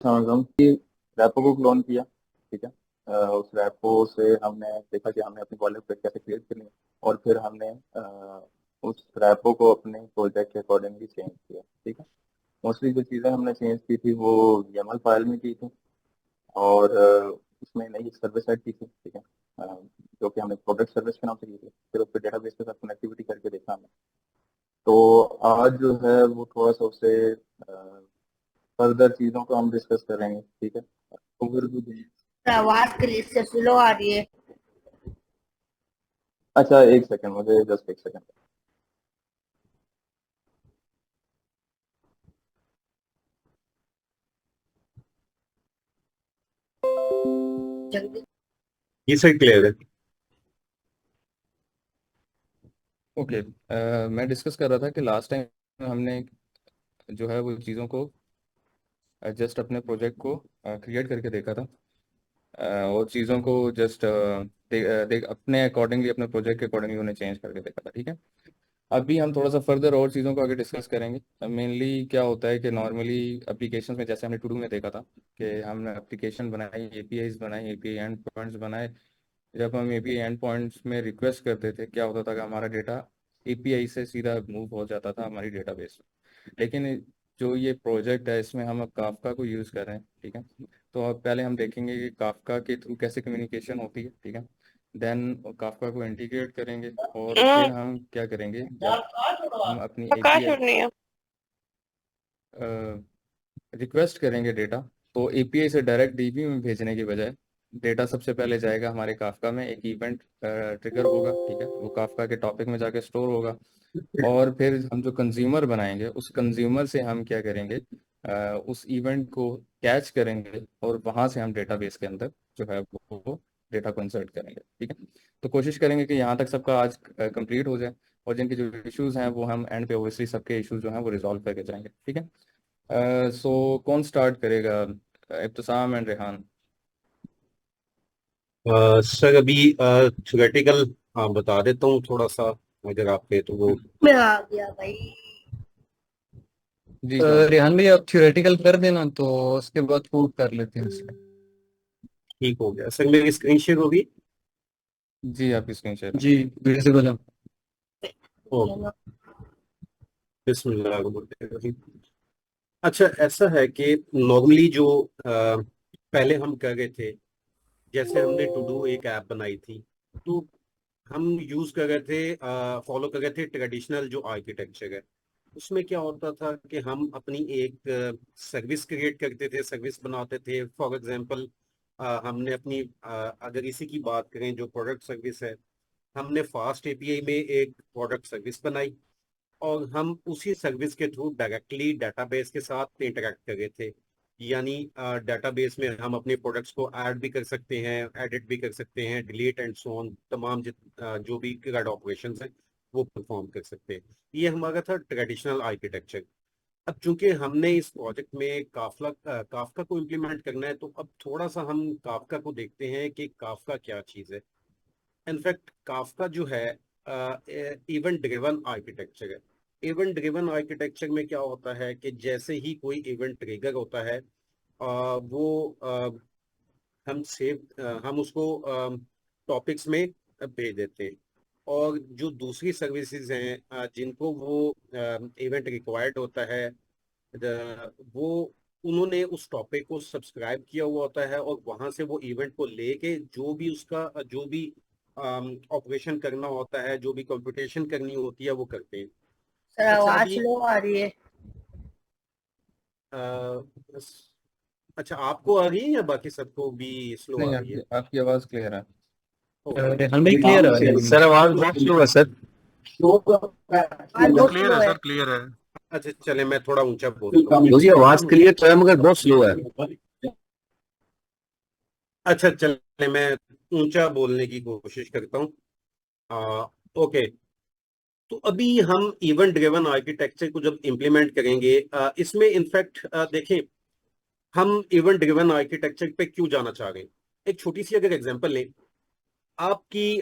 हम कि रैपो को क्लोन किया। ठीक है। उस रैपो से हमने देखा कि हमने अपनी वॉलेट पे कैसे क्रिएट करनी है, और फिर हमने उस रैपो को अपने प्रोजेक्ट के अकॉर्डिंगली चेंज किया। ठीक है। मोस्टली जो चीज़ें हमने चेंज की थी वो YAML फाइल में की थी, और उसमें नई सर्विस ऐड की थी। ठीक है। जो कि हमने प्रोडक्ट सर्विस के नाम से की थी, फिर उस पर डेटाबेस के साथ कनेक्टिविटी करके देखा हमने। तो आज जो है वो थोड़ा सा उससे फर्दर चीज़ों को हम डिस्कस करेंगे। ठीक है। ओवरव्यू देंगे। आवाज क्लियर से स्लो आ रही है। अच्छा, एक सेकंड, मुझे जस्ट एक सेकंड। जल्दी। ये सही क्लियर है। ओके। मैं डिस्कस कर रहा था कि लास्ट टाइम हमने जो है वो चीज़ों को जस्ट अपने प्रोजेक्ट को क्रिएट करके देखा था। और चीज़ों को जस्ट देख अपने अकॉर्डिंगली अपने प्रोजेक्ट के अकॉर्डिंगली उन्हें चेंज करके देखा था। ठीक है। अभी हम थोड़ा सा फर्दर और चीज़ों को आगे डिस्कस करेंगे। मेनली क्या होता है कि नॉर्मली एप्लीकेशन में जैसे हमने टू डू में देखा था कि हमने एप्लीकेशन बनाई, एपीआईज बनाई, एपीआई एंड पॉइंट्स बनाए। जब हम एपीआई एंड पॉइंट्स में रिक्वेस्ट करते थे, क्या होता था कि हमारा डेटा एपीआई से सीधा मूव हो जाता था हमारी डेटाबेस में। लेकिन जो ये प्रोजेक्ट है इसमें हम अब काफका को यूज़ कर रहे हैं। ठीक है। तो अब पहले हम देखेंगे कि काफका के थ्रू कैसे कम्युनिकेशन होती है। ठीक है। देन काफका को इंटीग्रेट करेंगे, और फिर हम क्या करेंगे जब हम अपनी प्रकाश एपीआई और नहीं है। रिक्वेस्ट करेंगे डेटा, तो एपीआई से डायरेक्ट डीबी में भेजने की बजाय डेटा सबसे पहले जाएगा हमारे काफका में, एक इवेंट ट्रिगर होगा। ठीक है। वो काफका के टॉपिक में जाके स्टोर होगा, और फिर हम जो कंज्यूमर बनाएंगे उस कंज्यूमर से हम क्या करेंगे, उस इवेंट को कैच करेंगे, और वहां से हम डेटाबेस के अंदर जो है वो डेटा को इंसर्ट करेंगे। ठीक है। तो कोशिश करेंगे कि यहाँ तक सबका आज कंप्लीट हो जाए, और जिनके जो इश्यूज हैं वो हम एंड पे ओबियसली सबके इश्यूज जो हैं वो रिजॉल्व करके जाएंगे। ठीक है। सो कौन स्टार्ट करेगा? इब्तिसाम एंड रेहान। सर अभी थ्योरेटिकल बता देता हूँ थोड़ा सा, अगर आप कहे तो वो। मैं आ गया भाई। जी जान। रेहान भाई आप थ्योरेटिकल कर देना, तो उसके बाद प्रूव कर लेते हैं उसका। ठीक हो गया सर, मेरी स्क्रीन शेयर होगी। जी आपकी स्क्रीन शेयर है। जी विजिबल है। ओके। बिस्मिल्लाह। अच्छा, ऐसा है कि नॉर्मली जो पहले हम कर रहे थे, जैसे हमने टू डू एक ऐप बनाई थी, तो हम यूज कर रहे थे, फॉलो कर रहे थे ट्रेडिशनल जो आर्किटेक्चर है। उसमें क्या होता था कि हम अपनी एक सर्विस क्रिएट करते थे, सर्विस बनाते थे। फॉर एग्जांपल हमने अपनी अगर इसी की बात करें जो प्रोडक्ट सर्विस है, हमने फास्ट एपीआई में एक प्रोडक्ट सर्विस बनाई, और हम उसी सर्विस के थ्रू डायरेक्टली डेटाबेस के साथ इंटरेक्ट कर रहे थे। यानी डेटाबेस में हम अपने प्रोडक्ट्स को ऐड भी कर सकते हैं, एडिट भी कर सकते हैं, डिलीट एंड सो ऑन, तमाम जो भी CRUD ऑपरेशंस हैं वो परफॉर्म कर सकते हैं। ये हमारा था ट्रेडिशनल आर्किटेक्चर। अब चूंकि हमने इस प्रोजेक्ट में काफका को इम्प्लीमेंट करना है, तो अब थोड़ा सा हम काफका को देखते हैं कि काफका क्या चीज़ है। इनफैक्ट काफका जो है इवेंट ड्रिवन आर्किटेक्चर है। इवेंट ड्रिवन आर्किटेक्चर में क्या होता है कि जैसे ही कोई इवेंट ट्रिगर होता है, वो हम उसको टॉपिक्स में भेज देते हैं। और जो दूसरी सर्विसेज हैं जिनको वो इवेंट रिक्वायर्ड होता है, वो उन्होंने उस टॉपिक को सब्सक्राइब किया हुआ होता है, और वहां से वो इवेंट को लेके जो भी उसका जो भी ऑपरेशन करना होता है, जो भी कंप्यूटेशन करनी होती है वो करते हैं। सर अच्छा आवाज अभी स्लो आ रही है। अच्छा, आपको आ रही है या बाकी सबको भी स्लो नहीं, आ रही है? आपकी आपकी आवाज़ क्लियर है। ओके। रेहान भाई क्लियर है। सर आवाज बहुत स्लो है सर। आवाज बहुत क्लियर स्लो है है। सर, क्लियर है। अच्छा चले, मैं थोड़ा ऊंचा बोलता हूँ। मुझे आवाज क्लियर तो है मगर बहुत स्लो है। अच्छा चले, मैं ऊंचा बोलने की कोशिश करता हूँ। ओके। तो अभी हम इवेंट ड्रिवन आर्किटेक्चर को जब इम्प्लीमेंट करेंगे, इसमें इनफैक्ट देखें, हम इवेंट ड्रिवन आर्किटेक्चर पे क्यों जाना चाह रहे हैं। एक छोटी सी अगर एग्जांपल लें, आपकी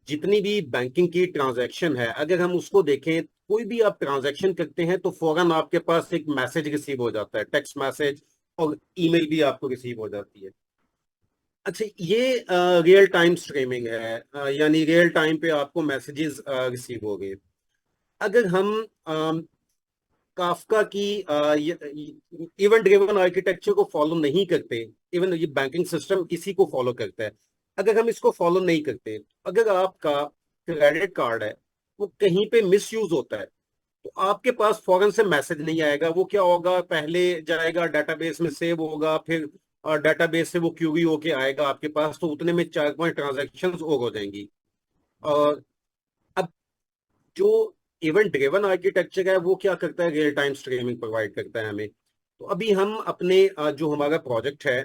जितनी भी बैंकिंग की ट्रांजैक्शन है, अगर हम उसको देखें, कोई भी आप ट्रांजैक्शन करते हैं तो फौरन आपके पास एक मैसेज रिसीव हो जाता है, टेक्स्ट मैसेज, और ईमेल भी आपको रिसीव हो जाती है। अच्छा, ये रियल टाइम स्ट्रीमिंग है, यानी रियल टाइम पे आपको मैसेजेस रिसीव हो गए। अगर हम काफका की इवेंट ड्रिवन आर्किटेक्चर को फॉलो नहीं करते, इवन ये बैंकिंग सिस्टम इसी को फॉलो करता है, अगर हम इसको फॉलो नहीं करते, अगर आपका क्रेडिट कार्ड है वो कहीं पे मिस यूज होता है, तो आपके पास फौरन से मैसेज नहीं आएगा। वो क्या होगा, पहले जाएगा डेटाबेस में सेव होगा, फिर डेटाबेस से वो क्यूरी होके आएगा आपके पास, तो उतने में 4-5 ट्रांजेक्शन और हो जाएंगी। और अब जो इवेंट ड्रिवन आर्किटेक्चर है वो क्या करता है, रियल टाइम स्ट्रीमिंग प्रोवाइड करता है हमें। तो अभी हम अपने जो हमारा प्रोजेक्ट है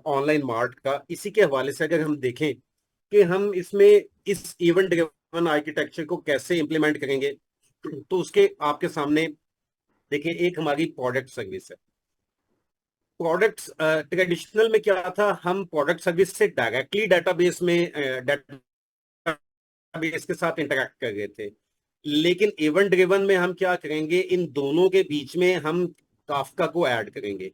ऑनलाइन मार्ट का, इसी के हवाले से अगर हम देखें कि हम इसमें इस इवेंट ड्रिवन आर्किटेक्चर को कैसे इंप्लीमेंट करेंगे, तो उसके आपके सामने देखिए एक हमारी प्रोडक्ट सर्विस है। प्रोडक्ट्स ट्रेडिशनल में क्या था, हम प्रोडक्ट सर्विस से डायरेक्टली डेटाबेस में डेटाबेस के साथ इंटरेक्ट कर रहे थे। लेकिन इवेंट ड्रिवन में हम क्या करेंगे, इन दोनों के बीच में हम काफका को ऐड करेंगे।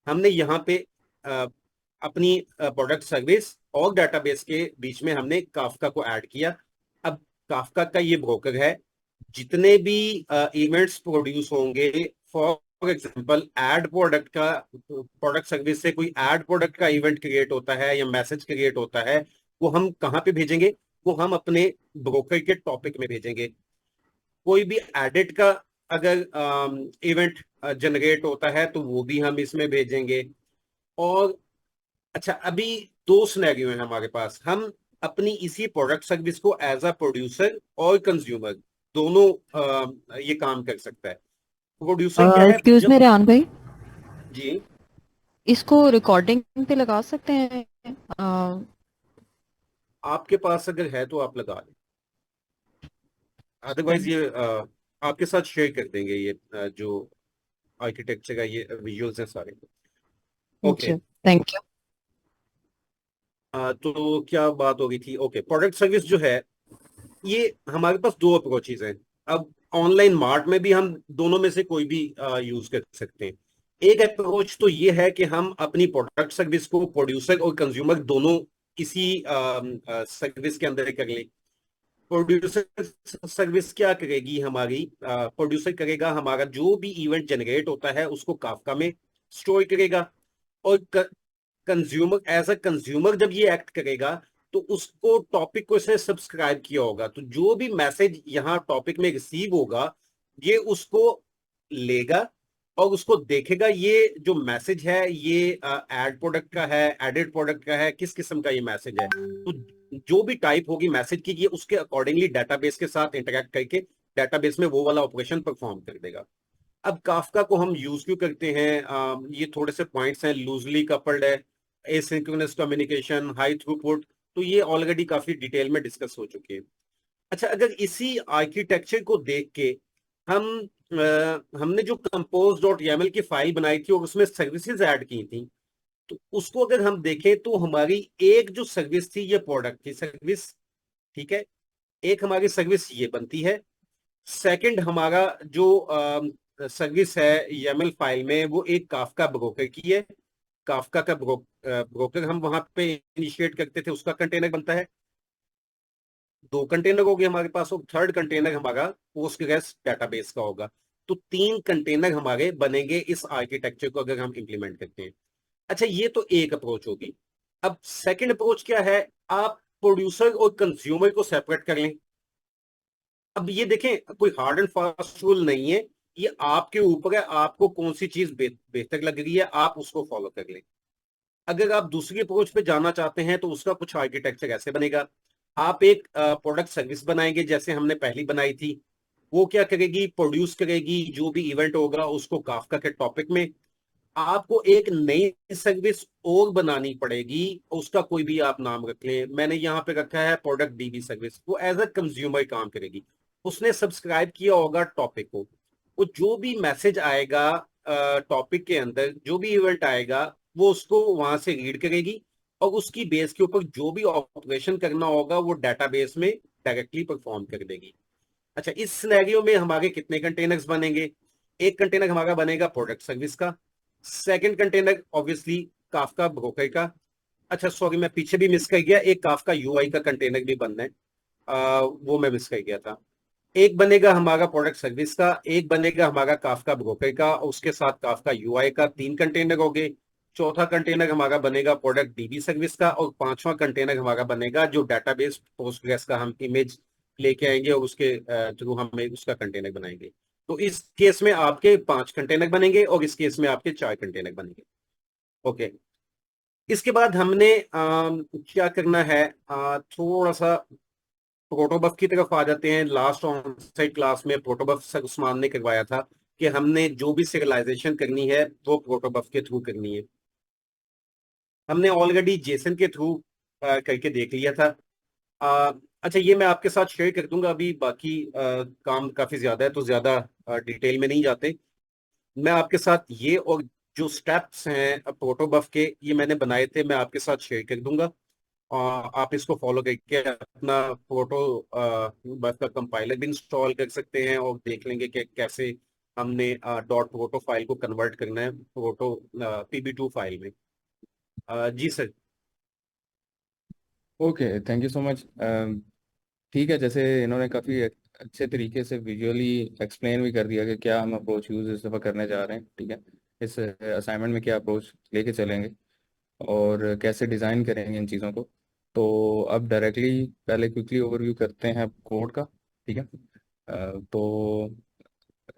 हमने यहाँ पे अपनी प्रोडक्ट सर्विस और डेटाबेस के बीच में हमने काफका को ऐड किया। अब काफका का ये ब्रोकर है, जितने भी इवेंट्स प्रोड्यूस होंगे, फॉर एग्जांपल एड प्रोडक्ट का, प्रोडक्ट सर्विस से कोई एड प्रोडक्ट का इवेंट क्रिएट होता है या मैसेज क्रिएट होता है, वो हम कहाँ पे भेजेंगे, वो हम अपने ब्रोकर के टॉपिक में भेजेंगे। कोई भी एडिट का अगर इवेंट जनरेट होता है तो वो भी हम इसमें भेजेंगे। और अच्छा, अभी दो सिनेरियो है हमारे पास, हम अपनी इसी प्रोडक्ट सर्विस को एज अ प्रोड्यूसर और कंज्यूमर दोनों ये काम कर सकता है। प्रोड्यूसर क्या है, एक्सक्यूज जब मी रेहान भाई, जी इसको रिकॉर्डिंग पे लगा सकते हैं? आपके पास अगर है तो आप लगा लें, अदरवाइज ये आपके साथ शेयर कर देंगे ये जो आर्किटेक्चर का ये विजुअल्स हैं सारे। ओके, अच्छा, थैंक यू। तो क्या बात हो गई थी। ओके, प्रोडक्ट सर्विस जो है, ये हमारे पास दो अप्रोचेज हैं। अब ऑनलाइन मार्ट में भी हम दोनों में से कोई भी यूज कर सकते हैं। एक अप्रोच तो ये है कि हम अपनी प्रोडक्ट सर्विस को प्रोड्यूसर और कंज्यूमर दोनों इसी सर्विस के अंदर कर लें। प्रोड्यूसर सर्विस क्या करेगी हमारी, प्रोड्यूसर करेगा हमारा जो भी इवेंट जनरेट होता है उसको काफका में स्टोर करेगा, और कंज्यूमर एज अ कंज्यूमर जब ये एक्ट करेगा तो उसको टॉपिक को इसने सब्सक्राइब किया होगा, तो जो भी मैसेज यहाँ टॉपिक में रिसीव होगा ये उसको लेगा और उसको देखेगा, ये जो मैसेज है ये एड प्रोडक्ट का है, एडेड प्रोडक्ट का है, किस किस्म का ये मैसेज है। तो जो भी टाइप होगी मैसेज की, ये उसके अकॉर्डिंगली डेटाबेस के साथ इंटरेक्ट करके डेटाबेस में वो वाला ऑपरेशन परफॉर्म कर देगा। अब काफका को हम यूज क्यों करते हैं, ये थोड़े से पॉइंट्स हैं, लूजली कपल्ड है, एसिंक्रोनस कम्युनिकेशन, हाई थ्रूपुट, तो ये ऑलरेडी काफी डिटेल में डिस्कस हो चुके हैं। अच्छा, अगर इसी आर्किटेक्चर को देख के हम हमने जो compose.yaml की फाइल बनाई थी और उसमें सर्विसेज ऐड की थी, तो उसको अगर हम देखें तो हमारी एक जो सर्विस थी ये प्रोडक्ट की सर्विस, ठीक है, एक हमारी सर्विस ये बनती है। सेकंड हमारा जो सर्विस है YAML फाइल में वो एक काफका ब्रोकर की है। काफका का ब्रोकर हम वहां पे इनिशिएट करते थे, उसका कंटेनर बनता है। दो कंटेनर हो गए हमारे पास, और थर्ड कंटेनर हमारा पोस्टग्रेस डेटाबेस का होगा। तो तीन कंटेनर हमारे बनेंगे इस आर्किटेक्चर को अगर हम इंप्लीमेंट करते हैं। अच्छा, ये तो एक अप्रोच होगी। अब सेकंड अप्रोच क्या है, आप प्रोड्यूसर और कंज्यूमर को सेपरेट कर लें। अब ये देखें, कोई हार्ड एंड फास्ट रूल नहीं है, ये आपके ऊपर है, आपको कौन सी चीज बेहतर लग रही है आप उसको फॉलो कर लें। अगर आप दूसरी अप्रोच पे जाना चाहते हैं तो उसका कुछ आर्किटेक्चर ऐसे बनेगा, आप एक प्रोडक्ट सर्विस बनाएंगे जैसे हमने पहली बनाई थी। वो क्या करेगी, प्रोड्यूस करेगी जो भी इवेंट होगा उसको काफका के टॉपिक में। आपको एक नई सर्विस और बनानी पड़ेगी, उसका कोई भी आप नाम रख लें, मैंने यहाँ पे रखा है प्रोडक्ट डीबी सर्विस। वो एज अ कंज्यूमर काम करेगी, उसने सब्सक्राइब किया होगा टॉपिक को, वो जो भी मैसेज आएगा टॉपिक के अंदर, जो भी इवेंट आएगा वो उसको वहां से रीड करेगी और उसकी बेस के ऊपर जो भी ऑपरेशन करना होगा वो डेटाबेस में डायरेक्टली परफॉर्म कर देगी। अच्छा, इस सिनेरियो में हमारे कितने कंटेनर्स बनेंगे, एक कंटेनर हमारा बनेगा प्रोडक्ट सर्विस का, second container obviously Kafka broker का। अच्छा सॉरी, मैं पीछे भी मिस कर गया, एक काफका यूआई का कंटेनर भी बनना है, वो मैं मिस कर गया था। एक बनेगा हमारा प्रोडक्ट सर्विस का, एक बनेगा हमारा काफका ब्रोकर का, और उसके साथ काफका यूआई का, 3 कंटेनर हो गए। चौथा कंटेनर हमारा बनेगा प्रोडक्ट डीबी सर्विस का, और पांचवा कंटेनर हमारा बनेगा जो डेटाबेस पोस्टग्रेस का हम इमेज लेके आएंगे और उसके थ्रू हम उसका कंटेनर बनाएंगे। तो इस केस में आपके 5 कंटेनर बनेंगे और इस केस में आपके 4 कंटेनर बनेंगे। ओके, इसके बाद हमने क्या करना है, थोड़ा सा प्रोटोबफ की तरफ आ जाते हैं। लास्ट ऑन साइट क्लास में प्रोटोबफ सर उस्मान ने करवाया था कि हमने जो भी सिग्नलाइजेशन करनी है वो प्रोटोबफ के थ्रू करनी है। हमने ऑलरेडी जेसन के थ्रू करके देख लिया था। अच्छा, ये मैं आपके साथ शेयर कर दूंगा अभी, बाकी काम काफी ज्यादा है तो ज्यादा डिटेल में नहीं जाते। मैं आपके साथ ये और जो स्टेप्स हैं प्रोटोबफ के, ये मैंने बनाए थे, मैं आपके साथ शेयर कर दूंगा। आप इसको फॉलो करके अपना प्रोटो बफ का कंपाइलर भी इंस्टॉल कर सकते हैं और देख लेंगे कि कैसे हमने डॉट प्रोटो फाइल को कन्वर्ट करना है प्रोटो pb2 फाइल में। जी sir. Okay, thank you so much. ठीक है, जैसे इन्होंने काफ़ी अच्छे तरीके से विजुअली एक्सप्लेन भी कर दिया कि क्या हम अप्रोच यूज़ इस दफ़ा करने जा रहे हैं। ठीक है, इस असाइनमेंट में क्या अप्रोच लेके चलेंगे और कैसे डिज़ाइन करेंगे इन चीज़ों को। तो अब डायरेक्टली पहले क्विकली ओवरव्यू करते हैं कोड का। ठीक है, तो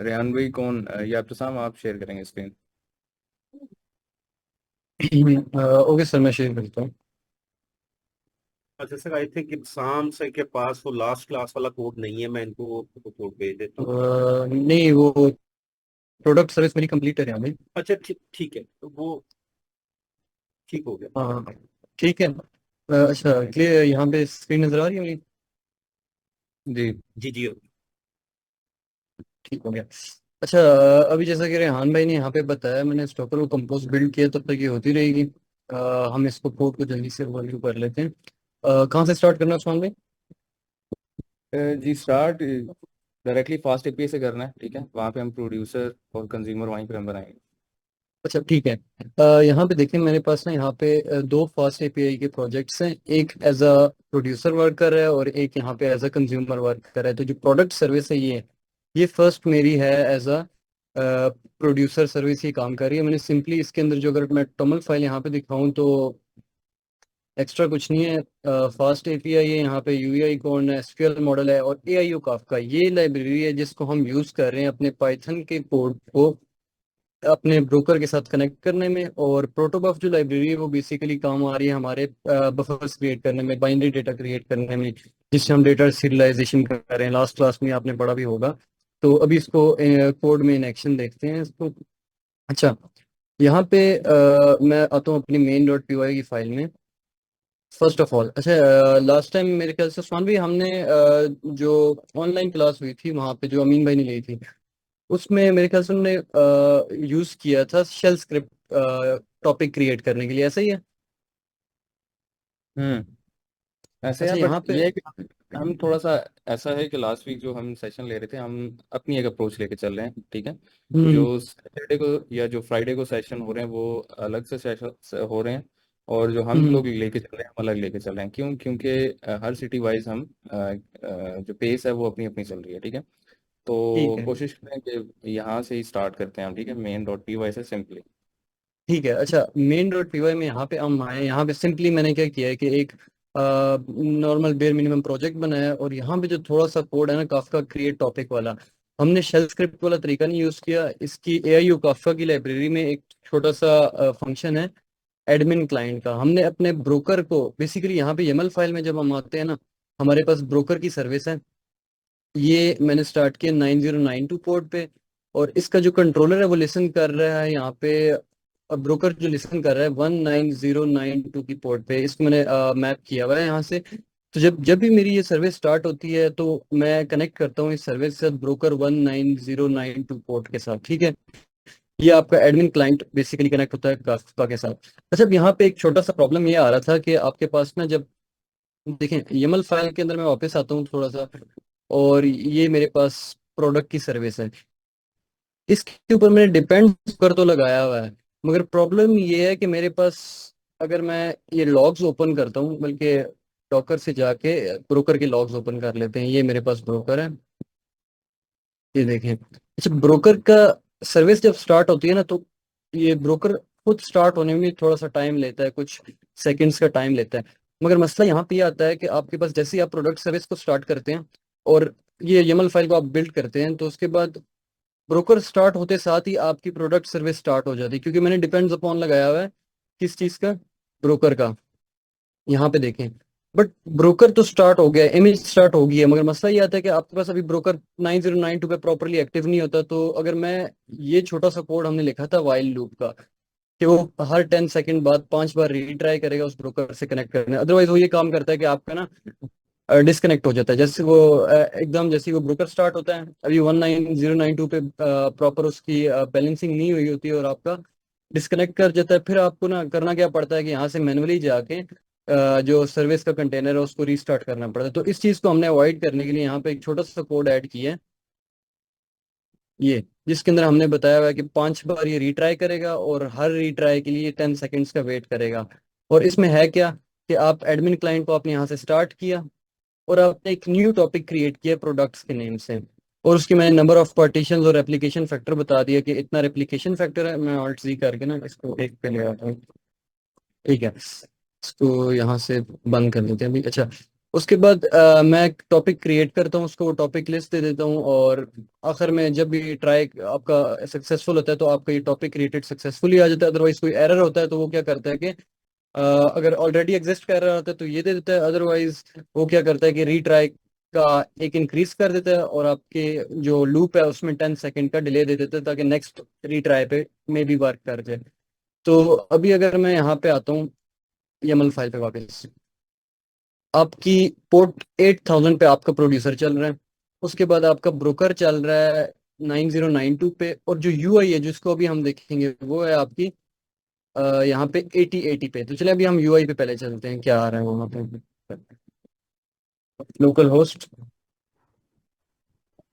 रेहान भाई कौन, या अब्दुस्साम आप शेयर करेंगे स्क्रीन? ओके सर, मैं शेयर करता हूँ। अच्छा सर, आई थिंक शाम सर के पास वो लास्ट क्लास वाला कोड नहीं है, मैं इनको वो कोड भेज देता हूँ। नहीं, वो प्रोडक्ट सर्विस मेरी कंप्लीट है यहाँ भाई। अच्छा ठीक ठीक है, तो वो ठीक हो गया। हाँ, ठीक है। अच्छा, क्लियर यहाँ पे स्क्रीन नजर आ रही है मेरी? जी जी जी। ठीक हो गया। अच्छा, अभी जैसा कि रेहान भाई ने यहाँ पे बताया, मैंने स्टॉकर को कंपोज बिल्ड किया, तब तक ये होती रहेगी। हम इसको कोड को जल्दी से ओवरव्यू कर लेते हैं। कहाँ से स्टार्ट करना है उस्मान भाई? जी, स्टार्ट डायरेक्टली फास्ट एपीआई से करना है। ठीक है, वहाँ पे हम प्रोड्यूसर और कंज्यूमर वहीं पे हम बनाएंगे। अच्छा ठीक है। यहाँ पे देखिए, मेरे पास ना यहाँ पे दो फास्ट एपीआई के प्रोजेक्ट्स हैं। एक एज अ प्रोड्यूसर वर्क कर रहा है और एक यहाँ पे एज अ कंज्यूमर वर्क कर रहा है। तो जो प्रोडक्ट सर्विस है, ये फर्स्ट मेरी है एज अ प्रोड्यूसर सर्विस, ही काम कर रही है। मैंने सिंपली इसके अंदर जो, अगर मैं टॉमल फाइल यहाँ पे दिखाऊं तो एक्स्ट्रा कुछ नहीं है। फास्ट एपीआई है, यहाँ पे यूआई कोड है, एसक्यूएल मॉडल है, और एआईयू काफका ये लाइब्रेरी है जिसको हम यूज कर रहे हैं अपने पाइथन के कोड को अपने ब्रोकर के साथ कनेक्ट करने में। और प्रोटोबफ जो लाइब्रेरी है वो बेसिकली काम आ रही है हमारे बफर्स क्रिएट करने में, बाइनरी डेटा क्रिएट करने में, जिससे हम डेटा सीरियलाइजेशन कर रहे हैं। लास्ट क्लास में आपने पढ़ा भी होगा। तो अभी इसको कोड में इन एक्शन देखते हैं इसको। अच्छा, यहाँ पे मैं आता हूँ अपनी मेन डॉट पी की फाइल में। फर्स्ट ऑफ ऑल, अच्छा, लास्ट टाइम मेरे ख्याल से उस्मान भाई हमने जो ऑनलाइन क्लास हुई थी वहाँ पे जो अमीन भाई ने ली थी, उसमें मेरे ख्याल से हमने यूज किया था शेल स्क्रिप्ट टॉपिक क्रिएट करने के लिए, ऐसा ही है? ऐसे अच्छा, है, यहाँ बट पे ये है कि हम थोड़ा सा, ऐसा है कि लास्ट वीक जो हम सेशन ले रहे थे, हम अपनी एक अप्रोच लेके चल रहे हैं। ठीक है, हम्म जो सैटरडे को या जो फ्राइडे को सेशन हो रहे हैं वो अलग से सेशन हो रहे हैं, और जो हम हम्म लोग लेके चल रहे हैं हम अलग लेके चल रहे हैं। क्यों? क्योंकि हर सिटी वाइज हम जो पेस है वो अपनी अपनी चल रही है। ठीक है, ठीक तो है। कोशिश करें कि यहाँ से ही स्टार्ट करते हैं हम। ठीक है, मेन डॉट पी वाई से सिंपली। ठीक है, अच्छा, मेन डॉट पी में यहाँ पे हम आए। यहाँ पे सिंपली मैंने क्या किया है कि एक नॉर्मल बेयर मिनिमम प्रोजेक्ट बनाया है, और यहाँ पे जो थोड़ा सा कोड है ना काफका क्रिएट टॉपिक वाला, हमने शेल स्क्रिप्ट वाला तरीका नहीं यूज किया। इसकी एआईयू काफका की लाइब्रेरी में एक छोटा सा फंक्शन है एडमिन क्लाइंट का। हमने अपने ब्रोकर को बेसिकली यहाँ पे YAML फाइल में जब हम आते हैं ना, हमारे पास ब्रोकर की सर्विस है। ये मैंने स्टार्ट किया 9092 पोर्ट पे, और इसका जो कंट्रोलर है वो लिसन कर रहा है यहाँ पे। ब्रोकर जो लिसन कर रहा है 19092 की पोर्ट पे, इसको मैंने मैप किया हुआ है यहाँ से। तो जब जब भी मेरी ये सर्विस स्टार्ट होती है तो मैं कनेक्ट करता हूँ इस सर्विस से ब्रोकर 19092 पोर्ट के साथ। ठीक है, ये आपका एडमिन क्लाइंट बेसिकली कनेक्ट होता है काफका के साथ। अच्छा, अब यहाँ पे एक छोटा सा प्रॉब्लम ये आ रहा था कि आपके पास ना, जब देखें YAML फाइल के अंदर मैं वापस आता हूँ थोड़ा सा, और ये मेरे पास प्रोडक्ट की सर्विस है। इसके ऊपर मैंने डिपेंड कर तो लगाया हुआ है, मगर प्रॉब्लम ये है कि मेरे पास, अगर मैं ये लॉग्स ओपन करता हूँ, बल्कि डॉकर से जाके ब्रोकर के लॉग्स ओपन कर लेते हैं। ये मेरे पास ब्रोकर है, ये देखें। अच्छा, ब्रोकर का सर्विस जब स्टार्ट होती है ना, तो ये ब्रोकर खुद स्टार्ट होने में थोड़ा सा टाइम लेता है, कुछ सेकंड्स का टाइम लेता है। मगर मसला यहाँ पे ये आता है कि आपके पास जैसे ही आप प्रोडक्ट सर्विस को स्टार्ट करते हैं और ये YAML फाइल को आप बिल्ड करते हैं, तो उसके बाद ब्रोकर स्टार्ट होते साथ ही आपकी प्रोडक्ट सर्विस स्टार्ट हो जाती है, क्योंकि मैंने डिपेंड्स अपॉन लगाया हुआ है किस चीज़ का, ब्रोकर का। यहाँ पे देखें, बट ब्रोकर तो स्टार्ट हो गया, इमेज स्टार्ट हो गई है, मगर मसला ये आता है कि आपके पास अभी ब्रोकर 9092 पे प्रॉपरली एक्टिव नहीं होता। तो अगर मैं, ये छोटा सा कोड हमने लिखा था वाइल लूप का, कि वो हर 10 सेकंड बाद 5 बार रीट्राई करेगा उस ब्रोकर से कनेक्ट करने, अदरवाइज वो ये काम करता है कि आपका ना डिस्कनेक्ट हो जाता है। जैसे वो एकदम जैसे वो ब्रोकर स्टार्ट होता है, अभी 19092 पे प्रॉपर उसकी बैलेंसिंग नहीं हुई होती है और आपका डिस्कनेक्ट कर जाता है। फिर आपको ना करना क्या पड़ता है कि यहाँ से मैनुअली जाके जो सर्विस का कंटेनर है उसको रीस्टार्ट करना पड़ता है। तो इस चीज़ को हमने अवॉइड करने के लिए यहाँ पे एक छोटा सा कोड ऐड किया है, ये जिसके अंदर हमने बताया हुआ है कि 5 बार ये रीट्राई करेगा और हर रीट्राई के लिए 10 सेकेंड्स का वेट करेगा। और इसमें है क्या कि आप एडमिन क्लाइंट को आपने यहाँ से स्टार्ट किया और आपने एक न्यू टॉपिक क्रिएट किया प्रोडक्ट्स के नेम से, और उसकी मैंने नंबर ऑफ पार्टीशंस और रेप्लिकेशन फैक्टर बता दिया कि इतना रेप्लिकेशन फैक्टर है। मैं ऑल्ट Z करके ना इसको एक पे ले आता हूँ, ठीक है। इसको यहाँ से बंद कर देते हैं अभी। अच्छा, उसके बाद मैं एक टॉपिक क्रिएट करता हूँ, उसको वो टॉपिक लिस्ट दे देता हूँ, और आखिर में जब भी ट्राई आपका सक्सेसफुल होता है तो आपका ये टॉपिक क्रिएटेड सक्सेसफुली आ जाता है। अदरवाइज कोई एरर होता है तो वो क्या करता है कि अगर ऑलरेडी एग्जिस्ट कर रहा होता है तो ये दे देता है, अदरवाइज वो क्या करता है कि रीट्राई का एक इंक्रीज कर देता है और आपके जो लूप है उसमें 10 सेकेंड का डिले दे देता है, ताकि नेक्स्ट रीट्राई पे मे भी वर्क कर जाए। तो अभी अगर मैं यहाँ पे आता हूँ YAML फाइल पे वापस, आपकी पोर्ट 8000 पे आपका प्रोड्यूसर चल रहा है, उसके बाद आपका ब्रोकर चल रहा है 9092 पे, और जो UI है जिसको अभी हम देखेंगे वो है आपकी यहाँ पे 8080 पे। तो चलिए अभी हम UI पे पहले चलते हैं, क्या आ रहा है वहाँ पे। Local host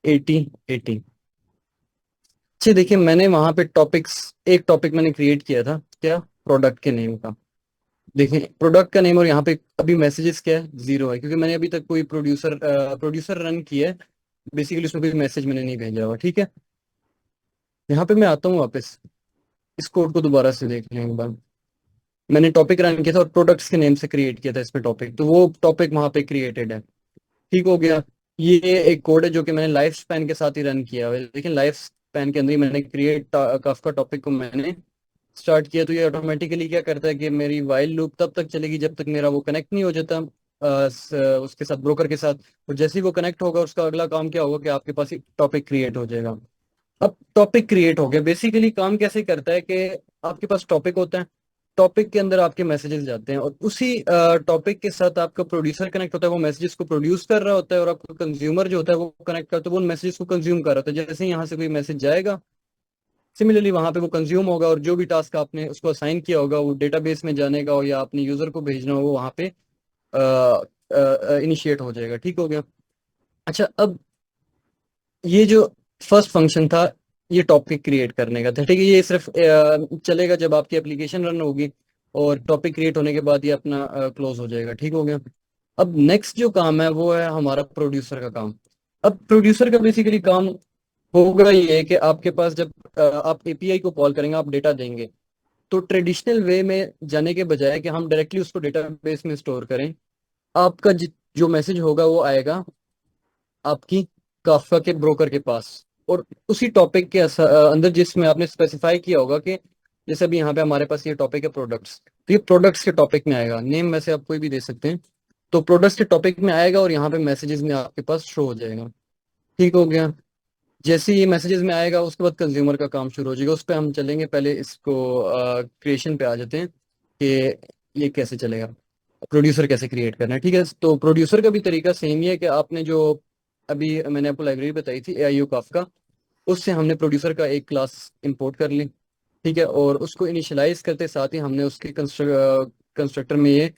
8080। अच्छा देखिए, मैंने वहाँ पे टॉपिक्स, एक टॉपिक मैंने क्रिएट किया था, क्या, प्रोडक्ट के नेम का। देखें प्रोडक्ट का नेम, और यहाँ पे अभी मैसेजेस क्या है, 0 है, क्योंकि मैंने अभी तक कोई प्रोड्यूसर रन किया है, बेसिकली उसमें कोई मैसेज मैंने नहीं भेजा हुआ, ठीक है। यहाँ पे मैं आता हूँ वापस, इस कोड को दोबारा से देख लें एक बार। मैंने टॉपिक रन किया था और प्रोडक्ट्स के नेम से क्रिएट किया था इसमें टॉपिक, तो वो टॉपिक वहाँ पे क्रिएटेड है, ठीक हो गया। ये एक कोड है जो कि मैंने लाइफ स्पैन के साथ ही रन किया हुआ है, लेकिन लाइफ स्पैन के अंदर ही मैंने क्रिएट काफका टॉपिक को मैंने स्टार्ट किया। तो ये ऑटोमेटिकली क्या करता है कि मेरी वाइल लूप तब तक चलेगी जब तक मेरा वो कनेक्ट नहीं हो जाता उसके साथ, ब्रोकर के साथ। और जैसे ही वो कनेक्ट होगा उसका अगला काम क्या होगा कि आपके पास एक टॉपिक क्रिएट हो जाएगा। अब टॉपिक क्रिएट हो गया, बेसिकली काम कैसे करता है कि आपके पास टॉपिक होता है, टॉपिक के अंदर आपके मैसेजेस जाते हैं, और उसी टॉपिक के साथ आपका प्रोड्यूसर कनेक्ट होता है, वो मैसेजेस को प्रोड्यूस कर रहा होता है, और आपका कंज्यूमर जो होता है वो कनेक्ट करता है, वो उन मैसेजेस को कंज्यूम कर रहा होता है। जैसे ही यहाँ से कोई मैसेज जाएगा, सिमिलरली वहां पे वो कंज्यूम होगा, और जो भी टास्क आपने उसको असाइन किया होगा, वो डेटाबेस में जाने का हो या अपने यूजर को भेजना हो, वो वहां पे इनिशिएट हो जाएगा, ठीक हो गया। अच्छा, अब ये जो फर्स्ट फंक्शन था ये टॉपिक क्रिएट करने का था, ठीक है। ये सिर्फ चलेगा जब आपकी एप्लीकेशन रन होगी, और टॉपिक क्रिएट होने के बाद ये अपना क्लोज हो जाएगा, ठीक हो गया। अब नेक्स्ट जो काम है वो है हमारा प्रोड्यूसर का काम। अब प्रोड्यूसर का बेसिकली काम होगा ये कि आपके पास जब आप API को कॉल करेंगे, आप डेटा देंगे, तो ट्रेडिशनल वे में जाने के बजाय कि हम डायरेक्टली उसको डेटाबेस में स्टोर करें, आपका जो मैसेज होगा वो आएगा आपकी काफका के ब्रोकर के पास, और उसी टॉपिक के अंदर जिसमें आपने स्पेसिफाई किया होगा कि जैसे अभी यहाँ पे हमारे पास ये टॉपिक है प्रोडक्ट्स, तो ये प्रोडक्ट्स के टॉपिक में आएगा, नेम वैसे आप कोई भी दे सकते हैं, तो प्रोडक्ट्स के टॉपिक में आएगा और यहाँ पे मैसेजेस में आपके पास शो हो जाएगा, ठीक हो गया। जैसे ही ये मैसेजेस में आएगा उसके बाद कंज्यूमर का काम शुरू हो जाएगा, उस पर हम चलेंगे। पहले इसको क्रिएशन पे आ जाते हैं कि ये कैसे चलेगा, प्रोड्यूसर कैसे क्रिएट करना है, ठीक है। तो प्रोड्यूसर का भी तरीका सेम ही है कि आपने जो अभी मैंने आपको लाइब्रेरी बताई थी AIO काफका, उससे हमने प्रोड्यूसर का एक क्लास इंपोर्ट कर ली, ठीक है, और उसको इनिशियलाइज करते साथ ही हमने उसके कंस्ट्रक्टर में ये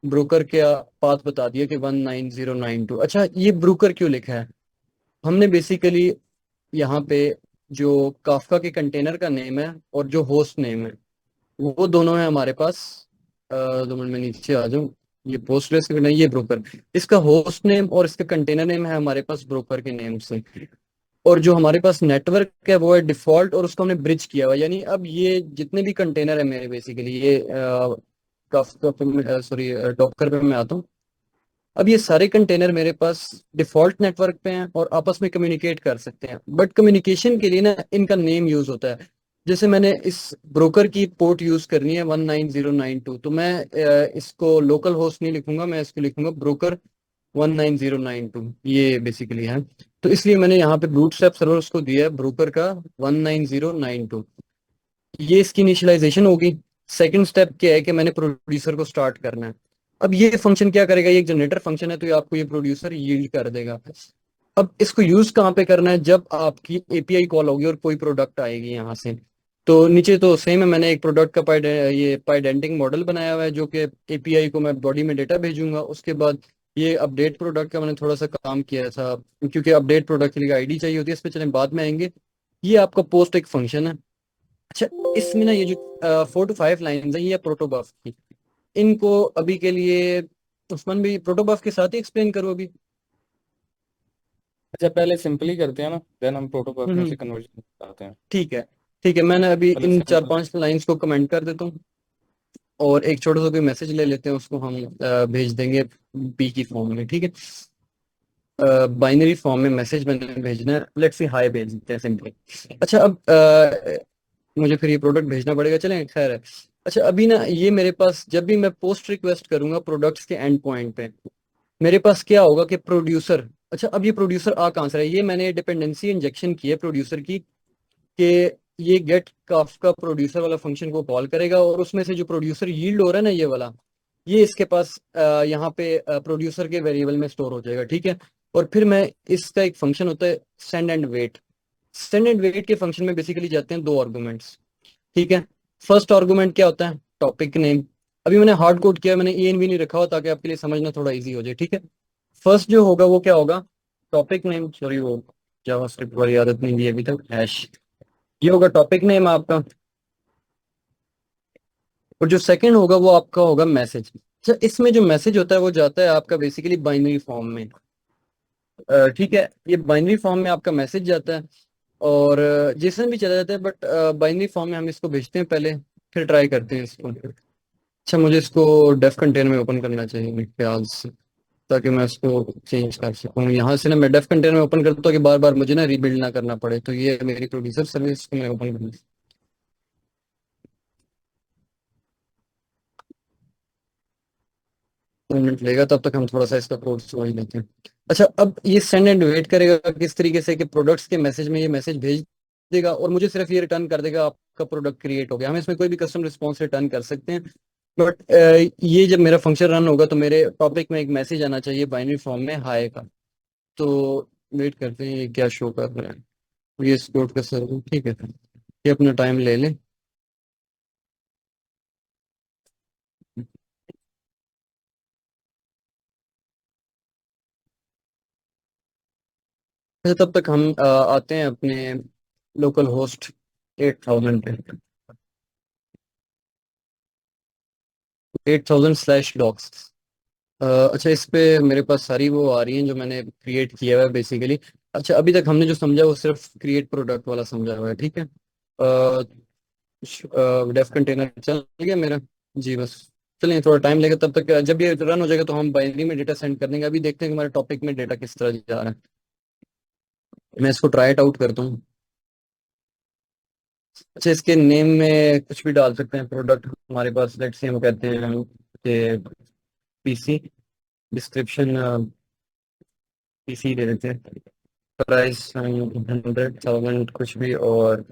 ब्रोकर का पाथ बता दिया कि 19092। अच्छा, ये ब्रोकर क्यों लिखा है, हमने बेसिकली यहाँ पे जो काफका के कंटेनर का नेम है और जो होस्ट नेम है, वो दोनों है हमारे पास। 2 मिनट में नीचे आ जाऊँ। ये पोस्टग्रेस का नहीं, ये ब्रोकर। इसका होस्ट नेम और इसका कंटेनर नेम है हमारे पास ब्रोकर के नेम से। और जो हमारे पास नेटवर्क है वो है डिफॉल्ट, और उसको हमने ब्रिज किया हुआ। यानी अब ये जितने भी कंटेनर है मेरे, बेसिकली ये सॉरी डॉकर पे मैं आता हूँ। अब ये सारे कंटेनर मेरे पास डिफॉल्ट नेटवर्क पे हैं और आपस में कम्युनिकेट कर सकते हैं, बट कम्युनिकेशन के लिए ना इनका नेम यूज होता है। जैसे मैंने इस ब्रोकर की पोर्ट यूज करनी है 19092, तो मैं इसको लोकल होस्ट नहीं लिखूंगा, मैं इसको लिखूंगा ब्रोकर 19092। ये बेसिकली है। तो इसलिए मैंने यहाँ पे बूटस्ट्रैप सर्वर उसको दिया है ब्रोकर का 19092। ये इसकी इनिशियलाइजेशन होगी। सेकंड स्टेप क्या है कि मैंने प्रोड्यूसर को स्टार्ट करना है। अब ये फंक्शन क्या करेगा, ये एक जनरेटर फंक्शन है, तो ये आपको ये प्रोड्यूसर यील्ड कर देगा। अब इसको यूज कहाँ पे करना है, जब आपकी एपीआई कॉल होगी और कोई प्रोडक्ट आएगी यहाँ से। तो नीचे तो सेम है, मैंने एक प्रोडक्ट का ये पाइडेंटिंग मॉडल बनाया हुआ है, जो कि एपीआई को मैं बॉडी में डेटा भेजूंगा। उसके बाद ये अपडेट प्रोडक्ट का मैंने थोड़ा सा काम किया था, क्योंकि अपडेट प्रोडक्ट के लिए आईडी चाहिए होती है। इस पे चलें बाद में आएंगे। ये आपका पोस्ट एक फंक्शन है। अच्छा, इसमें ना ये जो 4 to 5 लाइन्स हैं, ये प्रोटोबफ की। इनको अभी के लिए उस्मान भी प्रोटोबफ के साथ ही एक्सप्लेन करो अभी। अच्छा, पहले सिंपली करते हैं ना, देन हम प्रोटोकॉल में से हम्म, कन्वर्जन आते हैं। ठीक है। ठीक है, मैंने अभी पहले इन सिंपल। 4-5 लाइंस को कमेंट कर देता हूँ, और एक छोटा सा कोई मैसेज ले लेते हैं, उसको हम भेज देंगे पी की फॉर्म में। ठीक है, बाइनरी फॉर्म में मैसेज मैंने भेजना है। लेट्स सी हाय भेज देते हैं सिंपली। अच्छा, अब मुझे फिर ये प्रोडक्ट भेजना पड़ेगा, चलें खैर है। अच्छा, अभी ना ये मेरे पास जब भी मैं पोस्ट रिक्वेस्ट करूंगा प्रोडक्ट्स के एंड पॉइंट पे, मेरे पास क्या होगा कि प्रोड्यूसर। अच्छा, अब ये प्रोड्यूसर आ कहाँ से रहा है, ये मैंने डिपेंडेंसी इंजेक्शन की है प्रोड्यूसर की, कि ये गेट काफका प्रोड्यूसर वाला फंक्शन को कॉल करेगा, और उसमें से जो प्रोड्यूसर यील्ड हो रहा है ना ये वाला, ये इसके पास यहाँ पे प्रोड्यूसर के वेरिएबल में स्टोर हो जाएगा। ठीक है, और फिर मैं इसका एक फंक्शन होता है send and wait. Send and wait के फंक्शन में बेसिकली जाते हैं 2 आर्गुमेंट्स। ठीक है, फर्स्ट आर्गुमेंट क्या होता है, टॉपिक नेम। अभी मैंने हार्ड कोड किया, मैंने ए एन भी नहीं रखा हुआ, ताकि आपके लिए समझना थोड़ा इजी हो जाए। ठीक है, फर्स्ट जो होगा वो क्या होगा, टॉपिक नेम। सॉरी, वो जावास्क्रिप्ट वाली आदत नहीं दी अभी तक, हैश। ये होगा टॉपिक नेम आपका। और जो सेकंड होगा वो आपका होगा मैसेज। अच्छा, इसमें जो मैसेज होता है वो जाता है आपका बेसिकली बाइनरी फॉर्म में। ठीक है, ये बाइनरी फॉर्म में आपका मैसेज जाता है, और जेसन भी चला जाता है, बट बाइनरी फॉर्म में हम इसको भेजते हैं पहले, फिर ट्राई करते हैं इसको। अच्छा, मुझे इसको डेफ कंटेनर में ओपन करना चाहिए मेरे ख्याल से, ताकि मैं इसको चेंज कर सकूँ। यहाँ से ना मैं डेफ कंटेनर में ओपन करता हूँ कि बार बार मुझे ना रीबिल्ड ना करना पड़े। तो ये मेरी प्रोड्यूसर सर्विस को मैं ओपन करूँ, मिनट लेगा, तब तक हम थोड़ा सा इसका कोड समझ लेते हैं। अच्छा, अब ये सेंड एंड वेट करेगा किस तरीके से, कि प्रोडक्ट्स के मैसेज में ये मैसेज भेज देगा, और मुझे सिर्फ ये रिटर्न कर देगा आपका प्रोडक्ट क्रिएट हो गया। हम इसमें कोई भी कस्टम रिस्पॉन्स रिटर्न कर सकते हैं, बट ये जब मेरा फंक्शन रन होगा तो मेरे टॉपिक में एक मैसेज आना चाहिए बाइनरी फॉर्म में हाय का। तो वेट करते हैं ये क्या शो कर रहा है, ये इस कोड का सर्वर। ठीक है, ये अपना टाइम ले ले। अच्छा, तब तक हम आते हैं अपने लोकल होस्ट 8000 पे। 8000/docs। अच्छा, इस पे मेरे पास सारी वो आ रही हैं जो मैंने क्रिएट किया हुआ है बेसिकली। अच्छा, अभी तक हमने जो समझा वो सिर्फ क्रिएट प्रोडक्ट वाला समझा हुआ है। ठीक है, डेफ कंटेनर चल गया मेरा। जी बस, चलिए थोड़ा टाइम लगेगा, तब तक जब ये रन हो जाएगा तो हम बाइनरी में डेटा सेंड कर देंगे। अभी देखते हैं कि हमारे टॉपिक में डेटा किस तरह जा रहा है। मैं इसको ट्राई इट आउट करता हूँ। अच्छा, इसके नेम में कुछ भी डाल सकते हैं। प्रोडक्ट हमारे पास, लेट्स से हम कहते हैं कि पीसी, डिस्क्रिप्शन पीसी दे देते हैं, प्राइस 100,000 कुछ भी, और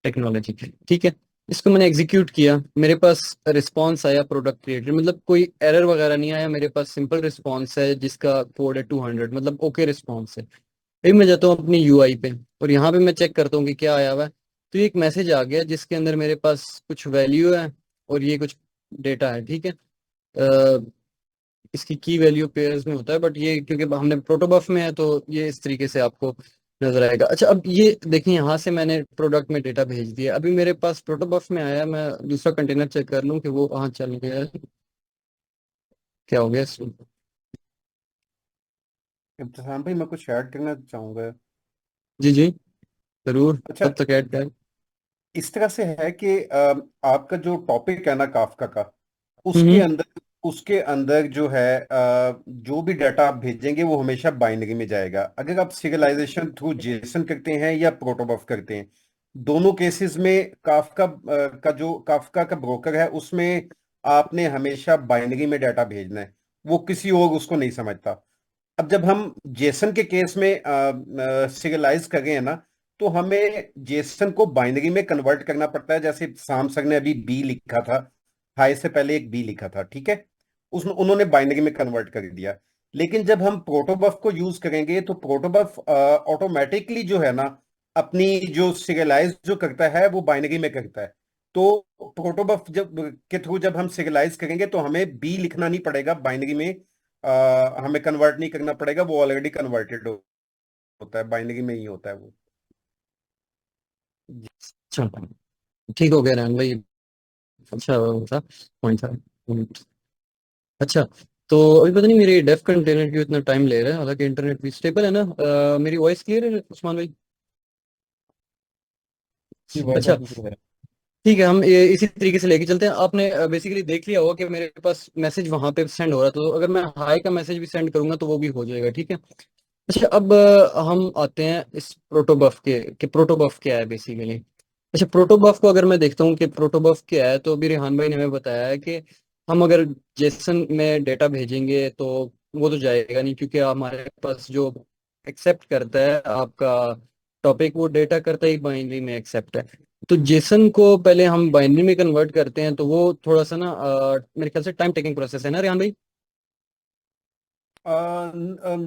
टेक्नोलॉजी। ठीक है, इसको मैंने एग्जीक्यूट किया, मेरे पास रिस्पांस आया प्रोडक्ट क्रिएटेड, मतलब कोई एरर वगैरह नहीं आया मेरे पास। सिंपल रिस्पांस है जिसका कोड है 200, मतलब ओके रिस्पांस है। फिर मैं जाता हूँ अपनी यूआई पे, और यहाँ पे मैं चेक करता हूँ कि क्या आया हुआ है। तो ये एक मैसेज आ गया जिसके अंदर मेरे पास कुछ वैल्यू है और ये कुछ डेटा है। ठीक है, इसकी की वैल्यू पेयर्स में होता है, बट ये क्योंकि हमने प्रोटोबफ में है तो ये इस तरीके से आपको नजर आएगा। अच्छा, अब ये देखिए यहाँ से मैंने प्रोडक्ट में डेटा भेज दिया, अभी मेरे पास प्रोटोबफ में आया, मैं दूसरा कंटेनर चेक कर लूँ कि वो कहाँ चल गया है, क्या हो गया इसमें। इब्तिसाम भाई, मैं कुछ ऐड करना चाहूंगा। जी जी, जरूर, अच्छा, तब तक ऐड करें। इस तरह से है कि आपका जो टॉपिक है ना काफका का, उसके हम्म। अंदर उसके अंदर जो है जो भी डाटा आप भेजेंगे वो हमेशा बाइनरी में जाएगा। अगर आप सीरियलाइजेशन थ्रू जेसन करते हैं या प्रोटोबफ करते हैं, दोनों केसेस में काफका का ब्रोकर है, उसमें आपने हमेशा बाइनरी में डाटा भेजना है, वो किसी और उसको नहीं समझता। अब जब हम जेसन के केस में सीरियलाइज कर रहे हैं ना, तो हमें जेसन को बाइनरी में कन्वर्ट करना पड़ता है। जैसे साम सर ने अभी बी लिखा था, हाई से पहले एक बी लिखा था, ठीक है, उसमें उन्होंने बाइनरी में कन्वर्ट कर दिया। लेकिन जब हम प्रोटोबफ को यूज करेंगे तो प्रोटोबफ ऑटोमेटिकली जो है ना, अपनी जो सीरियलाइज जो करता है वो बाइनरी में करता है। तो प्रोटोबफ के थ्रू जब हम सीरियलाइज करेंगे तो हमें बी लिखना नहीं पड़ेगा बाइनरी में, हमें कन्वर्ट नहीं करना पड़ेगा, वो ऑलरेडी कन्वर्टेड होता है, बाइनरी में ही होता है वो। अच्छा, ठीक हो गया रैन भाई। अच्छा वो था, पॉइंट था। अच्छा, तो अभी पता नहीं मेरे डेफ कंटेनर क्यों इतना टाइम ले रहा है, हालांकि इंटरनेट भी स्टेबल है ना। मेरी वॉइस क्लियर है उस्मान भाई? जी वॉइस अच्छा, आपकी क्लियर है। ठीक है, हम ये इसी तरीके से लेके चलते हैं। आपने बेसिकली देख लिया होगा कि मेरे पास मैसेज वहां पे सेंड हो रहा है, तो अगर मैं हाई का मैसेज भी सेंड करूंगा तो वो भी हो जाएगा, ठीक है। अच्छा, अब हम आते हैं इस प्रोटोबफ के कि प्रोटोबफ क्या है बेसिकली। अच्छा, प्रोटोबफ को अगर मैं देखता हूँ कि प्रोटोबफ क्या है, तो अभी रेहान भाई ने हमें बताया है कि हम अगर जेसन में डेटा भेजेंगे तो वो तो जाएगा नहीं, क्योंकि हमारे पास जो एक्सेप्ट करता है आपका टॉपिक, वो डेटा करता ही बाइनरी में एक्सेप्ट है। तो जेसन को पहले हम बाइनरी में कन्वर्ट करते हैं, तो वो थोड़ा सा ना मेरे ख्याल से टाइम टेकिंग प्रोसेस है ना रेहान भाई?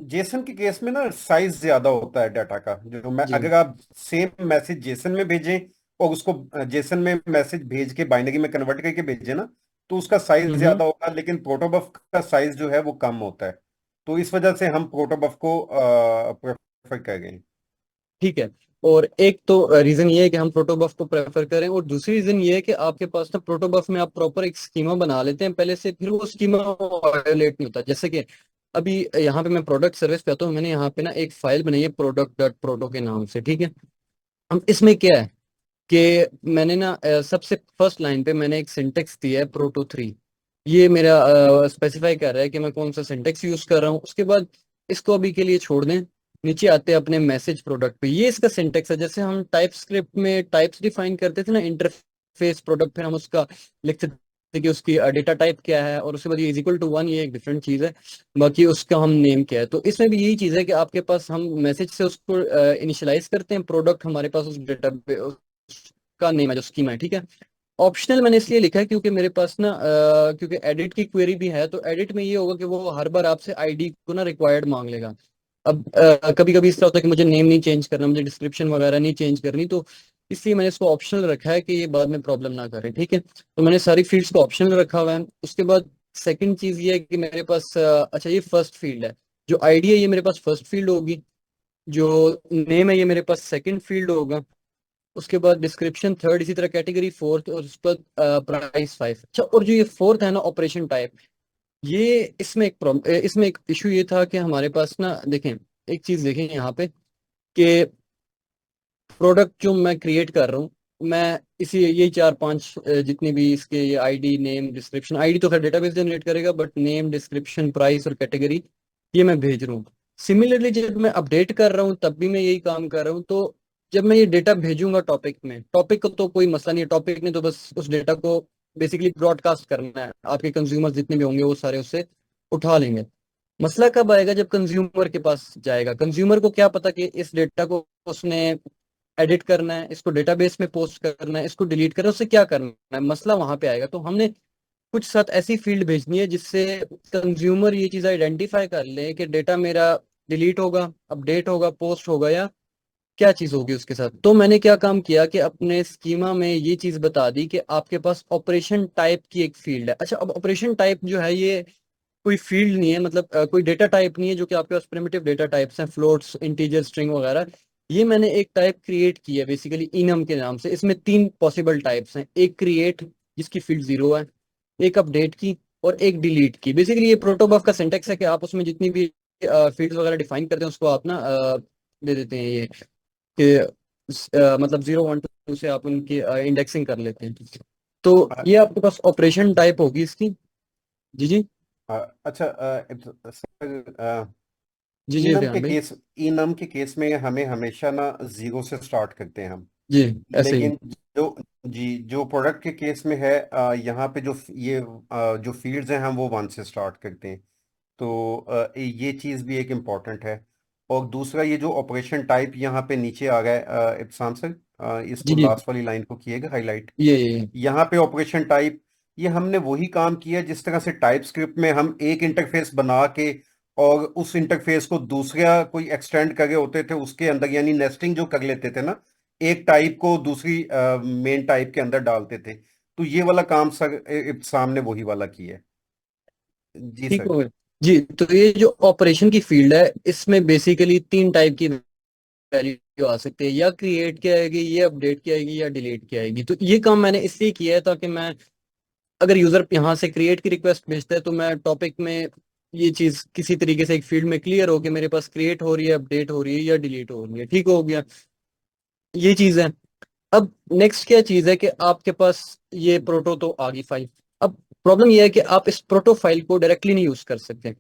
जेसन के केस में ना साइज ज्यादा होता है डाटा का। जो मैं, जी। अगर आप सेम मैसेज जेसन में भेजें और उसको जेसन में मैसेज भेज के बाइनरी में कन्वर्ट करके भेजें ना, तो उसका साइज हम्म। ज्यादा होगा, लेकिन प्रोटोबफ का साइज जो है वो कम होता है। तो इस वजह से हम प्रोटोबफ को प्रेफर कर गए। ठीक है, और एक तो रीजन ये है कि हम प्रोटोबफ को प्रेफर करें, और दूसरी रीजन ये है कि आपके पास ना प्रोटोबफ में आप प्रॉपर एक स्कीमा बना लेते हैं पहले से, फिर वो स्कीमा वायोलेट नहीं होता। जैसे कि अभी यहाँ पे मैं प्रोडक्ट सर्विस पे आता हूँ, मैंने यहाँ पे ना एक फाइल बनाई है प्रोडक्ट डॉट प्रोटो के नाम से, ठीक है। हम इसमें क्या है कि मैंने ना सबसे फर्स्ट लाइन पे मैंने एक सिंटेक्स दिया है प्रोटो 3। ये मेरा स्पेसिफाई कर रहा है कि मैं कौन सा सिंटेक्स यूज कर रहा हूँ। उसके बाद इसको अभी के लिए छोड़ दें, नीचे आते हैं अपने मैसेज प्रोडक्ट पे, ये इसका सिंटेक्स है। जैसे हम टाइप स्क्रिप्ट में टाइप्स डिफाइन करते थे ना, इंटरफेस प्रोडक्ट, फिर हम उसका लिखते थे कि उसकी डेटा टाइप क्या है, और उसके बाद ये इज इक्वल टू 1, ये एक डिफरेंट चीज है, बाकी उसका हम नेम क्या है। तो इसमें भी यही चीज है कि आपके पास हम मैसेज से उसको इनिशियलाइज करते हैं, प्रोडक्ट हमारे पास उस डेटा का नेम है जो स्कीमा है, ठीक है। ऑप्शनल मैंने इसलिए लिखा है क्योंकि मेरे पास ना क्योंकि एडिट की क्वेरी भी है, तो एडिट में ये होगा कि वो हर बार आपसे आईडी को ना रिक्वायर्ड मांग लेगा। अब कभी कभी इस तरह होता है कि मुझे नेम नहीं चेंज करना, मुझे डिस्क्रिप्शन वगैरह नहीं चेंज करनी, तो इसलिए मैंने इसको ऑप्शनल रखा है कि ये बाद में प्रॉब्लम ना करे, ठीक है। तो मैंने सारी फील्ड्स को ऑप्शनल रखा हुआ है। उसके बाद सेकंड चीज ये है कि मेरे पास अच्छा, ये फर्स्ट फील्ड है, जो आईडी है ये मेरे पास फर्स्ट फील्ड होगी, जो नेम है ये मेरे पास सेकंड फील्ड होगा, उसके बाद डिस्क्रिप्शन थर्ड, इसी तरह कैटेगरी फोर्थ, और उसके बाद प्राइस 5। अच्छा, और जो ये फोर्थ है ना ऑपरेशन टाइप, ये इसमें एक प्रॉब्लम, इसमें एक इशू ये था कि हमारे पास ना देखें, एक चीज देखें यहाँ पे कि प्रोडक्ट जो मैं क्रिएट कर रहा हूँ, मैं इसी यही 4-5 जितनी भी इसके ये आईडी नेम डिस्क्रिप्शन, आईडी तो खैर डेटाबेस जनरेट करेगा, बट नेम डिस्क्रिप्शन प्राइस और कैटेगरी ये मैं भेज रहा हूँ। सिमिलरली जब मैं अपडेट कर रहा हूँ तब भी मैं यही काम कर रहा हूँ। तो जब मैं ये डेटा भेजूंगा टॉपिक में, टॉपिक को तो कोई मसला नहीं है, टॉपिक ने तो बस उस डेटा को बेसिकली ब्रॉडकास्ट करना है, आपके कंज्यूमर जितने भी होंगे वो सारे उससे उठा लेंगे। मसला कब आएगा? जब कंज्यूमर के पास जाएगा। कंज्यूमर को क्या पता कि इस डेटा को उसने एडिट करना है, इसको डेटाबेस में पोस्ट करना है, इसको डिलीट करना है, उससे क्या करना है, मसला वहां पे आएगा। तो हमने कुछ साथ ऐसी फील्ड भेजनी है जिससे कंज्यूमर ये चीज आइडेंटिफाई कर ले कि डेटा मेरा डिलीट होगा, अपडेट होगा, पोस्ट होगा, या क्या चीज होगी उसके साथ। तो मैंने क्या काम किया कि अपने स्कीमा में ये चीज बता दी कि आपके पास ऑपरेशन टाइप की एक फील्ड है। अच्छा, अब ऑपरेशन टाइप जो है ये कोई फील्ड नहीं है, मतलब कोई डेटा टाइप नहीं है जो कि आपके पास प्रिमिटिव डेटा टाइप्स हैं, फ्लोट्स, इंटीजर, स्ट्रिंग वगैरह। ये मैंने एक टाइप क्रिएट की है बेसिकली इनम के नाम से। इसमें 3 पॉसिबल टाइप्स हैं, एक क्रिएट जिसकी फील्ड 0 है, एक अपडेट की, और एक डिलीट की। बेसिकली ये प्रोटोबफ का सिंटेक्स है कि आप उसमें जितनी भी फील्ड्स वगैरह डिफाइन करते हैं उसको आप ना दे देते हैं ये कि मतलब 0 1 2 से आप उनकी इंडेक्सिंग कर लेते हैं। तो अ, ये आपके पास ऑपरेशन टाइप होगी इसकी। जी जी। अच्छा, सर, जी जी इनम के ध्यान भाई। केस इनम के केस में हमें हमेशा ना जीरो से स्टार्ट करते हैं हम। जी ऐसे ही। लेकिन जो प्रोडक्ट के केस में है, यहाँ पे जो फील्ड्स हैं हम वो वन से स्टार्ट करते हैं। तो ये चीज़ भी एक इम्पॉर्टेंट है। और दूसरा, ये जो ऑपरेशन टाइप यहाँ पे नीचे आ गया है, इब्साम सर, जी इसको जी। लास्ट वाली लाइन को किएगा हाईलाइट। ये यहाँ पे ऑपरेशन टाइप, ये हमने वही काम किया जिस तरह से टाइप स्क्रिप्ट में हम एक इंटरफेस बना के और उस इंटरफेस को दूसरा कोई एक्सटेंड करे होते थे उसके अंदर, यानी नेस्टिंग जो कर लेते थे ना, एक टाइप को दूसरी मेन टाइप के अंदर डालते थे। तो ये वाला काम सर सामने वही वाला किया है। जी ठीक सर। हो गया। जी, तो ये जो ऑपरेशन की फील्ड है इसमें बेसिकली 3 टाइप की वैल्यू आ सकती है, या क्रिएट की आएगी, या अपडेट की आएगी, या डिलीट की आएगी। तो ये काम मैंने इसलिए किया है ताकि मैं, अगर यूजर यहाँ से क्रिएट की रिक्वेस्ट भेजता है तो मैं टॉपिक में ये चीज किसी तरीके से एक फील्ड में क्लियर हो कि मेरे पास क्रिएट हो रही है, अपडेट हो रही है, या डिलीट हो रही है। ठीक हो गया, ये चीज है। अब नेक्स्ट क्या चीज है कि आपके पास ये प्रोटो तो आ गई फाइल। अब प्रॉब्लम ये है कि आप इस प्रोटो फाइल को डायरेक्टली नहीं यूज कर सकते।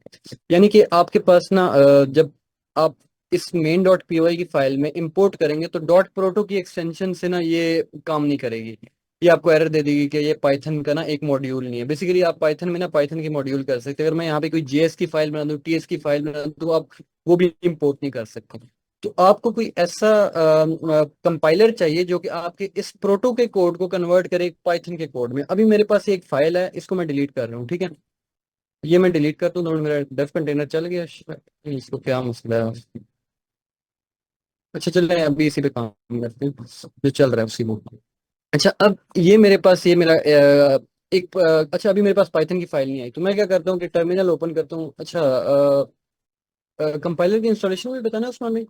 यानी कि आपके पास ना जब आप इस मेन डॉट पी की फाइल में इंपोर्ट करेंगे तो डॉट प्रोटो की एक्सटेंशन से ना ये काम नहीं करेगी। ये आपको एरर दे देगी कि ये पाइथन का ना एक मॉड्यूल नहीं है। बेसिकली आप पाइथन में ना पाइथन की मॉड्यूल कर सकते हैं। अगर मैं यहाँ पे कोई जेएस की फाइल बना दूँ, टीएस की फाइल बना दूँ, तो आप वो भी इंपोर्ट नहीं कर सकते। तो आपको कोई ऐसा कंपाइलर चाहिए जो कि आपके इस प्रोटो के कोड को कन्वर्ट करे एक पाइथन के कोड में। अभी मेरे पास एक फाइल है, इसको मैं डिलीट कर रहा हूँ। ठीक है, ये मैं डिलीट करता हूँ तो मेरा डेफ कंटेनर चल गया। इसको क्या मसला है? अच्छा चल रहा है, अभी इसी पे काम करते हैं जो चल रहा है उसी में। अच्छा, अब ये मेरे पास ये मेरा अच्छा, अभी मेरे पास पाइथन की फाइल नहीं आई तो मैं क्या करता हूँ कि टर्मिनल ओपन करता हूँ। अच्छा, कंपाइलर की इंस्टॉलेशन भी बताना है उसमें हमें।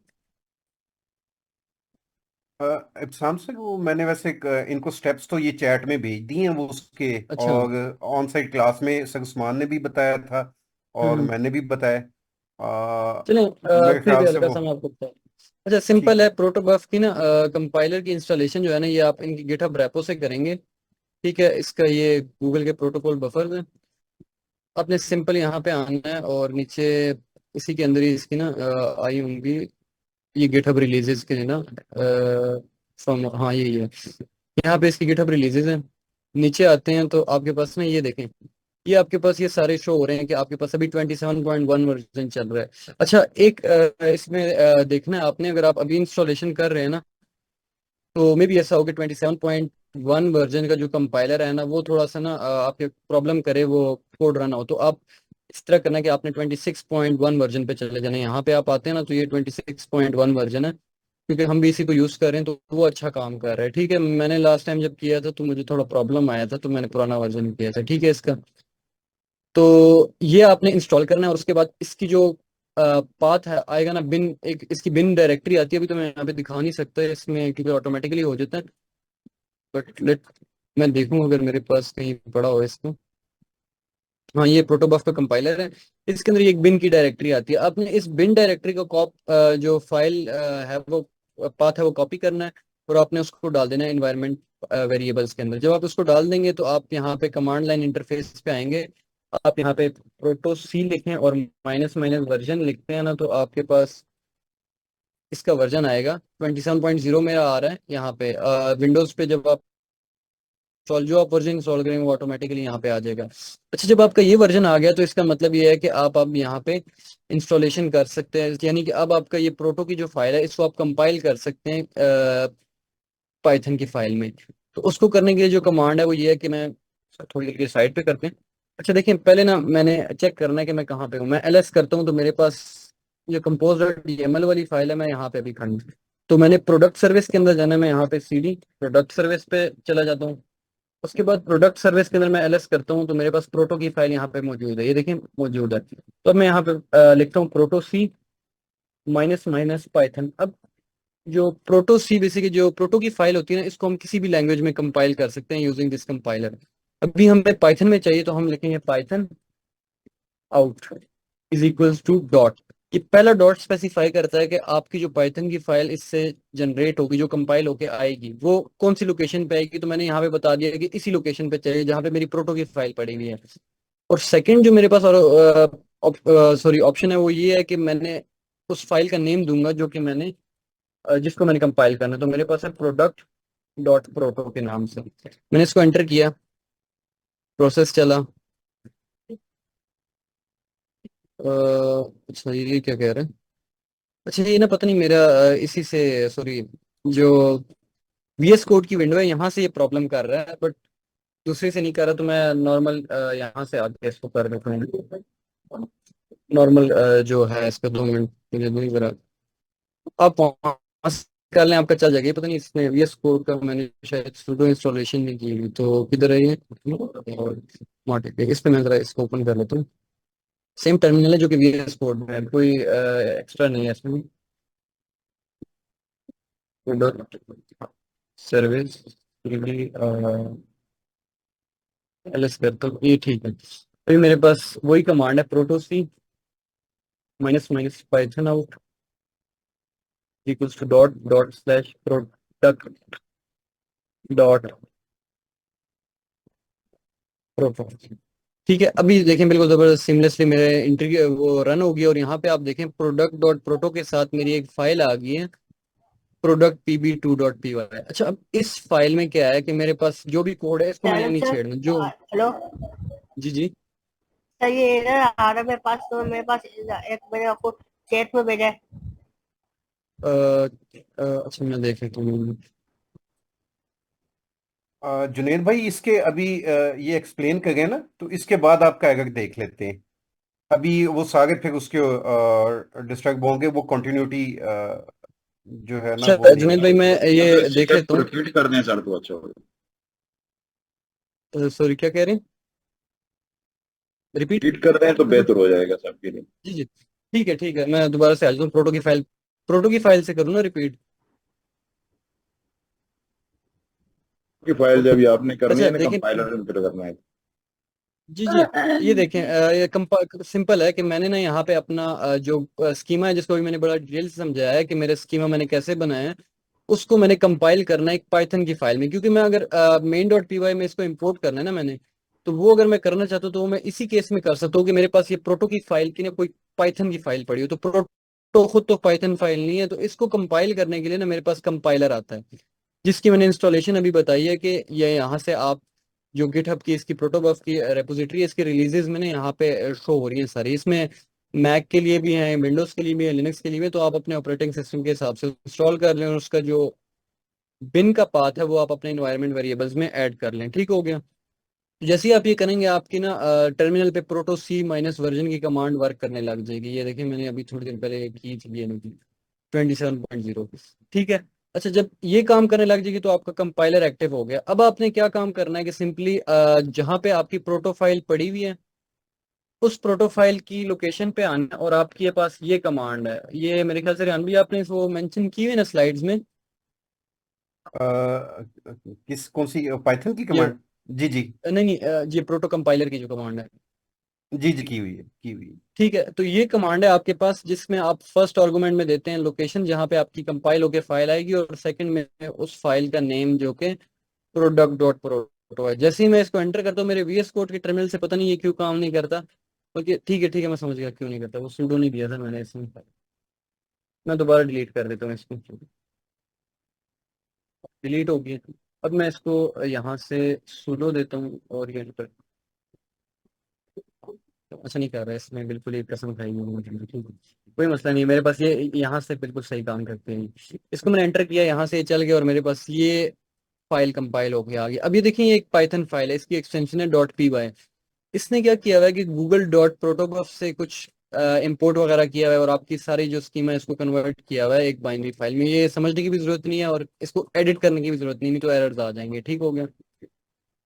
इब्साम सर, वो मैंने वैसे इनको स्टेप्स तो ये चैट में भेज दिए हैं वो उसके। अच्छा। और ऑन साइड क्लास में सर उस्मान ने भी बताया था और हम्म। मैंने भी बताया। चलें, मेरे फिर भी ख्याल से हल्का वो सा मैं आपको बताऊँ। अच्छा, ठीक सिंपल है। है। प्रोटोबफ की ना कंपाइलर की इंस्टॉलेशन जो है ना, ये आप इनकी गिटहब रेपो से करेंगे। ठीक है, इसका ये गूगल के प्रोटोकॉल बफर है। आपने सिंपल यहाँ पे आना है और नीचे इसी के अंदर ही इसकी ना आई होंगी ये गिटहब रिलीजेस के ना फ्रॉम, हाँ यही है। यहाँ पे इसकी गिटहब रिलीजेस हैं। नीचे आते हैं तो आपके पास ना ये देखें, ये आपके पास ये सारे शो हो रहे हैं कि आपके पास अभी 27.1 वर्जन चल रहा है। अच्छा, एक इसमें देखना है आपने, अगर आप अभी इंस्टॉलेशन कर रहे हैं ना तो मे भी ऐसा हो कि 27.1 वर्जन का जो कंपाइलर है ना वो थोड़ा सा ना आपके प्रॉब्लम करे वो कोड रन हो। तो आप इस तरह करना कि आपने 26.1 वर्जन पे चले जाना। यहाँ पे आप आते हैं ना तो ये 26.1 वर्जन है, क्योंकि हम भी इसी को यूज कर रहे हैं तो वो अच्छा काम कर रहा है। ठीक है, मैंने लास्ट टाइम जब किया था तो मुझे थोड़ा प्रॉब्लम आया था तो मैंने पुराना वर्जन किया था। ठीक है, इसका तो ये आपने इंस्टॉल करना है। और उसके बाद इसकी जो पाथ है आएगा ना, बिन एक इसकी बिन डायरेक्टरी आती है। अभी तो मैं यहाँ पे दिखा नहीं सकता इसमें क्योंकि ऑटोमेटिकली हो जाता है, बट लेट मैं देखूँ अगर मेरे पास कहीं पड़ा हो इसको। हाँ, ये प्रोटोबफ का कंपाइलर है। इसके अंदर एक बिन की डायरेक्टरी आती है। आपने इस बिन डायरेक्टरी को जो फाइल है वो पाथ है वो कॉपी करना है और आपने उसको डाल देना है इन्वायरमेंट वेरिएबल्स के अंदर। जब आप उसको डाल देंगे तो आप यहाँ पे कमांड लाइन इंटरफेस पे आएंगे। आप यहाँ पे प्रोटो सी लिखें और माइनस माइनस वर्जन लिखते हैं ना तो आपके पास इसका वर्जन आएगा। 27.0 मेरा आ रहा है यहाँ पे। विंडोज पे जब आप जो आप वर्जन इंस्टॉल करेंगे वो ऑटोमेटिकली यहाँ पे आ जाएगा। अच्छा, जब आपका ये वर्जन आ गया तो इसका मतलब ये है कि आप अब यहाँ पे इंस्टॉलेशन कर सकते हैं। यानी कि अब आपका ये प्रोटो की जो फाइल है इसको आप कंपाइल कर सकते हैं पाइथन की फाइल में। तो उसको करने के लिए जो कमांड है वो ये है कि मैं थोड़ी देर साइड पे करते हैं। अच्छा देखिए, पहले ना मैंने चेक करना है कि मैं कहाँ पे हूँ। मैं एलएस करता हूँ तो मेरे पास जो कंपोज डॉट डीएमएल वाली फाइल है मैं यहाँ पे अभी खड़ी हूँ। तो मैंने प्रोडक्ट सर्विस के अंदर जाना है, मैं यहाँ पे सीडी प्रोडक्ट सर्विस पे चला जाता हूँ। उसके बाद प्रोडक्ट सर्विस के अंदर मैं एलएस करता हूँ तो मेरे पास प्रोटो की फाइल यहाँ पे मौजूद है। ये देखिए मौजूद है। तो अब मैं यहाँ पे लिखता हूँ प्रोटो सी माइनस माइनस पाइथन। अब जो प्रोटो सी बेसिकली जो प्रोटो की फाइल होती है ना, इसको हम किसी भी लैंग्वेज में कंपाइल कर सकते हैं यूजिंग दिस कंपाइलर। अभी हमें पाइथन में चाहिए तो हम लिखेंगे Python out is equals to dot. ये पहला डॉट स्पेसिफाई करता है कि आपकी जो पाइथन की फाइल इससे जनरेट होगी, जो कंपाइल होके आएगी, वो कौन सी लोकेशन पे आएगी। तो मैंने यहाँ पे बता दिया कि इसी लोकेशन पे चाहिए जहाँ पे मेरी प्रोटो की फाइल पड़ी हुई है। और सेकंड जो मेरे पास और सॉरी ऑप्शन है वो ये है कि मैंने उस फाइल का नेम दूंगा जो कि मैंने जिसको मैंने कंपाइल करना है। तो मेरे पास है प्रोडक्ट डॉट प्रोटो के नाम से। मैंने इसको एंटर किया, प्रोसेस चला। अच्छा ये क्या कह रहे हैं। अच्छा ये ना पता नहीं मेरा इसी से सॉरी जो VS कोड की विंडो है यहाँ से ये प्रॉब्लम कर रहा है, बट दूसरे से नहीं कर रहा। तो मैं नॉर्मल यहाँ से आके इसको कर देता हूँ। नॉर्मल जो है इस पे 2 मिनट मुझे नहीं करा। आप वहाँ से कर लें, आपका चल जाएगा। ये पता नहीं इसमें VS कोड का मैंने शायद सुडो इंस्टॉलेशन नहीं की हुई। तो किधर है ये, और मॉडिफाई इस पे मैं जरा इसको ओपन कर लेता हूँ। सेम टर्मिनल है जो कि VS कोड में है, कोई एक्स्ट्रा नहीं है इसमें। सर्विस एलएस करता हूँ, ये ठीक है। अभी मेरे पास वही कमांड है protoc minus minus python out equals to dot dot slash product dot proto. ठीक है, अभी देखें बिल्कुल जबरदस्त सीमलेसली मेरे इंटरव्यू वो रन हो गया। और यहाँ पे आप देखें प्रोडक्ट डॉट प्रोटो के साथ मेरी एक फाइल आ गई है, प्रोडक्ट pb2.py। अच्छा अब इस फाइल में क्या है कि मेरे पास जो भी कोड है इसको मैंने नहीं सर छेड़ना जो। हेलो जी जी। सर, ये एरर आ रहा है मेरे पास। तो मेरे पास एक मैंने आपको चैट में भेजा है। अच्छा मैं देख लेता हूँ। जुनेद भाई इसके अभी ये एक्सप्लेन करें ना, तो इसके बाद आपका एरर देख लेते हैं। अभी वो सारे फिर उसके डिस्ट्रैक्ट होंगे, वो कंटिन्यूटी जो है ना वो अच्छा नहीं जुनेद भाई रहेगी। मैं अगर ये देख स्टेप लेता हूँ। रिपीट कर दें सर तो अच्छा होगा। सॉरी क्या कह रहे हैं, रिपीट। रिपीट कर दें तो बेहतर हो जाएगा सबके लिए। जी जी ठीक है मैं दोबारा से आ जाता हूँ। प्रोटो की फाइल से करूँ ना रिपीट। की फाइल जब ये आपने करनी अच्छा है ना, देखें, कंपाइलर इंटर करना है। जी जी ये देखें ये सिंपल है कि मैंने ना यहाँ पे अपना जो स्कीमा है जिसको भी मैंने बड़ा डिटेल से समझाया है कि मेरा स्कीमा मैंने कैसे बनाया है, उसको मैंने कंपाइल करना है एक पाइथन की फाइल में। क्योंकि मैं अगर main.py में इसको इंपोर्ट करना है ना मैंने, तो वो अगर मैं करना चाहता हूँ तो वो मैं इसी केस में कर सकता हूँ कि मेरे पास ये प्रोटो की फाइल की ना कोई पाइथन की फाइल पड़ी हो। तो प्रोटो खुद तो पाइथन फाइल नहीं है, तो इसको कंपाइल करने के लिए ना मेरे पास कंपाइलर आता है जिसकी मैंने इंस्टॉलेशन अभी बताई है कि ये यहाँ से आप जो गिटहब की इसकी प्रोटोबफ की रेपोजिटरी है, इसकी रिलीजेस मैंने यहाँ पे शो हो रही हैं सारी। इसमें मैक के लिए भी हैं, विंडोज के लिए भी है, लिनक्स के लिए भी है। तो आप अपने ऑपरेटिंग सिस्टम के हिसाब से इंस्टॉल कर लें और उसका जो बिन का पाथ है वो आप अपने इन्वायरमेंट वेरिएबल्स में ऐड कर लें। ठीक हो गया। तो जैसे ही आप ये करेंगे आपकी ना टर्मिनल पे प्रोटो सी माइनस वर्जन की कमांड वर्क करने लग जाएगी। ये देखिए मैंने अभी थोड़ी देर पहले की थी ये 27.0। ठीक है। अच्छा जब ये काम करने लग जाएगी तो आपका कंपाइलर एक्टिव हो गया। अब आपने क्या काम करना है कि सिंपली जहां पे आपकी प्रोटोफाइल पड़ी हुई है उस प्रोटोफाइल की लोकेशन पे आना है और आपके पास ये कमांड है। ये मेरे ख्याल से रियान भी आपने इसको मेंशन की हुई है ना स्लाइड्स में। किस कौन सी पाइथन की ये कमांड? जी जी। नहीं नहीं ये प्रोटो कंपाइलर की जो कमांड है। जी जी की हुई है, की हुई है। ठीक है, तो ये कमांड है आपके पास जिसमें आप फर्स्ट आर्गुमेंट में देते हैं लोकेशन जहां पे आपकी कंपाइल होकर फाइल आएगी, और सेकंड में उस फाइल का नेम जो कि प्रोडक्ट डॉट प्रोटो है। जैसे ही मैं इसको एंटर करता हूँ मेरे VS कोड के टर्मिनल से पता नहीं ये क्यों काम नहीं करता। ओके ठीक है मैं समझ गया क्यों नहीं करता। वो सूडो नहीं दिया था मैंने इसमें। मैं दोबारा डिलीट कर देता हूँ इसको। डिलीट हो गया। अब मैं इसको यहाँ से सूडो देता हूँ और ये enter। अच्छा नहीं कर रहा है इसमें, बिल्कुल ही कसम खाई है मुझे। ठीक है, कोई मसला नहीं, मेरे पास ये यहाँ से बिल्कुल सही काम करते हैं। इसको मैंने एंटर किया, यहाँ से ये चल गया और मेरे पास ये फाइल कंपाइल होके आ गई। अब ये देखिए ये एक पाइथन फाइल है, इसकी एक्सटेंशन है .py। इसने क्या किया हुआ है कि गूगल डॉट प्रोटोबफ से कुछ इंपोर्ट वगैरह किया हुआ है और आपकी सारी जो स्कीमा है इसको कन्वर्ट किया हुआ है एक बाइनरी फाइल में। ये समझने की भी जरूरत नहीं है और इसको एडिट करने की भी जरूरत नहीं तो एरर्स आ जाएंगे। ठीक हो गया।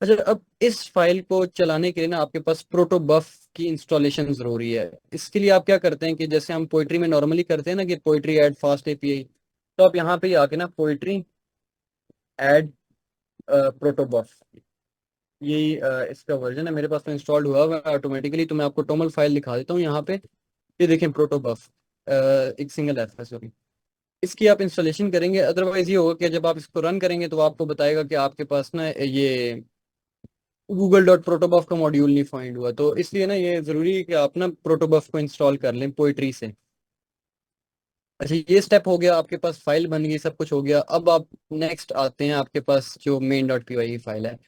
अच्छा अब इस फाइल को चलाने के लिए ना आपके पास प्रोटोबफ की इंस्टॉलेशन जरूरी है। इसके लिए आप क्या करते हैं कि जैसे हम पोइट्री में नॉर्मली करते हैं ना कि पोइट्री ऐड फास्ट API, तो आप यहाँ पे ही आके ना पोइट्री ऐड प्रोटोबफ, यही इसका वर्जन है। मेरे पास तो इंस्टॉल्ड हुआ हुआ है ऑटोमेटिकली, तो मैं आपको टोमल फाइल दिखा देता हूँ यहाँ पे। ये देखें प्रोटोबफ, एक सिंगल एफ है, सॉरी। इसकी आप इंस्टॉलेशन करेंगे, अदरवाइज ये होगा कि जब आप इसको रन करेंगे तो वो आपको बताएगा कि आपके पास ना ये गूगल डॉट प्रोटोबफ का मॉड्यूल नहीं फाइंड हुआ। तो इसलिए ना ये जरूरी है कि आप ना प्रोटोबफ को इंस्टॉल कर लें पोइट्री से। अच्छा, ये स्टेप हो गया, आपके पास फाइल बन गई, सब कुछ हो गया। अब आप नेक्स्ट आते हैं, आपके पास जो main dot P Y file है।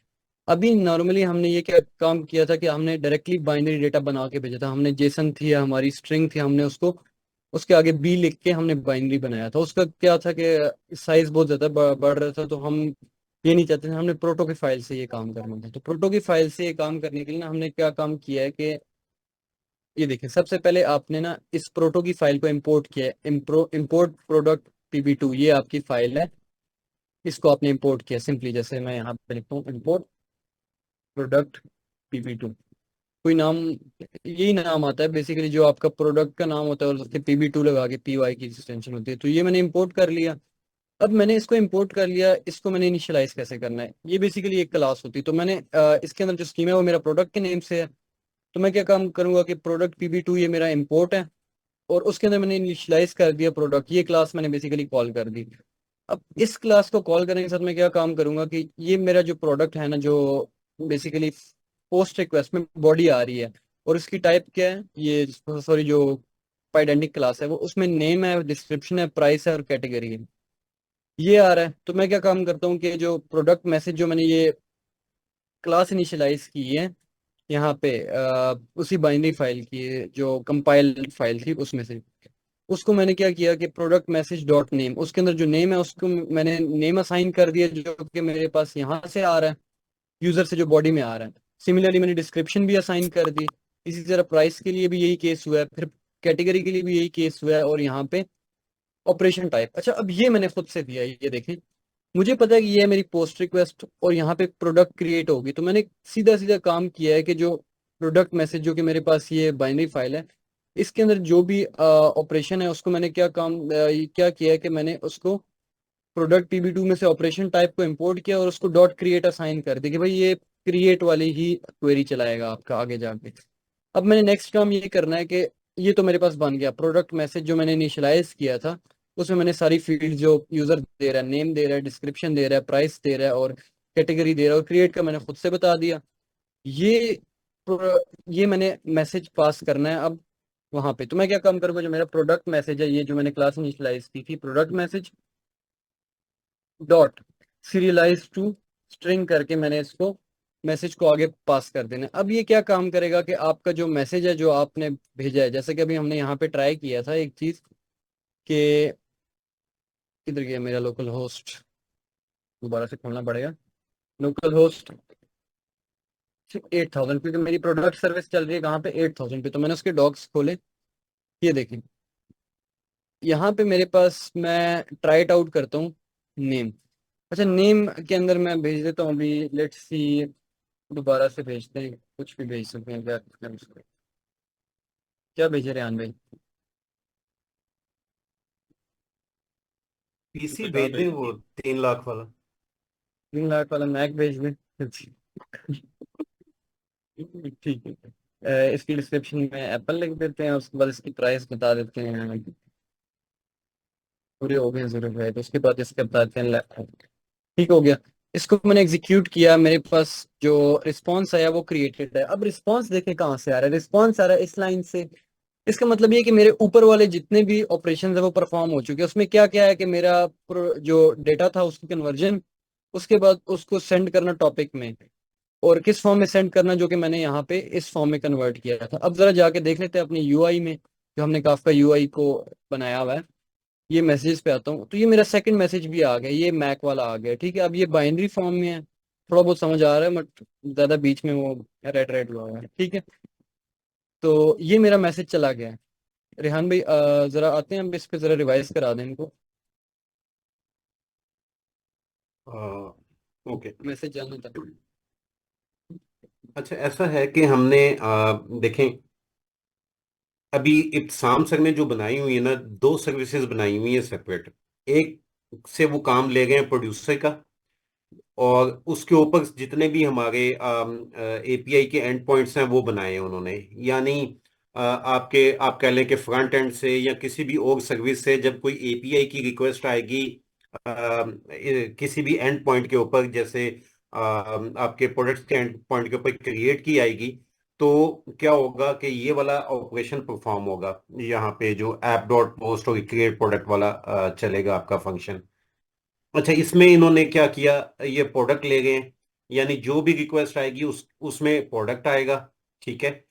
अभी नॉर्मली हमने ये क्या काम किया था कि हमने डायरेक्टली बाइनरी डेटा बना के भेजा था। हमने जेसन थी या हमारी स्ट्रिंग थी, हमने उसको उसके आगे बी लिख के हमने बाइनरी बनाया था। उसका क्या था कि साइज बहुत ज्यादा बढ़ रहा था, तो हम ये नहीं चाहते थे। हमने प्रोटो की फाइल से ये काम करना था। तो प्रोटो की फाइल से ये काम करने के लिए ना हमने क्या काम किया है कि ये देखिए, सबसे पहले आपने ना इस प्रोटो की फाइल को इंपोर्ट किया है। इम्पोर्ट प्रोडक्ट पीबी2, ये आपकी फाइल है, इसको आपने इंपोर्ट किया सिंपली। जैसे मैं यहाँ पे लिखता हूँ इम्पोर्ट प्रोडक्ट पीबी2, कोई नाम, यही नाम आता है बेसिकली, जो आपका प्रोडक्ट का नाम होता है और उसके पीबी2 लगा के पी वाई की एक्सटेंशन होती है। तो ये मैंने इंपोर्ट कर लिया। अब मैंने इसको इंपोर्ट कर लिया, इसको मैंने इनिशियलाइज कैसे करना है, ये बेसिकली एक क्लास होती है। तो मैंने इसके अंदर जो स्कीम है वो मेरा प्रोडक्ट के नेम से है। तो मैं क्या काम करूंगा कि प्रोडक्ट पीबी2 ये मेरा इंपोर्ट है, और उसके अंदर मैंने इनिशियलाइज कर दिया प्रोडक्ट, ये क्लास मैंने बेसिकली कॉल कर दी। अब इस क्लास को कॉल करने के साथ मैं क्या काम करूंगा कि ये मेरा जो प्रोडक्ट है ना, जो बेसिकली पोस्ट रिक्वेस्ट में बॉडी आ रही है, और इसकी टाइप क्या है, ये सॉरी जो पाइडेंटिक क्लास है वो, उसमें नेम है, डिस्क्रिप्शन है, प्राइस है और कैटेगरी है, ये आ रहा है। तो मैं क्या काम करता हूँ कि जो प्रोडक्ट मैसेज जो मैंने ये क्लास इनिशियलाइज की है यहाँ पे उसी बाइनरी फाइल की जो कंपाइल्ड फाइल थी उसमें से, उसको मैंने क्या किया कि प्रोडक्ट मैसेज डॉट नेम, उसके अंदर जो नेम है उसको मैंने नेम असाइन कर दिया, जो कि मेरे पास यहाँ से आ रहा है, यूजर से जो बॉडी में आ रहा है। सिमिलरली मैंने डिस्क्रिप्शन भी असाइन कर दी। इसी तरह प्राइस के लिए भी यही केस हुआ है, फिर कैटेगरी के लिए भी यही केस हुआ है, और यहाँ पे ऑपरेशन टाइप। अच्छा, अब ये मैंने खुद से दिया है, ये देखें, मुझे पता है कि ये है मेरी पोस्ट रिक्वेस्ट और यहाँ पे प्रोडक्ट क्रिएट होगी। तो मैंने सीधा सीधा काम किया है कि जो प्रोडक्ट मैसेज जो कि मेरे पास ये बाइनरी फाइल है, इसके अंदर जो भी ऑपरेशन है उसको मैंने क्या किया है कि मैंने उसको प्रोडक्ट पीबी2 में से ऑपरेशन टाइप को इंपोर्ट किया और उसको डॉट क्रिएट असाइन कर दिया कि भाई ये क्रिएट वाली ही क्वेरी चलाएगा आपका आगे जाके। अब मैंने नेक्स्ट काम ये करना है कि ये तो मेरे पास बन गया प्रोडक्ट मैसेज जो मैंने इनिशियलाइज किया था, उसमें मैंने सारी फील्ड जो यूजर दे रहा है, नेम दे रहा है, डिस्क्रिप्शन दे रहा है, प्राइस दे रहा है और कैटेगरी दे रहा है, और क्रिएट का मैंने खुद से बता दिया। ये ये मैंने मैसेज पास करना है अब वहां पे। तो मैं क्या काम करूंगा, जो मेरा प्रोडक्ट मैसेज है, ये जो मैंने क्लास इनिशियलाइज की थी, product message dot serialise to string करके मैंने इसको मैसेज को आगे पास कर देना। अब ये क्या काम करेगा कि आपका जो मैसेज है जो आपने भेजा है, जैसे कि अभी हमने यहाँ पे ट्राई किया था एक चीज कि, किधर गया मेरा लोकल होस्ट, दोबारा से खोलना पड़ेगा। लोकल होस्ट 8000, क्योंकि मेरी प्रोडक्ट सर्विस चल रही है कहाँ पे, 8000 पे। तो मैंने उसके डॉक्स खोले, ये देखें यहाँ पे मेरे पास, मैं ट्राई इट आउट करता हूँ नेम। अच्छा, नेम के अंदर मैं भेज देता हूँ अभी, लेट्स सी, दोबारा से भेजते हैं, कुछ भी भेज सकते हैं, क्या भेजे रेहान भाई? पीसी भेज दें, वो 3 लाख वाला। 3 लाख वाला मैक भेज दें। ठीक है। इसकी डिस्क्रिप्शन में एप्पल लिख देते हैं, उसके बाद इसकी प्राइस बता देते हैं, पूरे हो गए जरूर है, तो उसके बाद इसके बताते हैं लैपटॉप। ठीक हो गया। इसको मैंने एग्जीक्यूट किया, मेरे पास जो रिस्पॉन्स आया वो क्रिएटेड है। अब रिस्पॉन्स देखे कहाँ से आ रहा है, रिस्पॉन्स आ रहा है इस लाइन से। इसका मतलब ये है कि मेरे ऊपर वाले जितने भी ऑपरेशन है वो परफॉर्म हो चुके हैं। उसमें क्या क्या है कि मेरा जो डेटा था उसकी कन्वर्जन, उसके बाद उसको सेंड करना टॉपिक में, और किस फॉर्म में सेंड करना, जो कि मैंने यहाँ पे इस फॉर्म में कन्वर्ट किया था। अब जरा जाके देख लेते हैं अपनी यूआई में, जो हमने काफका यूआई को बनाया हुआ है। ये मैसेज पे आता हूँ, तो ये मेरा सेकंड मैसेज भी आ गया, ये मैक वाला आ गया। ठीक है, अब ये बाइनरी फॉर्म में है, थोड़ा बहुत समझ आ रहा है, बट ज्यादा बीच में वो रेड रेड हुआ हुआ है। ठीक है, तो ये मेरा मैसेज चला गया है। रेहान भाई जरा आते हैं, हम इस पे जरा रिवाइज करा दें इनको, ओके। मैसेज जाना था। अच्छा, ऐसा है कि हमने देखें, अभी इब्तिसाम सर ने जो बनाई हुई है ना, 2 सर्विसेज बनाई हुई है सेपरेट। एक से वो काम ले गए प्रोड्यूसर का, और उसके ऊपर जितने भी हमारे एपीआई के एंड पॉइंट्स हैं वो बनाए हैं उन्होंने। यानी आप कह लें कि फ्रंट एंड से या किसी भी और सर्विस से जब कोई एपीआई की रिक्वेस्ट आएगी किसी भी एंड पॉइंट के ऊपर, जैसे आपके प्रोडक्ट्स के एंड पॉइंट के ऊपर क्रिएट की आएगी, तो क्या होगा कि ये वाला ऑपरेशन परफॉर्म होगा। यहाँ पे जो ऐप डॉट पोस्ट और क्रिएट प्रोडक्ट वाला चलेगा आपका फंक्शन। अच्छा, इसमें इन्होंने क्या किया, ये प्रोडक्ट ले गए, यानी जो भी रिक्वेस्ट आएगी उसमें प्रोडक्ट आएगा, ठीक है।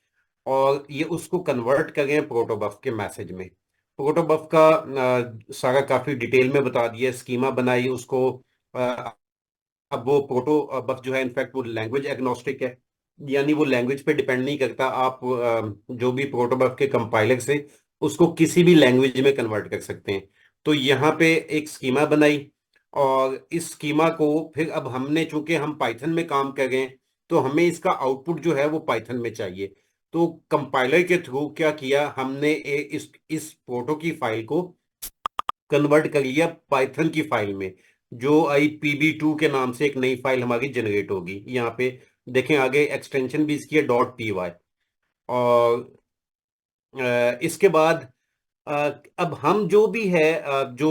और ये उसको कन्वर्ट कर गए प्रोटोबफ के मैसेज में। प्रोटोबफ का सारा काफी डिटेल में बता दिया, स्कीमा बनाई उसको। अ, अब वो प्रोटोबफ जो है इनफैक्ट वो लैंग्वेज एग्नोस्टिक है, यानी वो लैंग्वेज पे डिपेंड नहीं करता। आप जो भी प्रोटोबफ के कंपाइलर से उसको किसी भी लैंग्वेज में कन्वर्ट कर सकते हैं। तो यहाँ पे एक स्कीमा बनाई, और इस स्कीमा को फिर अब हमने, चूंकि हम पाइथन में काम कर रहे हैं, तो हमें इसका आउटपुट जो है वो पाइथन में चाहिए। तो कंपाइलर के थ्रू क्या किया हमने, इस प्रोटो की फाइल को कन्वर्ट कर लिया पाइथन की फाइल में, जो IPv2 के नाम से एक नई फाइल हमारी जनरेट होगी। यहाँ पे देखें, आगे एक्सटेंशन भी इसकी है .py। और इसके बाद अ, अब हम जो भी है जो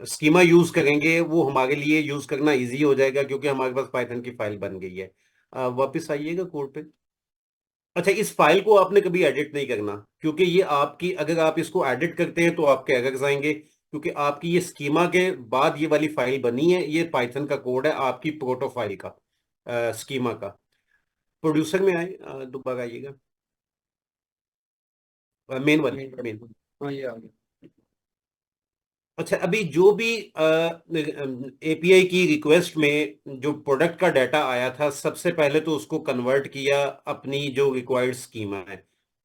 स्कीमा यूज करेंगे वो हमारे लिए यूज करना इजी हो जाएगा, क्योंकि हमारे पास पाइथन की फाइल बन गई है। वापस आइएगा कोड पे। अच्छा, इस फाइल को आपने कभी एडिट नहीं करना, क्योंकि ये आपकी, अगर आप इसको एडिट करते हैं तो आपके एरर्स आएंगे, क्योंकि आपकी ये स्कीमा के बाद ये वाली फाइल बनी है, ये पाइथन का कोड है आपकी प्रोटो फाइल का, स्कीमा का। प्रोड्यूसर में आए, दोबारा आइएगा, मेन वाली मेन। हाँ ये आ गया। अच्छा, अभी जो भी एपीआई की रिक्वेस्ट में जो प्रोडक्ट का डाटा आया था, सबसे पहले तो उसको कन्वर्ट किया अपनी जो रिक्वायर्ड स्कीमा है,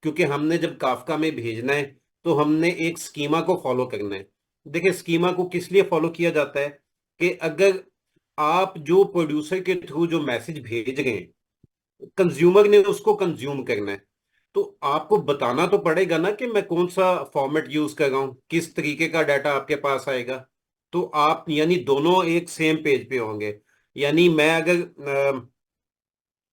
क्योंकि हमने जब काफका में भेजना है तो हमने एक स्कीमा को फॉलो करना है। देखिए, स्कीमा को किस लिए फॉलो किया जाता है कि अगर आप जो प्रोड्यूसर के थ्रू जो मैसेज भेज रहे हैं, कंज्यूमर ने उसको कंज्यूम करना है, तो आपको बताना तो पड़ेगा ना कि मैं कौन सा फॉर्मेट यूज कर रहा हूं, किस तरीके का डाटा आपके पास आएगा। तो आप यानी दोनों एक सेम पेज पे होंगे। यानी मैं अगर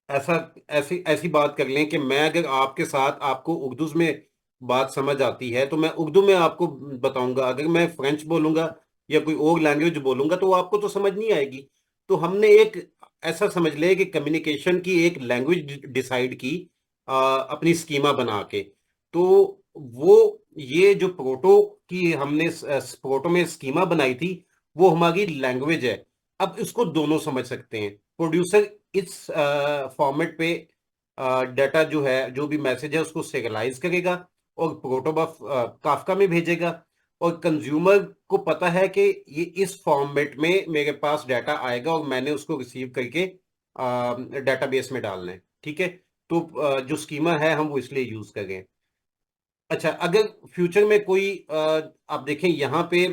ऐसा ऐसी ऐसी बात कर लें कि मैं अगर आपके साथ, आपको उर्दू में बात समझ आती है तो मैं उर्दू में आपको बताऊंगा, अगर मैं फ्रेंच बोलूंगा या कोई और लैंग्वेज बोलूंगा तो आपको तो समझ नहीं आएगी। तो हमने एक ऐसा समझ ले कि कम्युनिकेशन की एक लैंग्वेज डिसाइड की अपनी स्कीमा बना के। तो वो ये जो प्रोटो की हमने प्रोटो में स्कीमा बनाई थी, वो हमारी लैंग्वेज है। अब इसको दोनों समझ सकते हैं। प्रोड्यूसर इस फॉर्मेट पे डाटा जो है, जो भी मैसेज है, उसको serialize करेगा और प्रोटोबफ काफका में भेजेगा, और कंज्यूमर को पता है कि ये इस फॉर्मेट में मेरे पास डाटा आएगा और मैंने उसको रिसीव करके डेटाबेस में डालना है, ठीक है। तो जो स्कीमा है हम वो इसलिए यूज करें। अच्छा, अगर फ्यूचर में कोई आप देखें यहाँ पे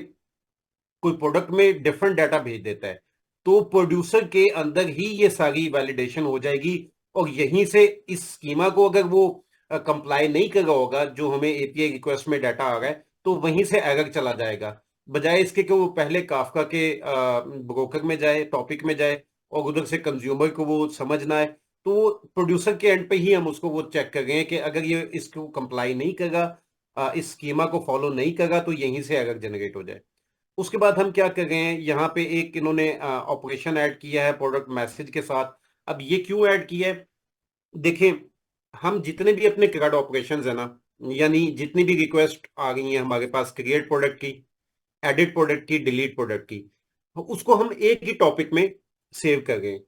कोई प्रोडक्ट में डिफरेंट डाटा भेज देता है, तो प्रोड्यूसर के अंदर ही ये सारी वैलिडेशन हो जाएगी, और यहीं से इस स्कीमा को अगर वो कंप्लाई नहीं कर रहा होगा, जो हमें एपीआई रिक्वेस्ट में डाटा आ रहा है, तो वहीं से एरर चला जाएगा, बजाय इसके कि वो पहले काफका के ब्रोकर में जाए, टॉपिक में जाए, और उधर से कंज्यूमर को वो समझ ना आए। तो प्रोड्यूसर के एंड पे ही हम उसको वो चेक कर रहे हैं कि अगर ये इसको कंप्लाई नहीं करेगा, इस स्कीमा को फॉलो नहीं करेगा, तो यहीं से एरर जनरेट हो जाए। उसके बाद हम क्या कर रहे हैं, यहाँ पे एक इन्होंने ऑपरेशन ऐड किया है प्रोडक्ट मैसेज के साथ। अब ये क्यों ऐड किया है, देखें, हम जितने भी अपने CRUD ऑपरेशंस है ना, यानी जितनी भी रिक्वेस्ट आ गई हैं हमारे पास, क्रिएट प्रोडक्ट की, एडिट प्रोडक्ट की, डिलीट प्रोडक्ट की, तो उसको हम एक ही टॉपिक में सेव कर रहे हैं।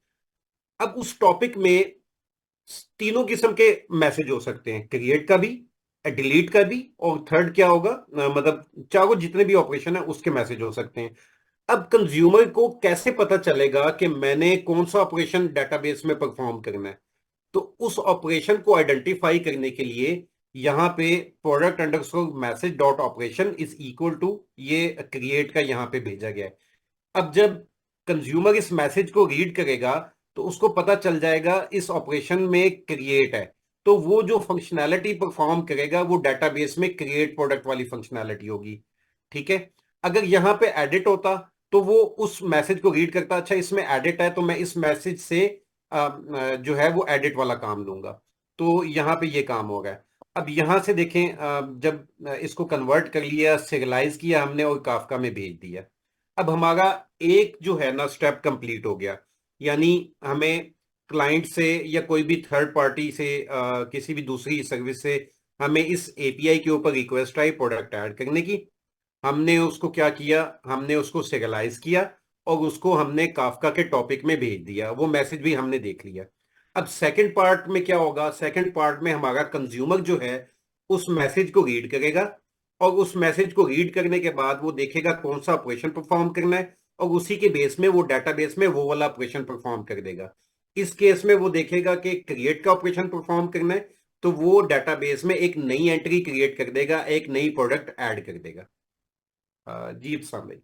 अब उस टॉपिक में तीनों किस्म के मैसेज हो सकते हैं, क्रिएट का भी, डिलीट का भी, और थर्ड क्या होगा, मतलब चारों जितने भी ऑपरेशन है उसके मैसेज हो सकते हैं। अब कंज्यूमर को कैसे पता चलेगा कि मैंने कौन सा ऑपरेशन डेटाबेस में परफॉर्म करना है, तो उस ऑपरेशन को आइडेंटिफाई करने के लिए यहाँ पे product underscore message dot operation is equal to ये क्रिएट का यहाँ पे भेजा गया है। अब जब कंज्यूमर इस मैसेज को रीड करेगा तो उसको पता चल जाएगा इस ऑपरेशन में क्रिएट है, तो वो जो फंक्शनैलिटी परफॉर्म करेगा वो डेटाबेस में क्रिएट प्रोडक्ट वाली फंक्शनैलिटी होगी, ठीक है। अगर यहाँ पे एडिट होता तो वो उस मैसेज को रीड करता, अच्छा इसमें एडिट है तो मैं इस मैसेज से जो है वो एडिट वाला काम लूंगा। तो यहाँ पे ये काम हो रहा है। अब यहाँ से देखें, जब इसको कन्वर्ट कर लिया, सिरियलाइज किया हमने और काफका में भेज दिया, अब हमारा एक जो है ना स्टेप कंप्लीट हो गया। यानी हमें क्लाइंट से या कोई भी थर्ड पार्टी से, किसी भी दूसरी सर्विस से हमें इस एपीआई के ऊपर रिक्वेस्ट आई प्रोडक्ट ऐड करने की। हमने उसको क्या किया, हमने उसको सिरियलाइज किया और उसको हमने काफका के टॉपिक में भेज दिया, वो मैसेज भी हमने देख लिया। अब सेकंड पार्ट में क्या होगा, सेकंड पार्ट में हमारा कंज्यूमर जो है उस मैसेज को रीड करेगा और उस मैसेज को रीड करने के बाद वो देखेगा कौन सा ऑपरेशन परफॉर्म करना है और उसी के बेस में वो डेटाबेस में वो वाला ऑपरेशन परफॉर्म कर देगा। इस केस में वो देखेगा कि क्रिएट का ऑपरेशन परफॉर्म करना है तो वो डेटाबेस में एक नई एंट्री क्रिएट कर देगा, एक नई प्रोडक्ट ऐड कर देगा। जी इब्साम भाई।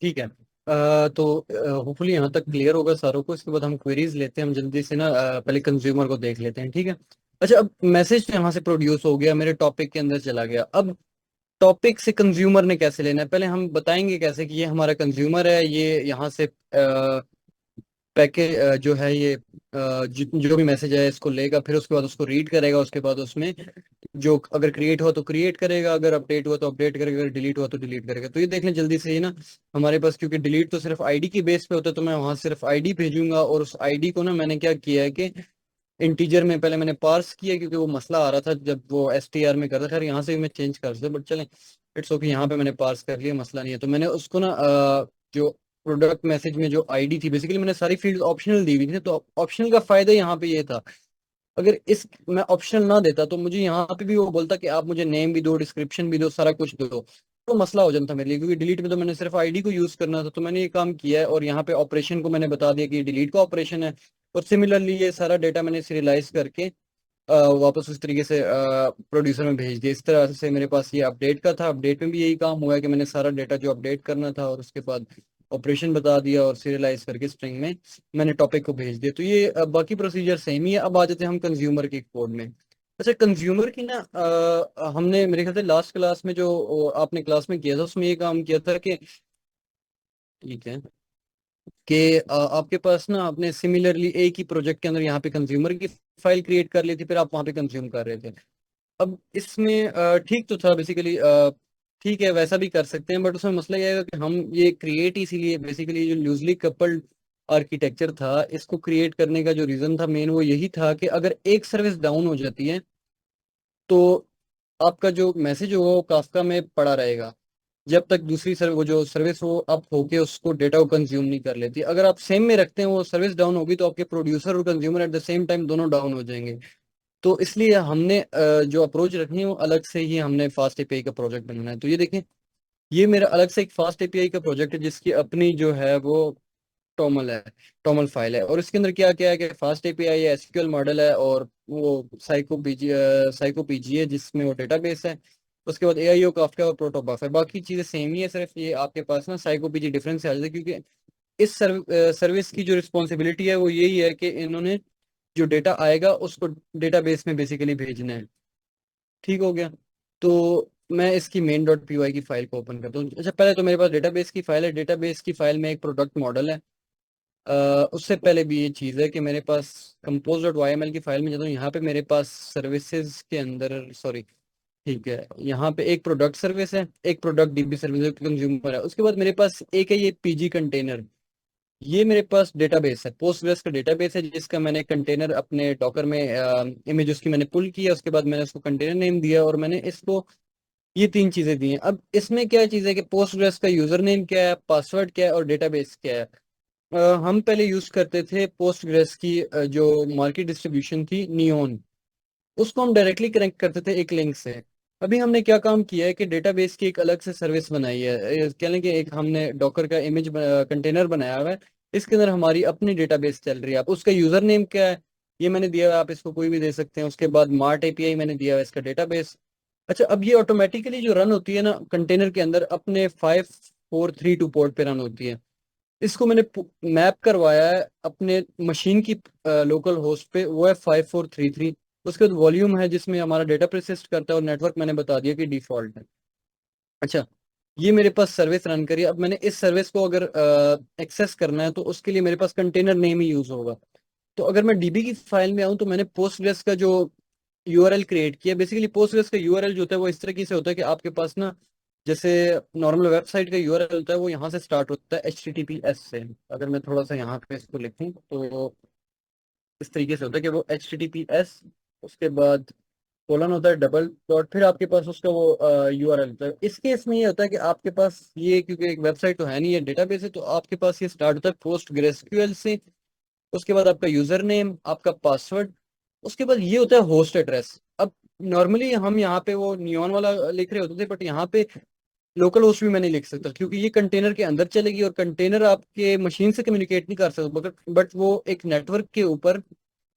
ठीक है। तो होपफुली यहाँ तक क्लियर होगा सारों को। इसके बाद हम क्वेरीज लेते हैं, हम जल्दी से ना पहले कंज्यूमर को देख लेते हैं, ठीक है। अच्छा, अब मैसेज तो यहाँ से प्रोड्यूस हो गया, मेरे टॉपिक के अंदर चला गया। अब टॉपिक से कंज्यूमर ने कैसे लेना है, पहले हम बताएंगे कैसे कि ये हमारा कंज्यूमर है, ये यहाँ से पैकेज जो है ये जो भी मैसेज है इसको लेगा, फिर उसके बाद उसको रीड करेगा, उसके बाद उसमें जो अगर क्रिएट हुआ तो क्रिएट करेगा, अगर अपडेट हुआ तो अपडेट करेगा, अगर डिलीट हुआ तो डिलीट करेगा। तो ये देख लें जल्दी से ही ना, हमारे पास क्योंकि डिलीट तो सिर्फ आईडी की बेस पे होता है, तो मैं वहां सिर्फ आईडी भेजूंगा और उस आईडी को ना मैंने क्या किया है कि इंटीजर में पहले मैंने पार्स किया, क्योंकि वो मसला आ रहा था जब वो एसटीआर में करता था। खैर यहाँ से भी मैं चेंज कर सकता, बट चलें इट्स ओके, यहाँ पे मैंने पार्स कर लिया, मसला नहीं है। तो मैंने उसको ना जो प्रोडक्ट मैसेज में जो आईडी थी, बेसिकली मैंने सारी फील्ड ऑप्शनल दी हुई थी, तो ऑप्शनल का फायदा यहाँ पे ये था, अगर इस मैं ऑप्शनल ना देता तो मुझे यहाँ पे भी वो बोलता कि आप मुझे नेम भी दो, डिस्क्रिप्शन भी दो, सारा कुछ दो, तो मसला हो जाता मेरे लिए, क्योंकि डिलीट में तो मैंने सिर्फ आईडी को यूज करना था। तो मैंने ये काम किया है और यहाँ पे ऑपरेशन को मैंने बता दिया कि ये डिलीट का ऑपरेशन है, और सिमिलरली ये सारा डेटा मैंने सीरियलाइज करके वापस उस तरीके से प्रोड्यूसर में भेज दिया। इस तरह से मेरे पास ये अपडेट का था, अपडेट में भी यही काम हुआ है कि मैंने सारा डेटा जो अपडेट करना था और उसके बाद ऑपरेशन बता दिया और सीरियलाइज करके स्ट्रिंग में मैंने टॉपिक को भेज दिया। तो ये बाकी प्रोसीजर सेम ही है। अब आ जाते हैं हम कंज्यूमर के कोड में। अच्छा, कंज्यूमर की ना हमने मेरे ख्याल से लास्ट क्लास में जो आपने क्लास में किया था उसमें ये काम किया था कि ठीक है कि आपके पास ना आपने सिमिलरली एक ही प्रोजेक्ट के अंदर यहाँ पे कंज्यूमर की फाइल क्रिएट कर ली थी, फिर आप वहाँ पे कंज्यूम कर रहे थे। अब इसमें ठीक तो था बेसिकली, ठीक है वैसा भी कर सकते हैं, बट उसमें मसला ये है कि हम ये क्रिएट इसीलिए बेसिकली जो लूजली कपल्ड आर्किटेक्चर था, इसको क्रिएट करने का जो रीजन था मेन वो यही था कि अगर एक सर्विस डाउन हो जाती है तो आपका जो मैसेज होगा वो काफका में पड़ा रहेगा जब तक दूसरी वो जो सर्विस वो अप होके उसको डेटा को कंज्यूम नहीं कर लेती। अगर आप सेम में रखते हैं, वो सर्विस डाउन होगी तो आपके प्रोड्यूसर और consumer at the same time दोनों डाउन हो जाएंगे। तो इसलिए हमने जो अप्रोच रखनी है वो अलग से ही हमने फास्ट एपीआई का प्रोजेक्ट बनाना है। तो ये देखें, ये मेरा अलग से एक फास्ट एपीआई का प्रोजेक्ट है जिसकी अपनी जो है वो टॉमल है, टॉमल फाइल है, और इसके अंदर क्या क्या है कि फास्ट एपीआई है, एसक्यूएल मॉडल है, और वो साइको पीजी है जिसमें वो डेटाबेस है। उसके बाद एआईओ काफका और प्रोटोबफ है। बाकी चीजें सेम ही है, सिर्फ ये आपके पास ना साइको पीजी डिफरेंस आ जाता है, क्योंकि इस सर्विस की जो रिस्पॉन्सिबिलिटी है वो यही है कि इन्होंने जो डेटा आएगा उसको डेटाबेस में बेसिकली भेजना है। ठीक हो गया। तो मैं इसकी main डॉट पी की फाइल को ओपन करता हूँ। अच्छा, पहले तो मेरे पास डेटाबेस की फाइल है, डेटाबेस की फाइल में एक प्रोडक्ट मॉडल है। उससे पहले भी ये चीज़ है कि मेरे पास compose dot Y M L की फाइल में जाता हूँ, यहाँ पे मेरे पास सर्विसेज के अंदर सॉरी ठीक है, यहाँ पे एक प्रोडक्ट सर्विस है, एक प्रोडक्ट डीबी सर्विस कंज्यूमर है, उसके बाद मेरे पास एक है ये पीजी कंटेनर। ये मेरे पास डेटाबेस है, पोस्टग्रेस का डेटाबेस है जिसका मैंने कंटेनर अपने डॉकर में इमेज उसकी मैंने पुल किया, उसके बाद मैंने उसको कंटेनर नेम दिया और मैंने इसको ये तीन चीजें दी हैं। अब इसमें क्या चीज़ है कि पोस्टग्रेस का यूजर नेम क्या है, पासवर्ड क्या है और डेटाबेस क्या है। हम पहले यूज करते थे पोस्टग्रेस की जो मार्केट डिस्ट्रीब्यूशन थी नियोन, उसको हम डायरेक्टली कनेक्ट करते थे एक लिंक से। अभी हमने क्या काम किया है कि डेटाबेस की एक अलग से सर्विस बनाई है, कह लें कि एक हमने डॉकर का इमेज कंटेनर बनाया हुआ है, इसके अंदर हमारी अपनी डेटाबेस चल रही है। अब उसका यूजर नेम क्या है ये मैंने दिया हुआ है, आप इसको कोई भी दे सकते हैं। उसके बाद मार्ट एपीआई मैंने दिया हुआ है, इसका डेटाबेस। अच्छा, अब ये ऑटोमेटिकली जो रन होती है ना कंटेनर के अंदर अपने 5432 पोर्ट पे रन होती है। इसको मैंने मैप करवाया है अपने मशीन की लोकल होस्ट पे, वो है 5433। उसके बाद वॉल्यूम है जिसमें हमारा डेटा परसिस्ट करता है, और नेटवर्क मैंने बता दिया कि डिफॉल्ट है। अच्छा, ये मेरे पास सर्विस रन करी। अब मैंने इस सर्विस को अगर एक्सेस करना है तो उसके लिए मेरे पास कंटेनर नेम ही यूज होगा। तो अगर मैं डीबी की फाइल में आऊँ तो मैंने पोस्टग्रेस का जो यूआरएल क्रिएट किया। बेसिकली पोस्टग्रेस का यूआरएल जो होता है वो इस तरीके से होता है कि आपके पास ना, जैसे नॉर्मल वेबसाइट का यूआरएल होता है वो यहाँ से स्टार्ट होता है HTTPS से। अगर मैं थोड़ा सा यहाँ पे इसको लिखूँ तो इस तरीके से होता है कि वो HTTPS, उसके बाद कोलन होता है, डबल डॉट, फिर आपके पास उसका वो यूआरएल होता है। इस केस में ये होता है कि आपके पास ये, क्योंकि एक वेबसाइट तो है नहीं, ये डेटाबेस है, तो आपके पास ये स्टार्ट होता है पोस्ट ग्रेसक्यूएल से। उसके बाद आपका यूजर नेम, आपका पासवर्ड, उसके बाद ये होता है होस्ट एड्रेस। अब नॉर्मली हम यहाँ पे वो नियॉन वाला लिख रहे होते थे, बट यहाँ पे लोकल होस्ट भी मैं नहीं लिख सकता क्योंकि ये कंटेनर के अंदर चलेगी और कंटेनर आपके मशीन से कम्युनिकेट नहीं कर सकता, बट वो एक नेटवर्क के ऊपर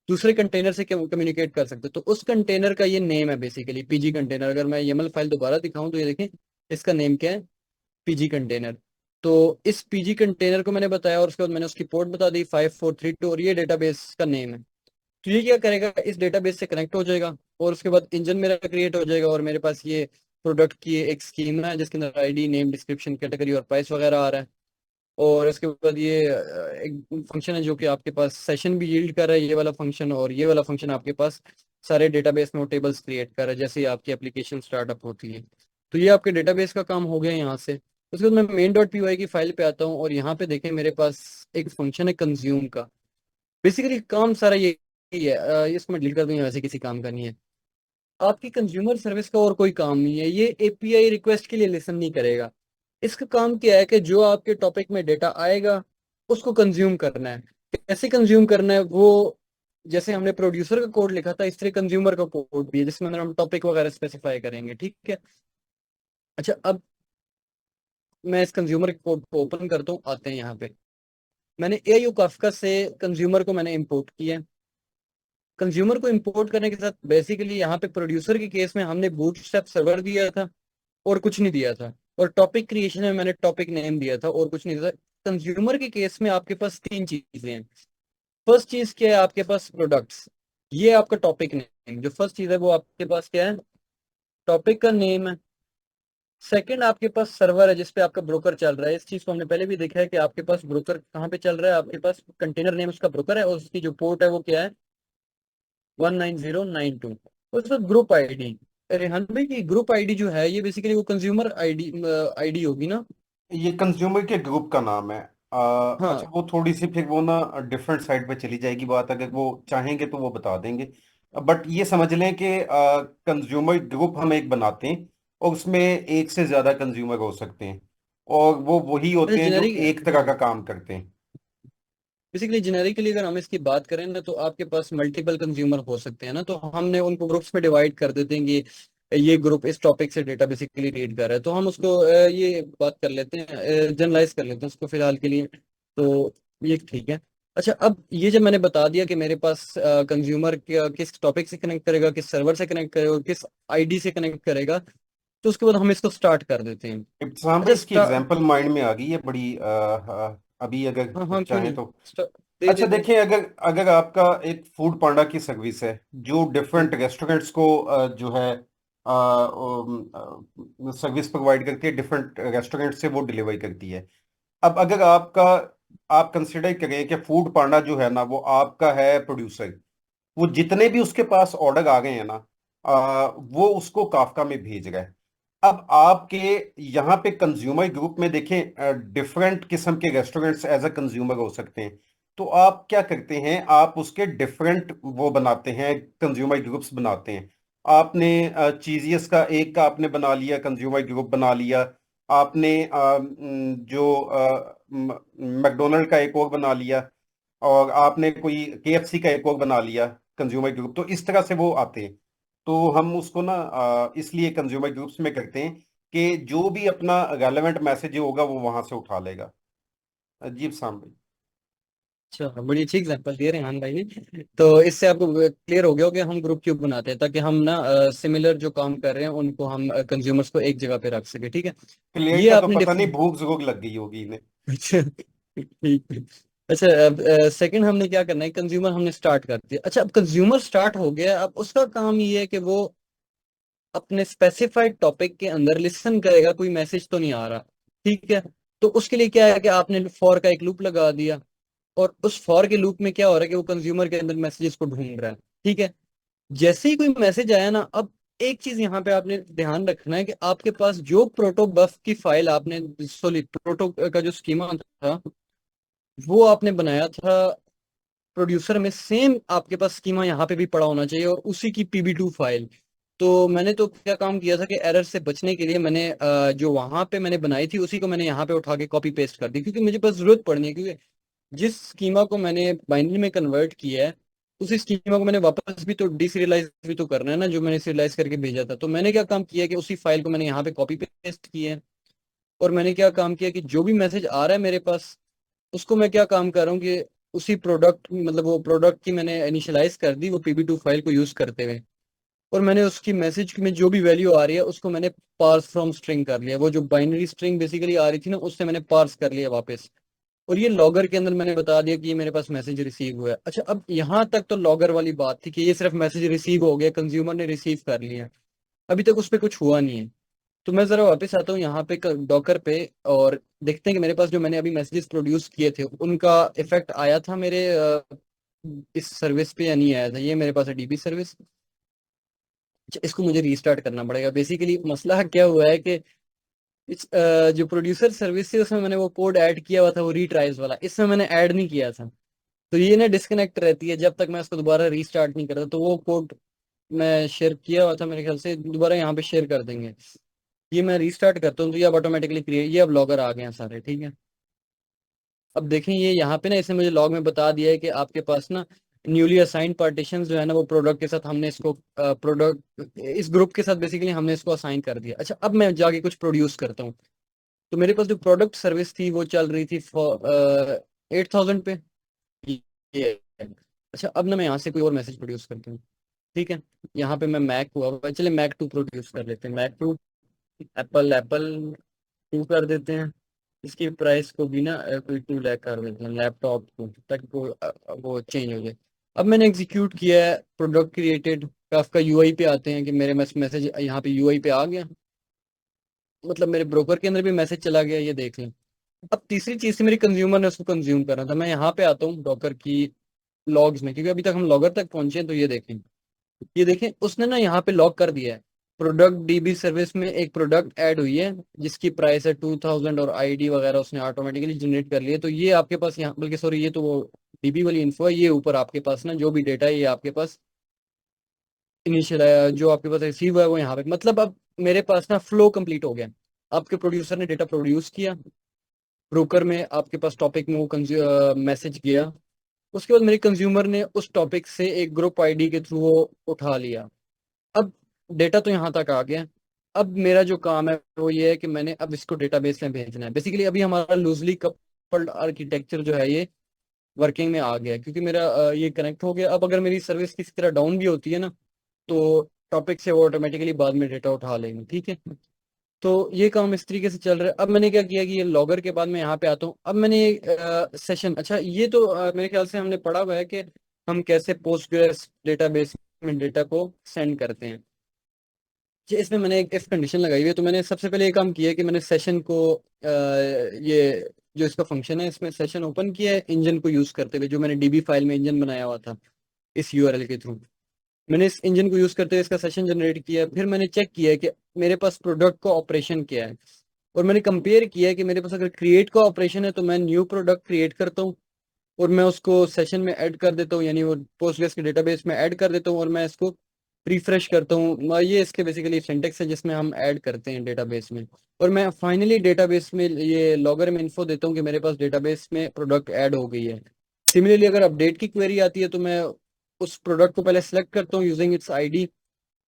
दूसरे कंटेनर से कम्युनिकेट कर सकते। तो उस कंटेनर का ये नेम है बेसिकली पीजी कंटेनर। अगर मैं YAML फाइल दोबारा दिखाऊं तो ये देखें, इसका नेम क्या है, पीजी कंटेनर। तो इस पीजी कंटेनर को मैंने बताया और उसके बाद मैंने उसकी पोर्ट बता दी 5432, और ये डेटाबेस का नेम है। तो ये क्या करेगा, इस डेटाबेस से कनेक्ट हो जाएगा और उसके बाद इंजन मेरा क्रिएट हो जाएगा और मेरे पास ये प्रोडक्ट की एक स्कीम है जिसके अंदर आईडी, नेम, डिस्क्रिप्शन, कैटेगरी और प्राइस वगैरह आ रहा है। और इसके बाद ये एक फंक्शन है जो कि आपके पास सेशन भी यील्ड कर रहा है, ये वाला फंक्शन, और ये वाला फंक्शन आपके पास सारे डेटाबेस में वो टेबल्स क्रिएट कर रहा है जैसे ही आपकी एप्लीकेशन स्टार्टअप होती है। तो ये आपके डेटाबेस का काम हो गया यहाँ से। उसके बाद मैं main.py की फाइल पे आता हूँ और यहाँ पे देखें मेरे पास एक फंक्शन है कंज्यूम का। बेसिकली काम सारा ये है, इसको मैं डिलीट कर दूंगा, वैसे किसी काम का नहीं है। आपकी कंज्यूमर सर्विस का और कोई काम नहीं है, ये API रिक्वेस्ट के लिए लिसन नहीं करेगा। इसका काम क्या है कि जो आपके टॉपिक में डेटा आएगा उसको कंज्यूम करना है। कैसे कंज्यूम करना है वो, जैसे हमने प्रोड्यूसर का कोड लिखा था इस तरह कंज्यूमर का कोड भी है जिसमें अंदर हम टॉपिक वगैरह स्पेसिफाई करेंगे, ठीक है। अच्छा, अब मैं इस कंज्यूमर कोड को ओपन करता हूँ, आते हैं यहाँ पे। मैंने AIO काफका से कंज्यूमर को मैंने इंपोर्ट किया है। कंज्यूमर को इंपोर्ट करने के साथ बेसिकली यहाँ पे प्रोड्यूसर के केस में हमने बूटस्ट्रैप सर्वर दिया था और कुछ नहीं दिया था, और टॉपिक क्रिएशन में मैंने टॉपिक नेम दिया था और कुछ नहीं दिया था। कंज्यूमर के केस में आपके पास तीन चीजें हैं। फर्स्ट चीज क्या है, आपके पास प्रोडक्ट्स, ये आपका टॉपिक नेम, जो फर्स्ट चीज है वो आपके पास क्या है, टॉपिक का नेम है। सेकंड, आपके पास सर्वर है जिसपे आपका ब्रोकर चल रहा है। इस चीज को हमने पहले भी देखा है कि आपके पास ब्रोकर कहाँ पे चल रहा है, आपके पास कंटेनर नेम उसका ब्रोकर है और उसकी जो पोर्ट है वो क्या है, 19092। उसका ग्रुप आईडी, रेहान भाई की ग्रुप आईडी जो है ये बेसिकली वो कंज्यूमर आईडी आईडी होगी ना। ये कंज्यूमर के ग्रुप का नाम है। अच्छा, हाँ, वो थोड़ी सी फिर वो ना डिफरेंट साइड पे चली जाएगी बात, अगर वो चाहेंगे तो वो बता देंगे। बट ये समझ लें कि कंज्यूमर ग्रुप हम एक बनाते हैं और उसमें एक से ज्यादा कंज्यूमर हो सकते हैं, और वो वही अच्छा होते हैं जो जेनेरिक, एक तरह हाँ, का काम करते हैं। बेसिकली जेनेरिकली अगर हम इसकी बात करें ना तो आपके पास मल्टीपल कंज्यूमर हो सकते हैं ना, तो हमने उनको ग्रुप्स में डिवाइड कर देते हैं कि ये ग्रुप इस टॉपिक से डेटा बेसिकली रीड कर रहा है, तो हम उसको ये बात कर लेते हैं, जनरलाइज कर लेते हैं उसको फिलहाल के लिए। तो ये ठीक है। अच्छा, अब ये जब मैंने बता दिया कि मेरे पास कंज्यूमर किस टॉपिक से कनेक्ट करेगा, किस सर्वर से कनेक्ट करेगा, किस आईडी से कनेक्ट करेगा, तो उसके बाद हम इसको स्टार्ट कर देते हैं। इब्तिसाम भाई, अच्छा, इसकी एग्जांपल माइंड में आ गई है बड़ी, अभी हाँ अगर हाँ, क्यों चाहें नहीं, तो। दे अच्छा देते हैं। देखिए, अगर अगर आपका एक फूड पांडा की सर्विस है जो डिफरेंट रेस्टोरेंट्स को जो है सर्विस प्रोवाइड करती है, डिफरेंट रेस्टोरेंट से वो डिलीवर करती है। अब अगर आपका, आप कंसिडर करें कि फूड पांडा जो है ना वो आपका है प्रोड्यूसर, वो जितने भी उसके पास ऑर्डर आ गए हैं ना, वो उसको काफका में भेज रहा है। अब आपके यहाँ पे कंज्यूमर ग्रुप में देखें, डिफरेंट किस्म के रेस्टोरेंट्स एज अ कंज्यूमर हो सकते हैं। तो आप क्या करते हैं, आप उसके डिफरेंट वो बनाते हैं, कंज्यूमर ग्रुप्स बनाते हैं। आपने चीजियस का एक का आपने बना लिया, कंज्यूमर ग्रुप बना लिया। आपने जो मैकडोनल्ड का एक और बना लिया, और आपने कोई KFC का एक और बना लिया कंज्यूमर ग्रुप। तो इस तरह से वो आते हैं। तो हम उसको ना इसलिए कंज्यूमर ग्रुप्स में करते हैं कि जो भी अपना रेलेवेंट मैसेज होगा वो वहां से उठा लेगा। अजीब साम भाई। अच्छा, बड़ी अच्छी एग्जांपल दिए रेहान भाई ने। तो इससे आपको क्लियर हो गया हो कि हम ग्रुप क्यों बनाते हैं, ताकि हम ना सिमिलर जो काम कर रहे हैं उनको हम कंज्यूमर्स को एक जगह पे रख सके, ठीक है। क्लियर ये का तो आपने पता नहीं, भूख जरूर लग गई होगी इन्हें। अच्छा, ठीक है। अच्छा, सेकंड हमने क्या करना है, कंज्यूमर हमने स्टार्ट कर दिया। अच्छा, अब कंज्यूमर स्टार्ट हो गया, अब उसका काम ये है कि वो अपने स्पेसिफाइड टॉपिक के अंदर लिसन करेगा, कोई मैसेज तो नहीं आ रहा, ठीक है। तो उसके लिए क्या है कि आपने फॉर का एक लूप लगा दिया, और उस फॉर के लूप में क्या हो रहा है कि वो कंज्यूमर के अंदर मैसेजेस को ढूंढ रहा है, ठीक है। जैसे ही कोई मैसेज आया ना, अब एक चीज यहाँ पे आपने ध्यान रखना है कि आपके पास जो प्रोटो बफ की फाइल आपने, सॉरी प्रोटो का जो स्कीमा था वो आपने बनाया था प्रोड्यूसर में, सेम आपके पास स्कीमा यहाँ पे भी पड़ा होना चाहिए, और उसी की pb2 फाइल। तो मैंने तो क्या काम किया था कि एरर से बचने के लिए मैंने जो वहां पे मैंने बनाई थी उसी को मैंने यहाँ पे उठा के कॉपी पेस्ट कर दी, क्योंकि मुझे बस जरूरत पड़नी है, क्योंकि जिस स्कीमा को मैंने बाइनरी में कन्वर्ट किया है उसी स्कीमा को मैंने वापस भी तो डीसीरियलाइज भी तो करना है ना, जो मैंने सीरियलाइज करके भेजा था। तो मैंने क्या काम किया कि उसी फाइल को मैंने यहाँ पे कॉपी पेस्ट किया है, और मैंने क्या काम किया कि जो भी मैसेज आ रहा है मेरे पास उसको मैं क्या काम कर रहा हूँ कि उसी प्रोडक्ट, मतलब वो प्रोडक्ट की मैंने इनिशियलाइज कर दी वो pb2 फाइल को यूज करते हुए, और मैंने उसकी मैसेज में जो भी वैल्यू आ रही है उसको मैंने पार्स फ्रॉम स्ट्रिंग कर लिया, वो जो बाइनरी स्ट्रिंग बेसिकली आ रही थी ना उससे मैंने पार्स कर लिया वापस, और ये लॉगर के अंदर मैंने बता दिया कि ये मेरे पास मैसेज रिसीव हुआ है। अच्छा, अब यहाँ तक तो लॉगर वाली बात थी कि ये सिर्फ मैसेज रिसीव हो गया, कंज्यूमर ने रिसीव कर लिया, अभी तक उस पर कुछ हुआ नहीं है। तो मैं जरा वापस आता हूँ यहाँ पे डॉकर पे, और देखते हैं कि मेरे पास जो मैंने अभी मैसेजेस प्रोड्यूस किए थे उनका इफेक्ट आया था मेरे इस सर्विस पे या नहीं आया था। ये मेरे पास है डीबी सर्विस। इसको मुझे रीस्टार्ट करना पड़ेगा। बेसिकली मसला क्या हुआ है कि जो प्रोड्यूसर सर्विस है उसमें मैंने वो कोड ऐड किया हुआ था, वो रीट्राइज वाला, इसमें मैंने ऐड नहीं किया था। तो ये ना डिस्कनेक्ट रहती है जब तक मैं उसको दोबारा रीस्टार्ट नहीं करता। तो वो कोड मैं शेयर किया हुआ था, मेरे ख्याल से दोबारा यहाँ पे शेयर कर देंगे। ये मैं रीस्टार्ट करता हूँ तो ये अब ऑटोमेटिकली क्रिएट, ये अब लॉगर आ गए हैं सारे, ठीक है। अब देखें ये यहाँ पे ना इसने मुझे लॉग में बता दिया है कि आपके पास ना न्यूली असाइंड पार्टीशंस जो है ना वो प्रोडक्ट के साथ हमने इसको प्रोडक्ट इस ग्रुप के साथ बेसिकली हमने इसको असाइन कर दिया। अच्छा, अब मैं जाके कुछ प्रोड्यूस करता हूँ। तो मेरे पास जो प्रोडक्ट सर्विस थी वो चल रही थी 8000 पे। ये अच्छा, अब ना मैं यहाँ से कोई और मैसेज प्रोड्यूस करता हूँ, ठीक है। यहाँ पे मैं मैक हुआ, चले मैक 2 प्रोड्यूस कर लेते हैं, मैक 2, एप्पल एप्पल 2 कर देते हैं। इसकी प्राइस को भी ना कोई 2 लाख कर देते हैं लैपटॉप को, ताकि वो चेंज हो जाए। अब मैंने एग्जीक्यूट किया है, प्रोडक्ट क्रिएटेड, काफका यूआई पे आते हैं कि मेरे मैसेज यहाँ पे यूआई पे आ गया, मतलब मेरे ब्रोकर के अंदर भी मैसेज चला गया, ये देख लें। अब तीसरी चीज थी मेरी कंज्यूमर ने उसको कंज्यूम करना था। मैं यहाँ पे आता हूँ डॉकर की लॉग्स में, क्योंकि अभी तक हम लॉगर तक पहुंचे हैं। तो ये देखें उसने ना यहाँ पे लॉग कर दिया है, प्रोडक्ट डीबी सर्विस में एक प्रोडक्ट ऐड हुई है जिसकी प्राइस है 2000, और आईडी वगैरह उसने ऑटोमेटिकली जनरेट कर लिया। तो ये आपके पास यहाँ, बल्कि सॉरी ये तो वो डीबी वाली इन्फो है, ये ऊपर आपके पास ना जो भी डेटा है ये आपके पास इनिशियल जो आपके पास रिसीव हुआ है वो यहाँ पे, मतलब अब मेरे पास ना फ्लो कंप्लीट हो गया। आपके प्रोड्यूसर ने डेटा प्रोड्यूस किया, ब्रोकर में आपके पास टॉपिक में वो मैसेज गया, उसके बाद मेरे कंज्यूमर ने उस टॉपिक से एक ग्रुप आईडी के थ्रू वो उठा लिया। अब डेटा तो यहाँ तक आ गया। अब मेरा जो काम है वो ये है कि मैंने अब इसको डेटाबेस में भेजना है। बेसिकली अभी हमारा लूजली कपल्ड आर्किटेक्चर जो है ये वर्किंग में आ गया है, क्योंकि मेरा ये कनेक्ट हो गया। अब अगर मेरी सर्विस किसी तरह डाउन भी होती है ना तो टॉपिक से वो ऑटोमेटिकली बाद में डेटा उठा लेंगे, ठीक है। तो ये काम इस तरीके से चल रहा है। अब मैंने क्या किया कि ये लॉगर के बाद मैं यहाँ पे आता हूँ। अब मैंने सेशन, अच्छा ये तो मेरे ख्याल से हमने पढ़ा हुआ है कि हम कैसे पोस्टग्रेस डेटाबेस में डेटा को सेंड करते हैं। जी, इसमें मैंने एक इफ कंडीशन लगाई हुई है। तो मैंने सबसे पहले ये काम किया है कि मैंने सेशन को ये जो इसका फंक्शन है इसमें सेशन ओपन किया है इंजन को यूज करते हुए, जो मैंने डीबी फाइल में इंजन बनाया हुआ था इस यूआरएल के थ्रू। मैंने इस इंजन को यूज करते हुए इसका सेशन जनरेट किया है। फिर मैंने चेक किया है कि मेरे पास प्रोडक्ट का ऑपरेशन क्या है, और मैंने कंपेयर किया है कि मेरे पास अगर क्रिएट का ऑपरेशन है तो मैं न्यू प्रोडक्ट क्रिएट करता हूँ और मैं उसको सेशन में ऐड कर देता हूँ, यानी वो पोस्टग्रेस के डेटाबेस में ऐड कर देता हूँ और मैं इसको रिफ्रेश करता हूँ। ये इसके बेसिकली सिंटेक्स है जिसमें हम ऐड करते हैं डेटाबेस में। और मैं फाइनली डेटाबेस में ये लॉगर में इन्फो देता हूँ कि मेरे पास डेटाबेस में प्रोडक्ट ऐड हो गई है। सिमिलरली अगर अपडेट की क्वेरी आती है तो मैं उस प्रोडक्ट को पहले सेलेक्ट करता हूँ यूजिंग इट्स आईडी,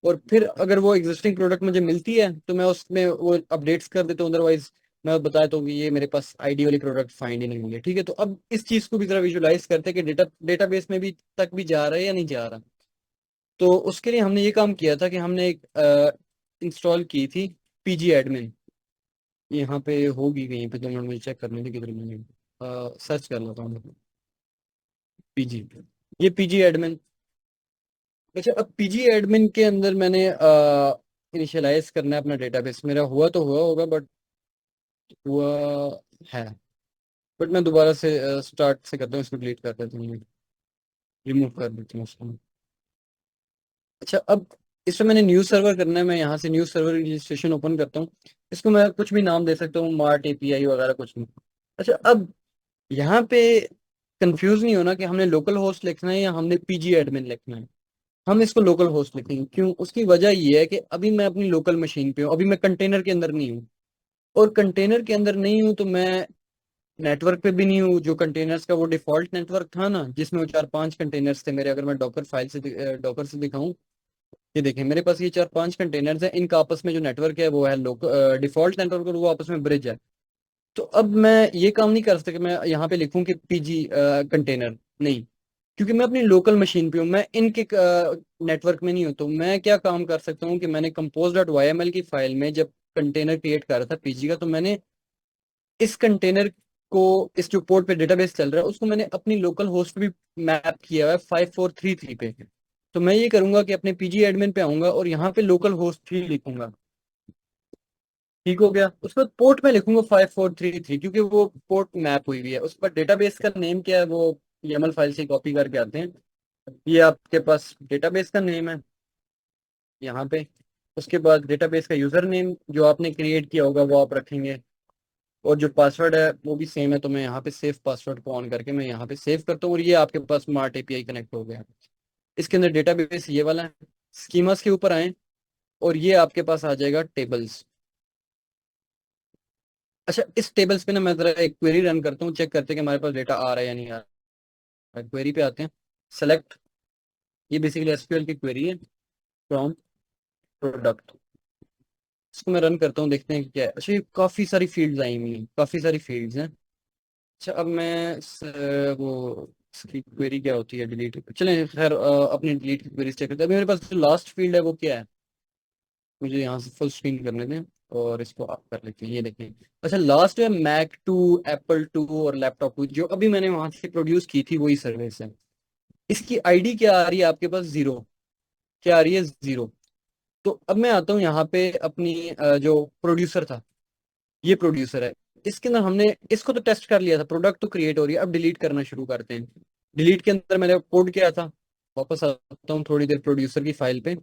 और फिर अगर वो एग्जिस्टिंग प्रोडक्ट मुझे मिलती है तो मैं उसमें वो अपडेट्स कर देता हूँ। अदरवाइज मैं बताता हूँ कि ये मेरे पास आईडी वाली प्रोडक्ट फाइंड ही नहीं हुई है, ठीक है। तो अब इस चीज को भी जरा विजुलाइज करते हैं कि डेटाबेस में भी तक भी जा रहा है या नहीं जा रहा। तो उसके लिए हमने ये काम किया था कि हमने एक इंस्टॉल की थी पीजी एडमिन। यहाँ पे होगी कहीं पे, 2 मिनट मुझे चेक करने थे किधर मैंने सर्च कर लेता हूँ पीजी, ये पीजी एडमिन। अच्छा, अब पीजी एडमिन के अंदर मैंने इनिशियलाइज करना है अपना डेटाबेस। मेरा हुआ तो हुआ होगा, बट हुआ है, बट मैं दोबारा से स्टार्ट से करता हूँ, इसको डिलीट कर देता हूँ, रिमूव कर देता हूँ उसको। अच्छा, अब इसमें मैंने न्यूज़ सर्वर करना है। मैं यहाँ से न्यूज़ सर्वर रजिस्ट्रेशन ओपन करता हूँ। इसको मैं कुछ भी नाम दे सकता हूँ, मार्ट एपीआई वगैरह कुछ भी। अच्छा, अब यहाँ पे कंफ्यूज नहीं होना कि हमने लोकल होस्ट लिखना है या हमने पीजी एडमिन लिखना है। हम इसको लोकल होस्ट लिखेंगे। क्यों? उसकी वजह ये है कि अभी मैं अपनी लोकल मशीन पे हूँ, अभी मैं कंटेनर के अंदर नहीं हूँ, और कंटेनर के अंदर नहीं हूँ तो मैं नेटवर्क पे भी नहीं हूँ। जो कंटेनर्स का वो डिफॉल्ट नेटवर्क था ना, जिसमें वो 4-5 कंटेनर्स थे मेरे, अगर मैं डॉकर फाइल से डॉकर से दिखाऊं, ये देखें मेरे पास ये 4-5 कंटेनर्स हैं। इनका आपस में जो नेटवर्क है वो है लोकल डिफॉल्ट नेटवर्क, और वो आपस में ब्रिज है। तो अब मैं ये काम नहीं कर सकता कि मैं यहाँ पे लिखूं कि पीजी कंटेनर, नहीं, क्योंकि मैं अपनी लोकल मशीन पे हूँ, मैं इनके नेटवर्क में नहीं हूँ। तो मैं क्या काम कर सकता हूँ कि मैंने compose.yml की फाइल में जब कंटेनर क्रिएट कर रहा था पीजी का, तो मैंने इस कंटेनर को, इस जो पोर्ट पे डेटाबेस चल रहा है उसको मैंने अपनी लोकल होस्ट भी मैप किया हुआ है 5433 पे। तो मैं ये करूंगा कि अपने पीजी एडमिन पे आऊंगा और यहाँ पे लोकल होस्ट ही लिखूंगा। ठीक हो गया। उस पर पोर्ट में लिखूंगा 5433, क्योंकि वो पोर्ट मैप हुई हुई है। उस पर डेटाबेस का नेम क्या है, वो YAML फाइल से कॉपी करके आते हैं। ये आपके पास डेटाबेस का नेम है यहाँ पे। उसके बाद डेटाबेस का यूजर नेम जो आपने क्रिएट किया होगा वो आप रखेंगे, और जो पासवर्ड है वो भी सेम है। तो मैं यहाँ पे सेव पासवर्ड को ऑन करके मैं यहाँ पे सेव करता हूँ, और ये आपके पास मार्ट एपीआई कनेक्ट हो गया। इसके अंदर डेटाबेस ये वाला है। स्कीमास के ऊपर आए, और ये आपके पास आ जाएगा टेबल्स। अच्छा, इस टेबल्स पे ना मैं जरा एक क्वेरी रन करता हूँ, चेक करते हैं कि हमारे पास डेटा आ रहा है या नहीं आ रहा है। क्वेरी पे आते हैं, सेलेक्ट, ये बेसिकली एसक्यूएल की क्वेरी है, फ्रॉम प्रोडक्ट। इसको मैं रन करता हूँ, देखते हैं कि क्या है। अच्छा, ये काफ़ी सारी फील्ड्स आई हुई हैं, काफ़ी सारी फील्ड्स हैं। अच्छा, अब मैं वो इसकी क्वेरी क्या होती है, डिलीट, चलें खैर अपनी डिलीट की क्वेरी चेक करते हैं। अभी मेरे पास जो लास्ट फील्ड है वो क्या है, मुझे यहाँ से फुल स्क्रीन करने दें और इसको आप कर लेते हैं। ये देखें, अच्छा लास्ट है मैक 2, एप्पल 2 और लैपटॉप 2, जो अभी मैंने वहां से प्रोड्यूस की थी वही सर्विस है। इसकी आईडी क्या आ रही है आपके पास, 0, क्या आ रही है, 0। तो अब मैं आता हूँ यहाँ पे अपनी जो प्रोड्यूसर था, ये प्रोड्यूसर है। इसके अंदर हमने इसको तो टेस्ट कर लिया था, प्रोडक्ट तो क्रिएट हो रही है। अब डिलीट करना शुरू करते हैं। डिलीट के अंदर मैंने कोड किया था, वापस आता हूँ थोड़ी देर प्रोड्यूसर की फाइल पे।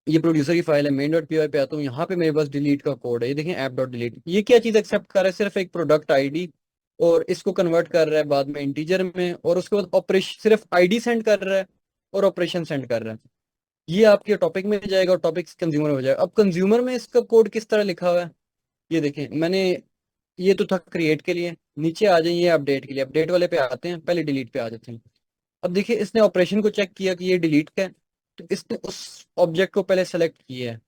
ये प्रोड्यूसर की फाइल है, main.py पे आता हूँ। यहाँ पे मेरे पास डिलीट का कोड है, ये देखें ऐप डॉट डिलीट। ये क्या चीज एक्सेप्ट कर रहा है, सिर्फ एक प्रोडक्ट आईडी, और इसको कन्वर्ट कर रहा है बाद में इंटीजर में, और उसके बाद ऑपरेशन सिर्फ आईडी सेंड कर रहा है और ऑपरेशन सेंड कर रहा है। ये आपके टॉपिक में जाएगा और टॉपिक कंज्यूमर में हो जाएगा। अब कंज्यूमर में इसका कोड किस तरह लिखा हुआ है, ये देखें। मैंने, ये तो था क्रिएट के लिए, नीचे आ जाइए अपडेट के लिए। अपडेट वाले पे आते हैं, पहले डिलीट पे आ जाते हैं। अब देखिए, इसने ऑपरेशन को चेक किया कि ये डिलीट का है, तो इसने उस ऑब्जेक्ट को पहले सेलेक्ट किया है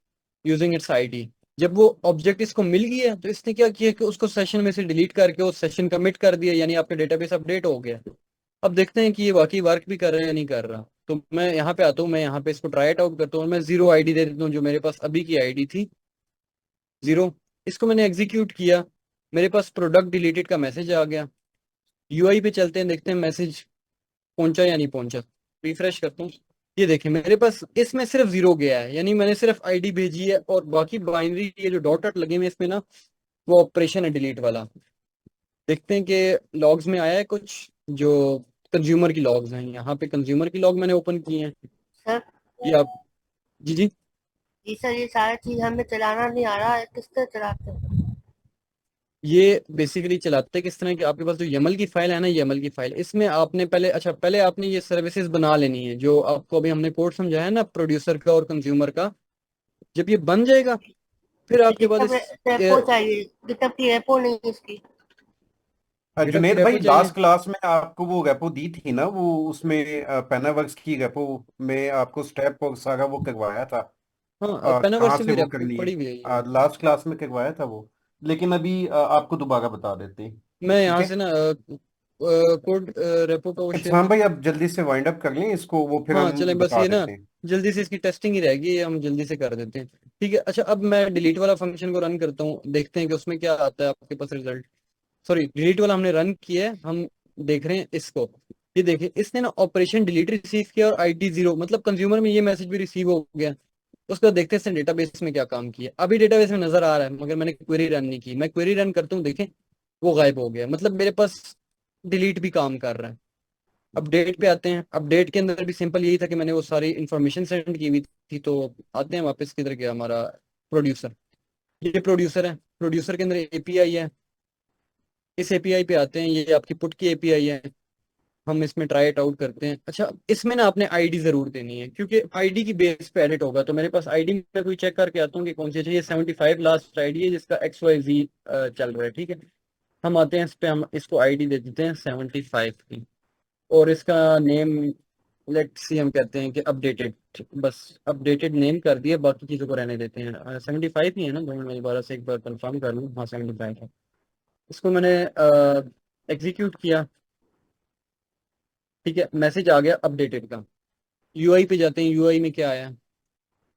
यूजिंग इट्स आईडी। जब वो ऑब्जेक्ट इसको मिल गया तो इसने क्या किया कि उसको सेशन में से डिलीट करके उस सेशन कमिट कर दिया, यानी आपका डेटाबेस अपडेट हो गया। अब देखते हैं कि ये वाकई वर्क भी कर रहा है या नहीं कर रहा। तो मैं यहाँ पे आता हूँ, मैं यहाँ पे इसको ट्राई आउट करता हूँ, और मैं 0 आईडी दे देता हूँ जो मेरे पास अभी की आईडी थी, 0। इसको मैंने एग्जीक्यूट किया, मेरे पास प्रोडक्ट डिलीटेड का मैसेज आ गया। यूआई पे चलते हैं, देखते हैं मैसेज पहुंचा या नहीं पहुंचा। रिफ्रेश करता हूँ, ये देखें मेरे पास इसमें सिर्फ 0 गया है, यानी मैंने सिर्फ आईडी भेजी है, और बाकी बाइनरी ये जो डॉट डॉट लगे हुए हैं इसमें ना, वो ऑपरेशन है डिलीट वाला। देखते हैं कि लॉग्स में आया है कुछ, जो कंज्यूमर की लॉग्स हैं। यहाँ पे कंज्यूमर की लॉग मैंने ओपन किए हैं, सर। ये आप, जी जी। जी सर, ये सारा चीज हमें चलाना नहीं आ रहा है, किस तरह चलाते हैं? ये बेसिकली चलाते हैं किस तरह की, आपके पास जो YAML की फाइल है ना, YAML की फाइल, इसमें आपने पहले, अच्छा पहले आपने ये सर्विसेज बना लेनी है जो आपको अभी हमने कोड समझाया ना, प्रोड्यूसर का और कंज्यूमर का। जब ये बन जाएगा फिर आपके पास रेपो चाहिए, गिटहब की रेपो नहीं इसकी। जुनेद रेपो भाई, चाहिए। लास्ट क्लास में आपको वो रेपो दी थी ना, वो उसमें पेनावर्क्स की रेपो में आपको स्टेप और सारा वो करवाया था। हाँ, कहाँ पेनावर्स से भी वो रेपो करनी पड़ी हुई है ये। है, लास्ट क्लास में करवाया था वो, लेकिन अभी आपको दोबारा बता देते हैं। मैं ठीक यहाँ है। से ना कोड रेपो का वो शेयर अच्छा हाँ कर। भाई, अब जल्दी से वाइंड अप कर लें इसको, वो फिर हाँ हम चलें, बस बता ये ना देते हैं। जल्दी से इसकी टेस्टिंग ही रहेगी, ये हम जल्दी से कर देते हैं। ठीक है। अच्छा, अब मैं डिलीट वाला फंक्शन को रन करता हूँ, देखते हैं कि उसमें क्या आता है आपके पास रिजल्ट। सॉरी, डिलीट वाला हमने रन किया है, हम देख रहे हैं इसको। ये देखिए, इसने ना ऑपरेशन डिलीट रिसीव किया और आईडी 0, मतलब कंज्यूमर में ये मैसेज भी रिसीव हो गया। उसके बाद देखते हैं डेटाबेस में क्या काम किया। अभी डेटाबेस में नजर आ रहा है मगर मैंने क्वेरी रन नहीं की। मैं क्वेरी रन करता हूँ, देखें वो गायब हो गया, मतलब मेरे पास डिलीट भी काम कर रहा है। अपडेट पे आते हैं। अपडेट के अंदर भी सिंपल यही था कि मैंने वो सारी इंफॉर्मेशन सेंड की हुई थी। तो आते हैं वापस किधर गया हमारा प्रोड्यूसर। ये प्रोड्यूसर है, प्रोड्यूसर के अंदर एपीआई है। इस एपीआई पे आते हैं, ये आपकी पुट की एपीआई है। हम इसमें ट्राई इट आउट करते हैं। अच्छा, इसमें ना आपने आईडी जरूर देनी है क्योंकि आईडी की बेस पे एडिट होगा। तो मेरे पास आईडी में कोई चेक करके आता हूँ कि कौन सी चाहिए। 75 लास्ट आईडी है जिसका XYZ चल रहा है, ठीक है। हम आते हैं इस पे, हम इसको आईडी दे देते हैं 75 की। और इसका नेम लेट्स सी, हम कहते हैं कि अपडेटेड। बस अपडेटेड नेम कर दिया, बाकी चीज़ों को रहने देते हैं। 75 ही है ना, दोनों मैं दोबारा से एक बार कंफर्म कर लूँ। हाँ 75 है। इसको मैंने एग्जीक्यूट किया, ठीक है। मैसेज आ गया अपडेटेड का। यूआई पे जाते हैं, यूआई में क्या आया।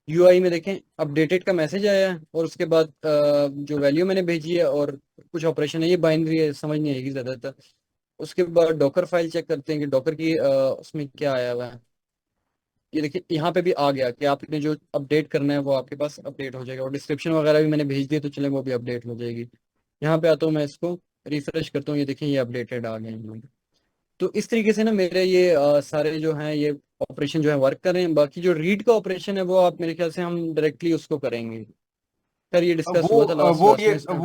यूआई में देखें अपडेटेड का मैसेज आया है और उसके बाद जो वैल्यू मैंने भेजी है और कुछ ऑपरेशन है, ये बाइनरी है, समझ नहीं आएगी ज़्यादातर। उसके बाद डॉकर फाइल चेक करते हैं कि डॉकर की उसमें क्या आया हुआ है। ये देखिए यहाँ पे भी आ गया कि आपने जो अपडेट करना है वो आपके पास अपडेट हो जाएगा। और डिस्क्रिप्शन वगैरह भी मैंने भेज दिए तो चले वो भी अपडेट हो जाएगी। यहाँ पे आता हूँ मैं, इसको रिफ्रेश करता हूँ, ये देखिए ये अपडेटेड आ गए हैं। तो इस तरीके से ना मेरे ये सारे जो हैं ये ऑपरेशन जो है वर्क कर रहे हैं। बाकी जो रीड का ऑपरेशन है वो आप मेरे ख्याल से हम डायरेक्टली उसको करेंगे। खैर ये डिस्कस हुआ था लास्ट वो क्लास ये में इसमें।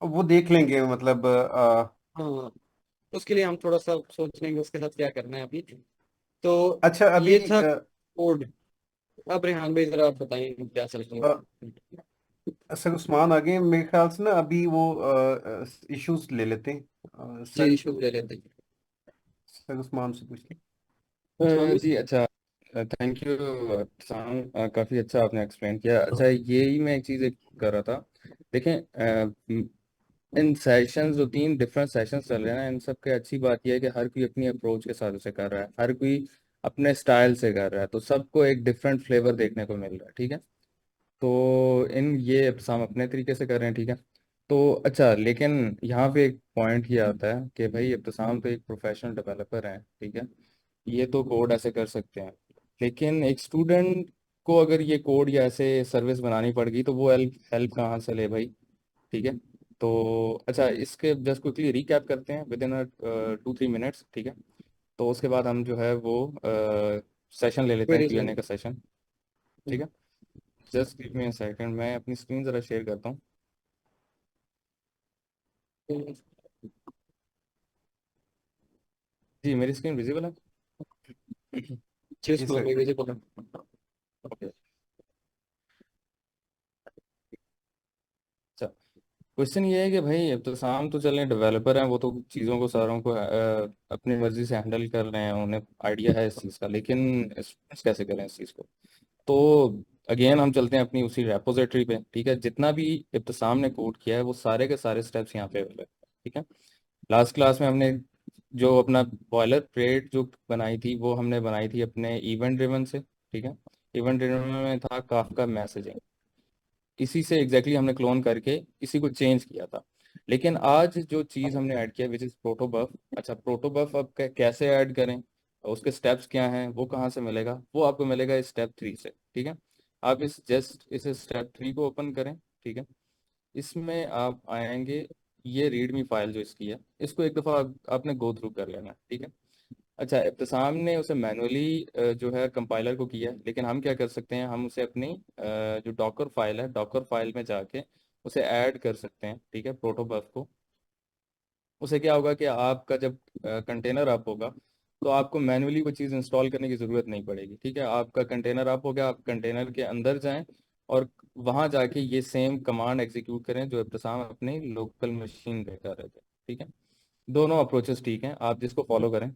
वो देख लेंगे, मतलब हाँ, उसके लिए हम थोड़ा सा सोच लेंगे उसके साथ क्या करना है अभी। तो अच्छा अभी ये था कोड। अब रेहान भाई जरा आप बताइए क्या चल रहा है। सर उस्मान आ गए मेरे ख्याल से ना। अभी वो इश्यूज ले लेते हैं। जी सर, इशू ले लेते हैं। सर उस्मान से पूछते हैं। उस्मान भाई। जी अच्छा, थैंक यू साम, काफ़ी अच्छा आपने एक्सप्लेन किया। अच्छा यही मैं एक चीज़ कर रहा था। देखें इन सेशंस जो 3 डिफरेंट सेशंस चल रहे हैं ना, इन सब की अच्छी बात यह है कि हर कोई अपनी अप्रोच के साथ उसे कर रहा है, हर कोई अपने स्टाइल से कर रहा है, तो सबको एक डिफरेंट फ्लेवर देखने को मिल रहा है, ठीक है। तो इन ये हम अपने तरीके से कर रहे हैं, ठीक है। तो अच्छा, लेकिन यहाँ पे एक पॉइंट ये आता है कि भाई इब्तिसाम तो एक प्रोफेशनल डेवलपर हैं, ठीक है। ये तो कोड ऐसे कर सकते हैं, लेकिन एक स्टूडेंट को अगर ये कोड या ऐसे सर्विस बनानी पड़ गई तो वो हेल्प हेल्प कहाँ से ले भाई, ठीक है। तो अच्छा, इसके जस्ट क्विकली रिकैप करते हैं विद इन 2-3 मिनट्स, ठीक है। तो उसके बाद हम जो है वो सेशन ले लेते हैं, क्वेरीज Q&A लेंगे। का सेशन, ठीक है। Just give me a second, मैं अपनी स्क्रीन ज़रा शेयर करता हूँ। जी मेरी स्क्रीन विजिबल है। चीज जी को सर। विजिबल है। ओके। अच्छा, क्वेश्चन ये है कि भाई इब्तिसाम तो चलें डेवलपर हैं, वो तो चीज़ों को सारों को अपनी मर्जी से हैंडल कर रहे हैं, उन्हें आइडिया है इस चीज़ का, लेकिन स्टूडेंट्स कैसे करें इस चीज़ को। तो अगेन हम चलते हैं अपनी उसी रेपोजिटरी पे, ठीक है। जितना भी इब्तिसाम ने कोड किया है वो सारे के सारे स्टेप्स यहाँ पे अवेलेबल है, ठीक है। लास्ट क्लास में हमने जो अपना बॉयलर प्लेट जो बनाई थी वो हमने बनाई थी अपने इवेंट ड्रिवन से, ठीक है। इवेंट ड्रिवन में था काफका मैसेजिंग, इसी से एग्जैक्टली हमने क्लोन करके इसी को चेंज किया था। लेकिन आज जो चीज़ हमने ऐड किया विच इज़ प्रोटोबफ। अच्छा, प्रोटोबफ अब कैसे ऐड करें, उसके स्टेप्स क्या हैं, वो कहाँ से मिलेगा, वो आपको मिलेगा इस स्टेप 3 से, ठीक है। आप इस स्टेप 3 को ओपन करें, ठीक है। इसमें आप आएंगे, ये रीडमी फाइल जो इसकी है इसको एक दफ़ा आपने गो थ्रू कर लेना, ठीक है। अच्छा, इब्तिसाम ने उसे मैनुअली जो है कंपाइलर को किया है, लेकिन हम क्या कर सकते हैं, हम उसे अपनी जो डॉकर फाइल है, डॉकर फाइल में जाके उसे ऐड कर सकते हैं, ठीक है, प्रोटोबफ को। उसे क्या होगा कि आपका जब कंटेनर अप होगा तो आपको मैनुअली वो चीज़ इंस्टॉल करने की ज़रूरत नहीं पड़ेगी, ठीक है। आपका कंटेनर अप हो गया, आप कंटेनर के अंदर जाएं और वहाँ जाके ये सेम कमांड एग्जीक्यूट करें जो इब्तिसाम अपनी लोकल मशीन पे कर रहे थे, ठीक है। दोनों अप्रोचेस ठीक हैं, आप जिसको फॉलो करें।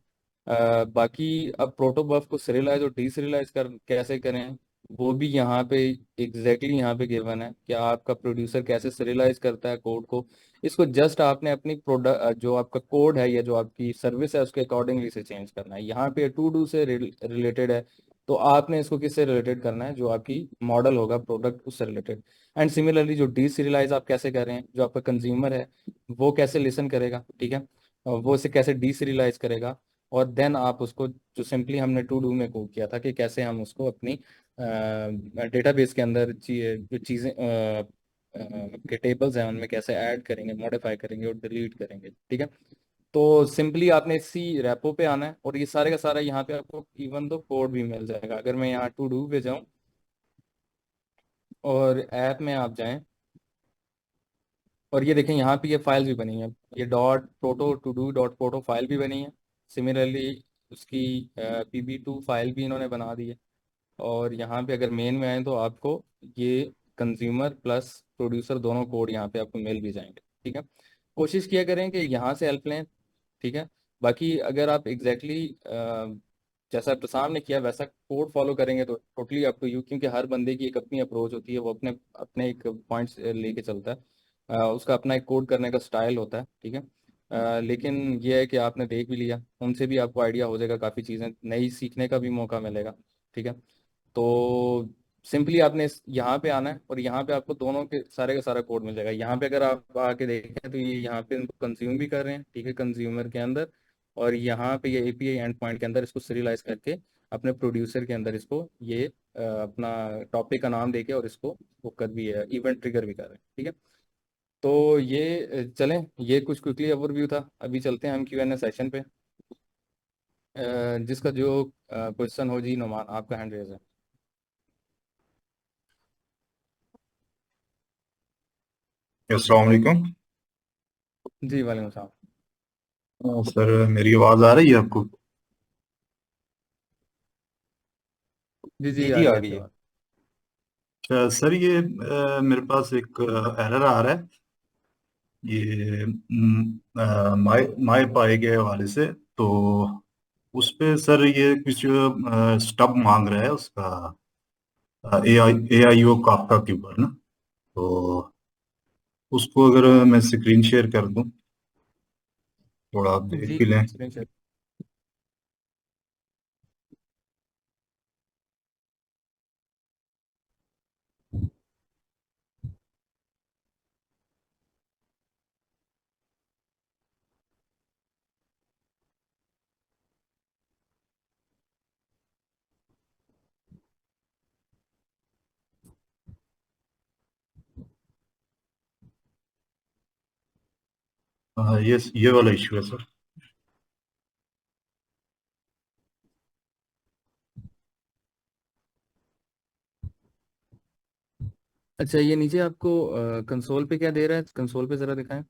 बाकी अब प्रोटोबफ को सीरियलाइज और डीसीरियलाइज कर कैसे करें, वो भी यहाँ पे यहाँ पे गिवन है कि आपका प्रोड्यूसर कैसे सीरियलाइज करता है कोड को। इसको जस्ट आपने अपनी प्रोडक्ट जो आपका कोड है या जो आपकी सर्विस है उसके अकॉर्डिंगली से चेंज करना है। यहाँ पे टू डू से रिलेटेड है, तो आपने इसको किससे रिलेटेड करना है, जो आपकी मॉडल होगा प्रोडक्ट उससे रिलेटेड। एंड सिमिलरली जो डीसीरियलाइज आप कैसे कर रहे हैं, जो आपका कंज्यूमर है वो कैसे लिसन करेगा, ठीक है, वो इसे कैसे डीसीरियलाइज करेगा, और देन आप उसको, जो सिंपली हमने टू डू में कोड किया था कि कैसे हम उसको अपनी डेटाबेस के अंदर जो चीज़ें के टेबल्स हैं उनमें कैसे ऐड करेंगे, मॉडिफाई करेंगे और डिलीट करेंगे, ठीक है। तो सिंपली आपने इसी रेपो पे आना है और ये सारे का सारा यहाँ पे आपको इवन दो कोड भी मिल जाएगा। अगर मैं यहाँ टू डू पे जाऊँ और ऐप में आप जाएं और ये देखें यहाँ पे ये फाइल्स भी बनी है, ये dot proto to do dot proto file भी बनी है। सिमिलरली उसकी pb2 फाइल भी इन्होंने बना दी है। और यहाँ पे अगर मेन में आए तो आपको ये कंज्यूमर प्लस प्रोड्यूसर दोनों कोड यहाँ पे आपको मिल भी जाएंगे, ठीक है। कोशिश किया करें कि यहाँ से हेल्प लें, ठीक है। बाकी अगर आप एग्जैक्टली जैसा प्रसाद ने किया वैसा कोड फॉलो करेंगे तो टोटली अप टू यू, क्योंकि हर बंदे की एक अपनी अप्रोच होती है, वो अपने अपने एक पॉइंट्स लेके चलता है। उसका अपना एक कोड करने का स्टाइल होता है, ठीक है। लेकिन ये है कि आपने देख भी लिया, उनसे भी आपको आइडिया हो जाएगा, काफ़ी चीज़ें नई सीखने का भी मौका मिलेगा, ठीक है। तो सिंपली आपने यहाँ पे आना है और यहाँ पे आपको दोनों के सारे का सारा कोड मिल जाएगा। यहाँ पे अगर आप आके देखें तो ये यहाँ पे इनको कंज्यूम भी कर रहे हैं, ठीक है, कंज्यूमर के अंदर। और यहाँ पे ये एपीआई एंड पॉइंट के अंदर इसको सीरियलाइज करके अपने प्रोड्यूसर के अंदर इसको ये अपना टॉपिक का नाम देके और इसको वो कर भी है, इवेंट ट्रिगर भी कर रहे हैं, ठीक है। तो ये चलें, ये कुछ क्विकली ओवरव्यू था। अभी चलते हैं हम क्यू एन ए सेशन पे। जिसका जो क्वेश्चन हो जी, नुमान आपका हैंड रेज है। अस्सलाम वालेकुम। जी वालेकुम सलाम। सर मेरी आवाज आ रही है आपको? जी जी जी आ जी रही आ है गई आपकी है। बात। सर ये मेरे पास एक एरर आ रहा है, ये माई माई पाई के हवाले से। तो उस पे सर ये कुछ स्टब मांग रहा है उसका, ए आई ओ काफका के ऊपर ना। तो उसको अगर मैं स्क्रीन शेयर कर दूं, थोड़ा आप देख जी भी लें। Screen share. ये वाला इशू है सर। अच्छा, ये नीचे आपको कंसोल पे क्या दे रहा है, कंसोल पे जरा दिखाएं।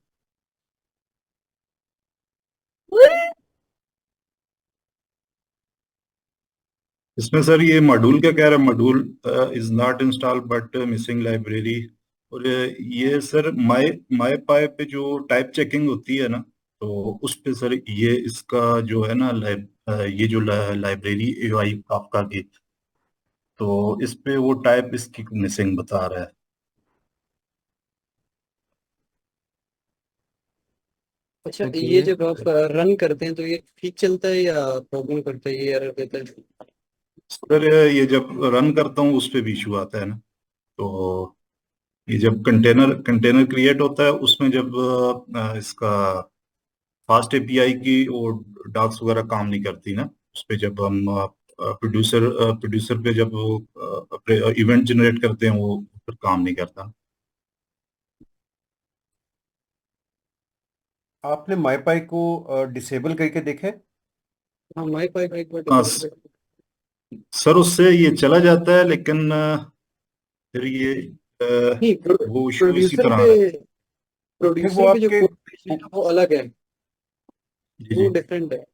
इसमें सर ये मॉड्यूल क्या कह रहा है, module is not install but missing library. और ये सर माई माई पाई पे जो टाइप चेकिंग होती है ना, तो उस पे सर ये इसका जो है ना ये जो लाइब्रेरी एआई काफका की, तो इस पे वो टाइप इसकी मिसिंग बता रहा है। अच्छा, ये ओके। जब आप रन करते हैं तो ये ठीक चलता है या प्रॉब्लम करता है, ये एरर देता है? सर ये जब रन करता हूँ उस पे भी इशू आता है ना। तो ये जब कंटेनर कंटेनर क्रिएट होता है उसमें जब इसका फास्ट एपीआई की और डॉक्स वगैरह काम नहीं करती ना, उस पे जब हम प्रोड्यूसर प्रोड्यूसर पे जब इवेंट जनरेट करते हैं वो फिर काम नहीं करता। आपने माईपाई को डिसेबल करके देखे? हाँ, माई पाई एक बार हाँ डिलीट कर। सर उससे ये चला जाता है, लेकिन फिर ये नहीं, वो इशू इसी प्रोड्यूसर तरह आ पे रहा है। फिर वो जो आपके कोड भेजना है वो अलग है, जी वो जी। डिफरेंट है।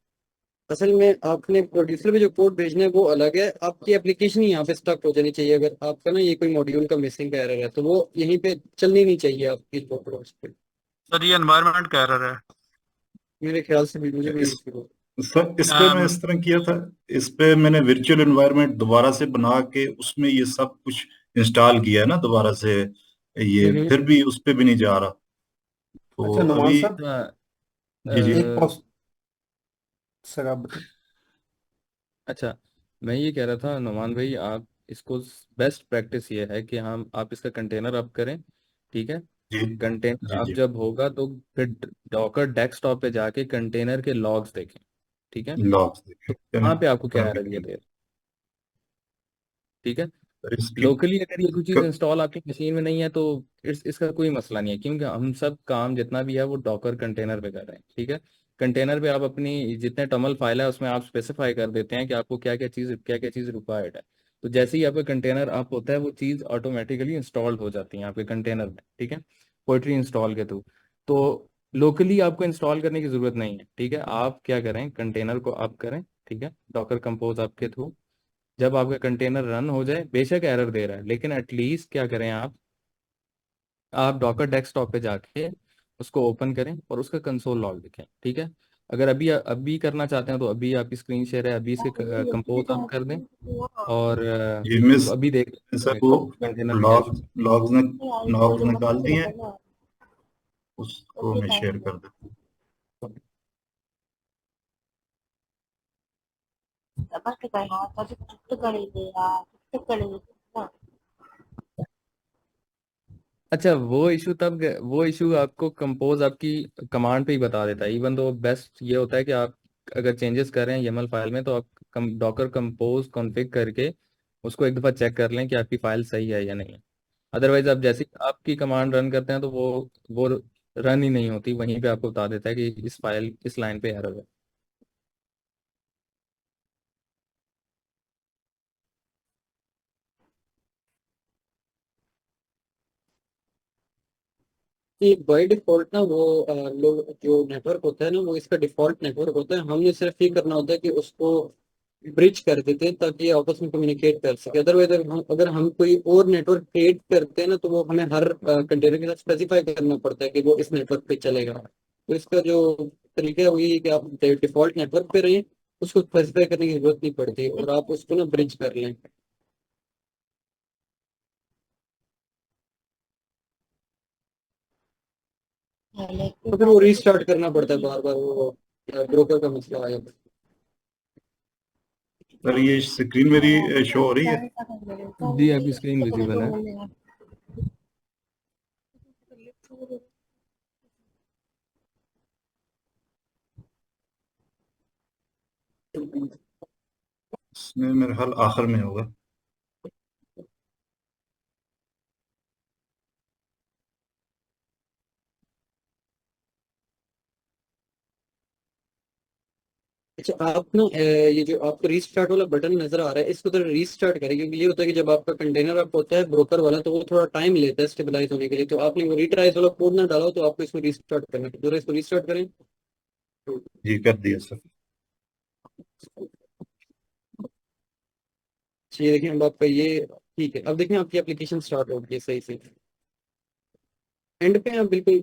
असल में आपने प्रोड्यूसर पे जो कोड भेजना है वो अलग है। आपकी एप्लीकेशन ही यहाँ पे स्टक हो जानी चाहिए। अगर आपका ना ये कोई मॉड्यूल का मिसिंग एरर है तो वो यहीं पे चलनी नहीं चाहिए आपकी प्रोडक्ट्स पे। सर ये एनवायरनमेंट का एरर है। मेरे ख्याल से भी, मुझे भी यही feel होता सर इस पे मैं इस तरह किया था, इस पे मैंने वर्चुअल एनवायरनमेंट दोबारा से बना के उसमें ये सब कुछ इंस्टॉल किया है ना दोबारा से, है। ये फिर भी उस पे भी नहीं जा रहा। अच्छा तो नुमान अभी सर, जी जी। एक पॉस सर आप बताइए। अच्छा, मैं ये कह रहा था नुमान भाई, आप इसको बेस्ट प्रैक्टिस ये है कि हम आप इसका कंटेनर अप करें, ठीक है। जी कंटेनर जी अप जी। जब होगा तो फिर डॉकर डेस्कटॉप पे जाके कंटेनर के लॉग्स देखें, ठीक है, लॉग्स तो देखें वहाँ पे आपको क्या कहाँ एरर ये दिखेगा दे, ठीक है। सर इसकी लोकली अगर ये कोई चीज़ क- इंस्टॉल आपकी मशीन में नहीं है तो इसका कोई मसला नहीं है, क्योंकि हम सब काम जितना भी है वो डॉकर कंटेनर पे कर रहे हैं, ठीक है। कंटेनर पे आप अपनी जितने टमल फाइल है उसमें आप स्पेसिफाई कर देते हैं कि आपको क्या क्या चीज़ रिक्वायर्ड है। तो जैसे ही आपका कंटेनर आप होता है वो चीज़ ऑटोमेटिकली इंस्टॉल्ड हो जाती है आपके कंटेनर में, ठीक है, पोइट्री इंस्टॉल के थ्रू। तो लोकली आपको इंस्टॉल करने की ज़रूरत नहीं है, ठीक है। आप क्या करें, कंटेनर को आप करें, ठीक है, डॉकर कंपोज आपके थ्रू। जब आपका कंटेनर रन हो जाए, बेशक एरर दे रहा है लेकिन एटलीस्ट क्या करें आप डॉकर डेस्कटॉप पे जाके उसको ओपन करें और उसका कंसोल लॉग लिखें, ठीक है। अगर अभी करना चाहते हैं तो अभी आपकी स्क्रीन शेयर है, अभी इसके कंपोज आप कर दें और ये मिस तो अभी देख सर वो कंटेनर में क्या लॉग issue है। लॉग्स ने लॉग्स निकाल दिए हैं, उसको मैं शेयर कर देता हूँ। अच्छा, वो इशू आपको कंपोज आपकी कमांड पे ही बता देता है। इवन तो बेस्ट ये होता है कि आप अगर चेंजेस कर रहे हैं YAML फाइल में तो आप डॉकर कंपोज कॉन्फ़िग करके उसको एक दफ़ा चेक कर लें कि आपकी फाइल सही है या नहीं है। अदरवाइज आप जैसे ही आपकी कमांड रन करते हैं तो वो रन ही नहीं होती, वहीं पे आपको बता देता है कि इस लाइन पे एरर है। ये बाय डिफॉल्ट ना वो लोग जो नेटवर्क होता है ना वो इसका डिफॉल्ट नेटवर्क होता है। हमने सिर्फ ये करना होता है कि उसको ब्रिज कर देते हैं ताकि ये आपस में कम्युनिकेट कर सके। अदरवाइज अगर हम कोई और नेटवर्क क्रिएट करते हैं ना तो वो हमें हर कंटेनर के साथ स्पेसिफाई करना पड़ता है कि वो इस नेटवर्क पे चलेगा। तो इसका जो तरीका है वही है कि आप डिफॉल्ट नेटवर्क पे रहिए, उसको स्पेसिफाई करने की जरूरत नहीं पड़ती और आप उसको ना ब्रिज कर लें। तो फिर वो रीस्टार्ट करना पड़ता है बार बार, वो ब्रोकर का मसला आया। सर ये स्क्रीन मेरी शो हो रही है। जी, आपकी स्क्रीन विजिबल है। इसमें मेरा ख्याल आखिर में होगा। अच्छा, आप ना ये जो आपको रीस्टार्ट वाला बटन नजर आ रहा है इसको तो रीस्टार्ट करें, क्योंकि ये होता है कि जब आपका कंटेनर आप होता है ब्रोकर वाला तो वो थोड़ा टाइम लेता है स्टेबलाइज होने के लिए। तो आपने वो रीट्राइज वाला कोड ना डाला हो तो आपको इसको रीस्टार्ट करना है। जरा इसको रीस्टार्ट करें। जी कर दिया सर। ये देखिए अब आपका ये ठीक है। अब देखिए आपकी एप्लीकेशन स्टार्ट हो गई है सही से। एंड पे आप बिल्कुल।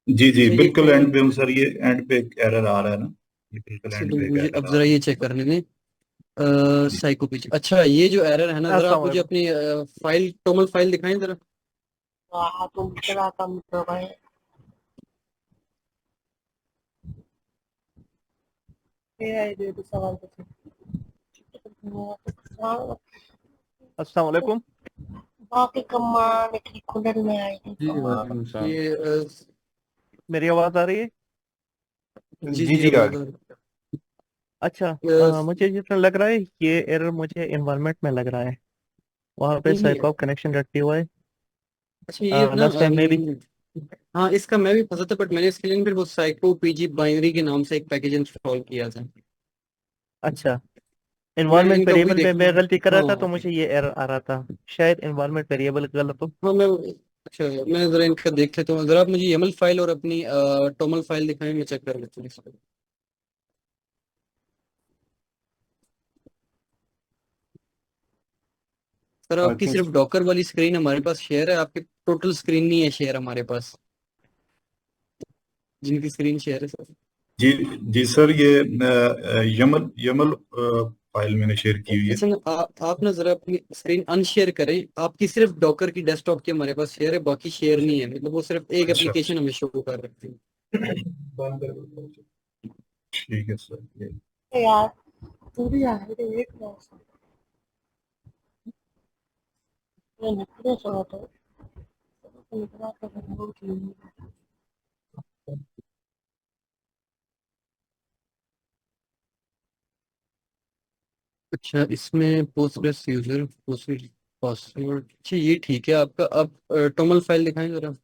जी जी अच्छा ये बिल्कुल एंड पे हूँ सर, ये एंड पे एक एरर आ रहा है ना, ये बिल्कुल अच्छा, एंड तो पे एक मुझे एरर अब आ जरा रहा ये चेक करने दें। साइको पिच, अच्छा ये जो एरर है ना जरा अस्सलाम आप मुझे वालेकुम। अपनी फाइल टोमल फाइल दिखाएं जरा। तुम इतना कम तो भाई तो सवाल अस्सलाम वालेकुम। बाकी कमान की खुदन में आएगी जी, कमान। वालेकुम सलाम। ये मेरी आवाज आ रही है? जी जी जी जी अब आ आ गया। अच्छा, गया। मुझे जितना लग रहा है ये एरर मुझे एनवायरनमेंट में लग रहा है, वहाँ पे नहीं साइकॉप कनेक्शन रखी हुआ है। अच्छा ये ना लास्ट टाइम में भी। हाँ इसका मैं भी फंसा था, बट मैंने इसके लिए फिर वो साइको पीजी बाइनरी के नाम से एक पैकेज इंस्टॉल किया था। अच्छा, मैंने एनवायरनमेंट इनका वही वेरिएबल पे देखा ना। मैं गलती कर रहा था तो हाँ मुझे ये एरर आ रहा था। शायद एनवायरनमेंट वेरिएबल गलत हो। हाँ मैं अच्छा मैं जरा इनका देख लेता हूँ। जरा आप मुझे YAML फाइल और अपनी टोमल फाइल दिखाएं, मैं चेक कर लेता हूँ इसको। सर आई आपकी थिंक सिर्फ डॉकर वाली स्क्रीन हमारे पास शेयर है, आपकी टोटल स्क्रीन नहीं है शेयर हमारे पास, जिनकी स्क्रीन शेयर है सर। जी जी सर, ये यमल यमल फाइल मैंने शेयर की हुई है। अच्छा ना आप ना जरा अपनी स्क्रीन अनशेयर करें। आपकी सिर्फ डॉकर की डेस्कटॉप की हमारे पास शेयर है, बाकी शेयर नहीं है। मतलब वो सिर्फ एक अच्छा अच्छा। एप्लीकेशन हमें शो कर रखती है। ठीक है सर ये यार तू भी आ रही है एक ये निकले सो तो निकला तो बहुत। अच्छा, इसमें पोस्टग्रेस यूजर पोस्टग्रेस पासवर्ड, अच्छा ये ठीक है आपका। अब टोमल फाइल दिखाएं जरा,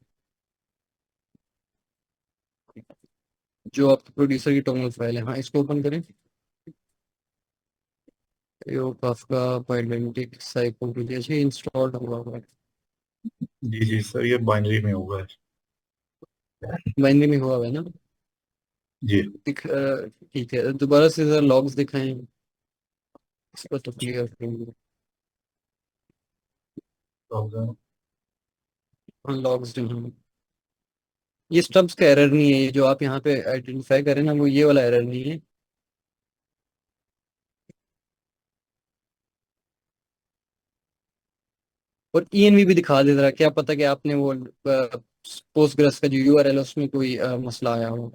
जो आपके प्रोड्यूसर की टोमल फाइल है। हाँ, इसको ओपन करें। यो काफका पाइलेंटिक साइकोलॉजी, अच्छा इंस्टॉल हुआ है। जी जी सर, ये बाइनरी में हुआ है। बाइनरी में हुआ है ना? जी। ठीक है, दोबारा से जरा लॉग्स दिखाएं, इसको तो क्लियर करेंगे। हाँ, लॉग्स जो हैं, ये स्टब्स का एरर नहीं है, ये जो आप यहाँ पे आइडेंटिफाई करें ना, वो ये वाला एरर नहीं है। और ईएनवी भी दिखा दे जरा, क्या पता कि आपने वो पोस्टग्रेस का जो यूआरएल है उसमें कोई मसला आया हो।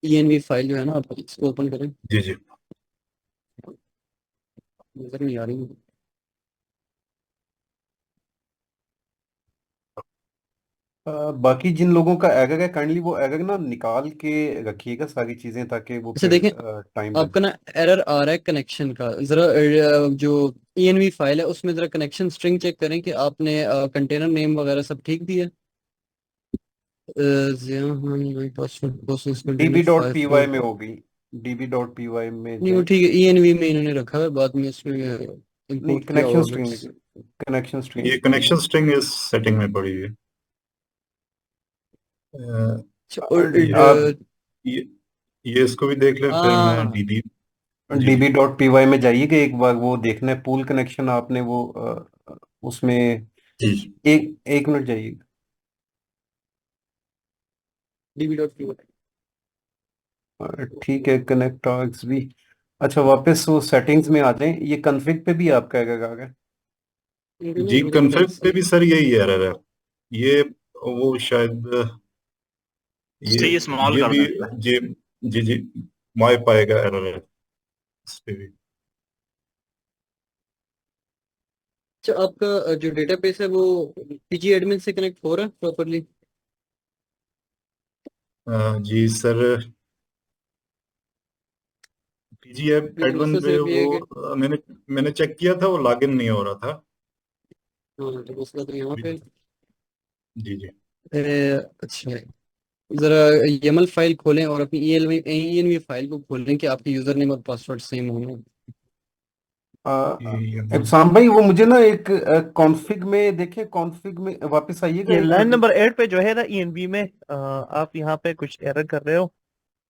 ईएनवी फाइल जो है ना, आप इसको ओपन करें। जी जी। नजर नहीं आ रही। बाकी जिन लोगों का एगग है, काइंडली वो एगग ना निकाल के रखिएगा सारी चीजें, ताकि वो अच्छा फिर देखें, टाइम आपका लगे। ना एरर आ रहा है कनेक्शन का, जरा जो ईएनवी फाइल है उसमें जरा कनेक्शन स्ट्रिंग चेक करें कि आपने कंटेनर नेम वगैरह सब ठीक दिया। डीबी डॉट पी वाई नहीं, में होगी, डीबी डॉट पी वाई में वो जाए। ठीक है, ईएनवी में इन्होंने रखा है, बाद में इसमें नहीं, इंपोर्ट किया कनेक्शन होगा। String, connection string. ये कनेक्शन स्ट्रिंग इस सेटिंग में पड़ी है। अ, अच्छा, और आप ये ये इसको भी देख लें, फिर मैं हाँ, दीदी। जी जी। डीबी डॉट पी वाई में जाइएगा एक बार, वो देखना है पूल कनेक्शन आपने वो उसमें। जी। एक एक मिनट जाइएगा। db.py। ठीक है, कनेक्ट आर्ग्स भी। अच्छा, वापस वो सेटिंग्स में आ जाएं, ये कॉन्फ़िग पे भी आपका आ गया। जी मेरे ख्याल कन्फिग पे से भी सर यही एरर है। ये वो शायद ये इससे ये स्मॉल ये कर भी। दें। जी जी जी। माई पाएगा एरर है इस पे भी। अच्छा, आपका जो डेटाबेस है वो पीजी एडमिन से कनेक्ट हो रहा है प्रॉपरली? जी सर, पीजी मेरे एडमिन मसला पे सिर्फ ये वो है कि मैंने मैंने चेक किया था, वो लॉगिन नहीं हो रहा था। हाँ, तो मसला तो यहाँ पे जी जी। अच्छा, जरा YAML फाइल खोलें और अपनी ENV फाइल को खोलें कि आपके यूजर नेम और पासवर्ड सेम होंगे। एग्जाम भाई, वो मुझे ना एक कॉन्फ़िग में देखे, कॉन्फ़िग में वापस आइएगा ये एक लाइन मिनट। नंबर 8 पे जो है ना ईएनवी में, आप यहाँ पे कुछ एरर कर रहे हो।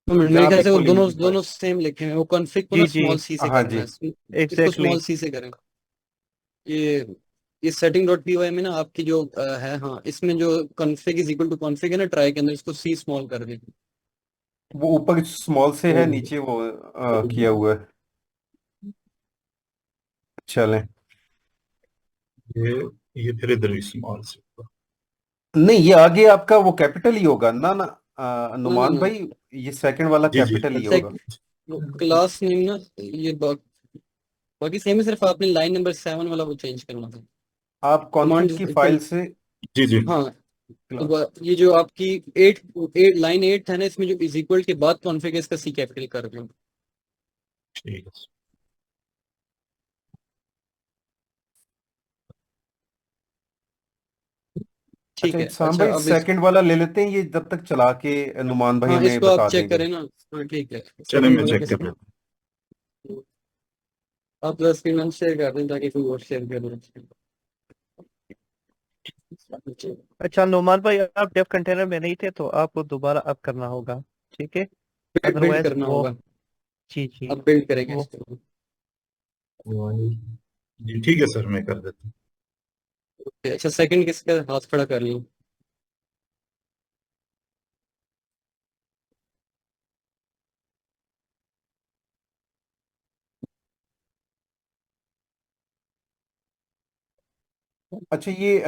तो मेरे जहाँ ख्याल पे से वो खोलेंगे दोनों की दोनों फाइल। सेम लिखे हैं, वो कॉन्फ़िग को ना जी जी, स्मॉल सी से हाँ करना जी। है, इसको एग्जैक्टली स्मॉल सी से करें। ये इस सेटिंग डॉट पी वाई में ना आपकी जो है, हाँ, इसमें जो config is equal to config है ना, ट्राई के अंदर इसको सी स्मॉल कर दें। वो ऊपर स्मॉल से है, नीचे वो किया हुआ है। चलें। ये ये फिर इधर भी स्मॉल से होगा। नहीं, ये आगे आपका वो कैपिटल ही होगा ना ना ना ना नुमान ना, भाई, ये सेकंड वाला जी जी। कैपिटल ही सेक होगा। क्लास नेम ना, ये बाकी सेम है, सिर्फ आपने लाइन नंबर 7 वाला वो चेंज करना था। आप कमांड कॉन्फ़िग की फाइल से जी जी। हाँ, तो क्लास। ये जो आपकी 8 लाइन 8 है ना, इसमें जो इज इक्वल के बाद कॉन्फ़िग है, इसका सी कैपिटल कर दो। ठीक है। ठीक अच्छा, है, इकसाम अच्छा भाई अब इस सेकंड वाला ले लेते हैं, ये जब तक चला के नुमान भाई हाँ, हमें इसको आप बता चेक देंगे। करें ना। हाँ ठीक है, चले सेकंड मैं वाला चेक कर कैसे? लेता आप जरा स्क्रीन शेयर कर दें ताकि कोई और शेयर कर दे। अच्छा नोमान भाई, आप डेव कंटेनर में नहीं थे तो आपको दोबारा अप करना होगा, ठीक है। बिल्ड अदरवाइज करना वो, होगा, जी जी, अब बिल्ड करेंगे वो इसको। हूँ। जी ठीक है सर, मैं कर देता हूँ। अच्छा, सेकंड किसका हाथ खड़ा कर लिया? अच्छा, ये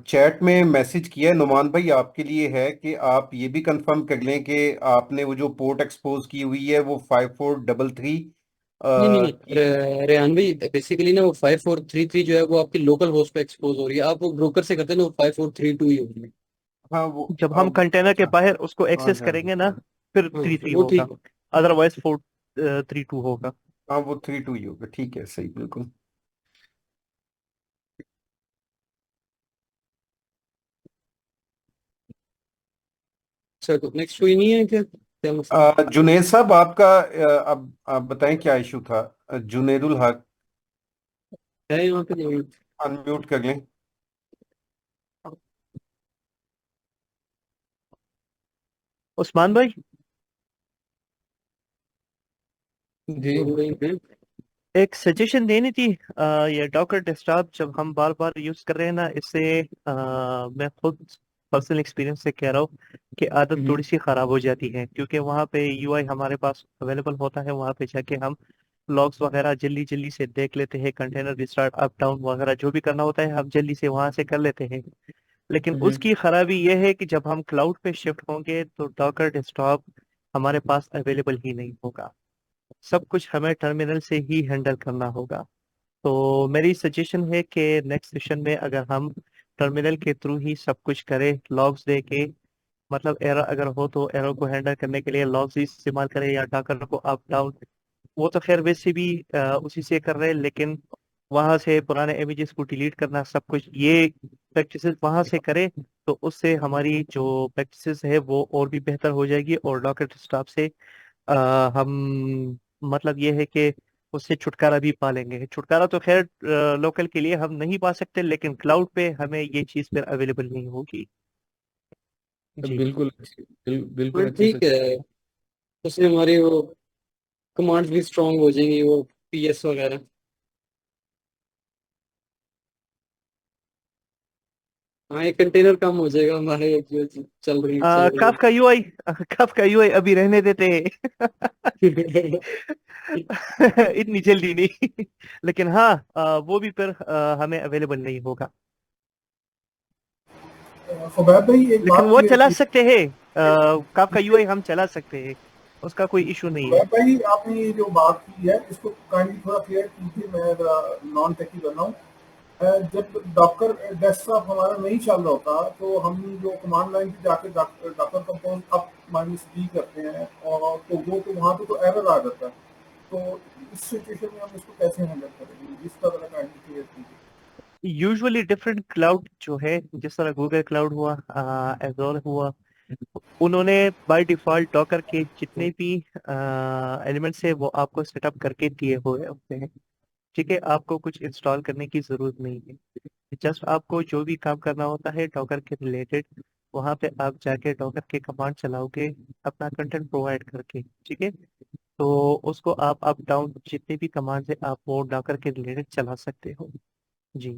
चैट में मैसेज किया है नुमान भाई आपके लिए, है कि आप ये भी कंफर्म कर लें कि आपने वो जो पोर्ट एक्सपोज की हुई है वो 5433 नहीं नहीं नहीं रेहान भाई, बेसिकली ना वो 5433 जो है वो आपकी लोकल होस्ट पे एक्सपोज हो रही है। आप वो ब्रोकर से करते हैं ना, वो 5432 ही होगी। हाँ वो जब हम कंटेनर के बाहर उसको हाँ एक्सेस जी हाँ जी करेंगे ना, फिर हाँ 3 3 वो होगा, ठीक है। अदरवाइज 4 3 2 होगा। हाँ वो 3 2 ही होगा, ठीक है सही बिल्कुल। सर तो नेक्स्ट कोई नहीं है क्या, क्या मसला जुनेद साहब आपका अब आप बताएं क्या इशू था। जुनेदुल हक, है यहाँ पे नहीं? अनम्यूट कर लें। उस्मान भाई, जी। एक सजेशन देनी थी। ये डॉकर डेस्कटॉप जब हम बार बार यूज कर रहे हैं ना, इससे मैं खुद पर्सनल एक्सपीरियंस से कह रहा हूँ कि आदत हम्म, थोड़ी सी खराब हो जाती है, क्योंकि वहाँ पे यूआई हमारे पास अवेलेबल होता है, वहाँ पे जाके हम लॉग्स वगैरह जल्दी जल्दी से देख लेते हैं, कंटेनर रिस्टार्ट अप डाउन वगैरह जो भी करना होता है हम जल्दी से वहां से कर लेते हैं। लेकिन हम्म, उसकी खराबी यह है कि जब हम क्लाउड पे शिफ्ट होंगे तो डॉकर डेस्कटॉप हमारे पास अवेलेबल ही नहीं होगा, सब कुछ हमें टर्मिनल से ही हैंडल करना होगा। तो मेरी सजेशन है कि नेक्स्ट सेशन में अगर हम टर्मिनल के थ्रू ही सब कुछ करें, लॉग्स दे के, मतलब एरर अगर हो तो एरर को हैंडल करने के लिए लॉग्स ही इस्तेमाल करें या डॉकर को अप डाउन। वो तो खैर वैसे भी उसी से कर रहे हैं, लेकिन वहां से पुराने इमेजेस को डिलीट करना सब कुछ ये प्रैक्टिसेस वहां से करें, तो उससे हमारी जो प्रैक्टिसेस है वो और भी बेहतर हो जाएगी, और डॉकर स्टाफ से हम मतलब ये है कि उससे छुटकारा भी पा लेंगे। छुटकारा तो खैर लोकल के लिए हम नहीं पा सकते, लेकिन क्लाउड पे हमें ये चीज़ फिर अवेलेबल नहीं होगी। जी। बिल्कुल बिल्कुल हाँ अच्छी ठीक है। सजेशन। उससे हमारी वो कमांड्स भी स्ट्रांग हो जाएंगी, वो पीएस वगैरह। हाँ एक कंटेनर कम हो जाएगा हमारे जो चल रही कफ का यूआई कफ का यूआई अभी रहने देते हैं। है। इतनी जल्दी नहीं। लेकिन हाँ, वो भी फिर हमें अवेलेबल नहीं होगा, फवाद भाई एक लेकिन बात वो क्लियर चला की। सकते हैं। कफ का यूआई हम चला सकते हैं, उसका कोई इशू नहीं है। फवाद भाई आपने ये जो बात की है इसको काइंडली थोड़ा क्लियर कीजिए, मैं नॉन टेकी कर रहा हूँ। जब डॉकर डेस्कटॉप हमारा नहीं चल रहा होता तो हम जो कमांड लाइन पे जाके डॉकर कंपोज अप -d करते हैं, और तो वो तो वहाँ पे तो एरर आ जाता है। तो इस सिचुएशन में हम इसको कैसे हैंडल करेंगे, इसका जरा काइंडली क्लियर कीजिए। यूजुअली डिफरेंट क्लाउड जो है, जिस तरह गूगल क्लाउड हुआ, एजोर हुआ, उन्होंने बाय डिफॉल्ट डॉकर के जितने भी एलिमेंट्स है वो आपको सेटअप करके दिए हुए होते हैं। ठीक है, आपको कुछ इंस्टॉल करने की जरूरत नहीं है। जस्ट आपको जो भी काम करना होता है डॉकर के रिलेटेड, वहां पे आप जाके डॉकर के कमांड चलाओगे अपना कंटेंट प्रोवाइड करके। ठीक है, तो उसको आप अप डाउन जितने भी कमांड है आप वो डॉकर के रिलेटेड चला सकते हो। जी।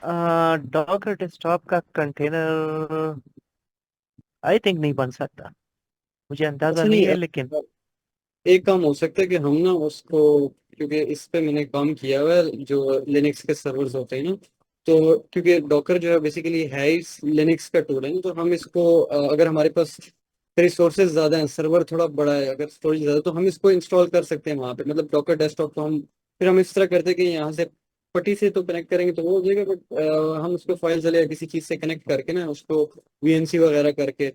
डॉकर डेस्कटॉप का कंटेनर आई थिंक नहीं बन सकता, मुझे अंदाजा अच्छा नहीं नहीं, है लेकिन। एक काम हो सकता है कि हम ना उसको, क्योंकि इस पे मैंने काम किया हुआ है, जो लिनक्स के सर्वर्स होते हैं ना, तो क्योंकि डॉकर जो है बेसिकली है इस लिनक्स का टूल है ना, तो हम इसको अगर हमारे पास रिसोर्सेज ज्यादा हैं, सर्वर थोड़ा बड़ा है, अगर स्टोरेज ज्यादा, तो हम इसको इंस्टॉल कर सकते हैं वहाँ पे। मतलब डॉकर डेस्कटॉप को हम फिर हम इस तरह करते हैं कि यहाँ से पट्टी से तो कनेक्ट करेंगे तो वो हो जाएगा, बट हम उसको फाइल या किसी चीज से कनेक्ट करके ना उसको वीएनसी वगैरह करके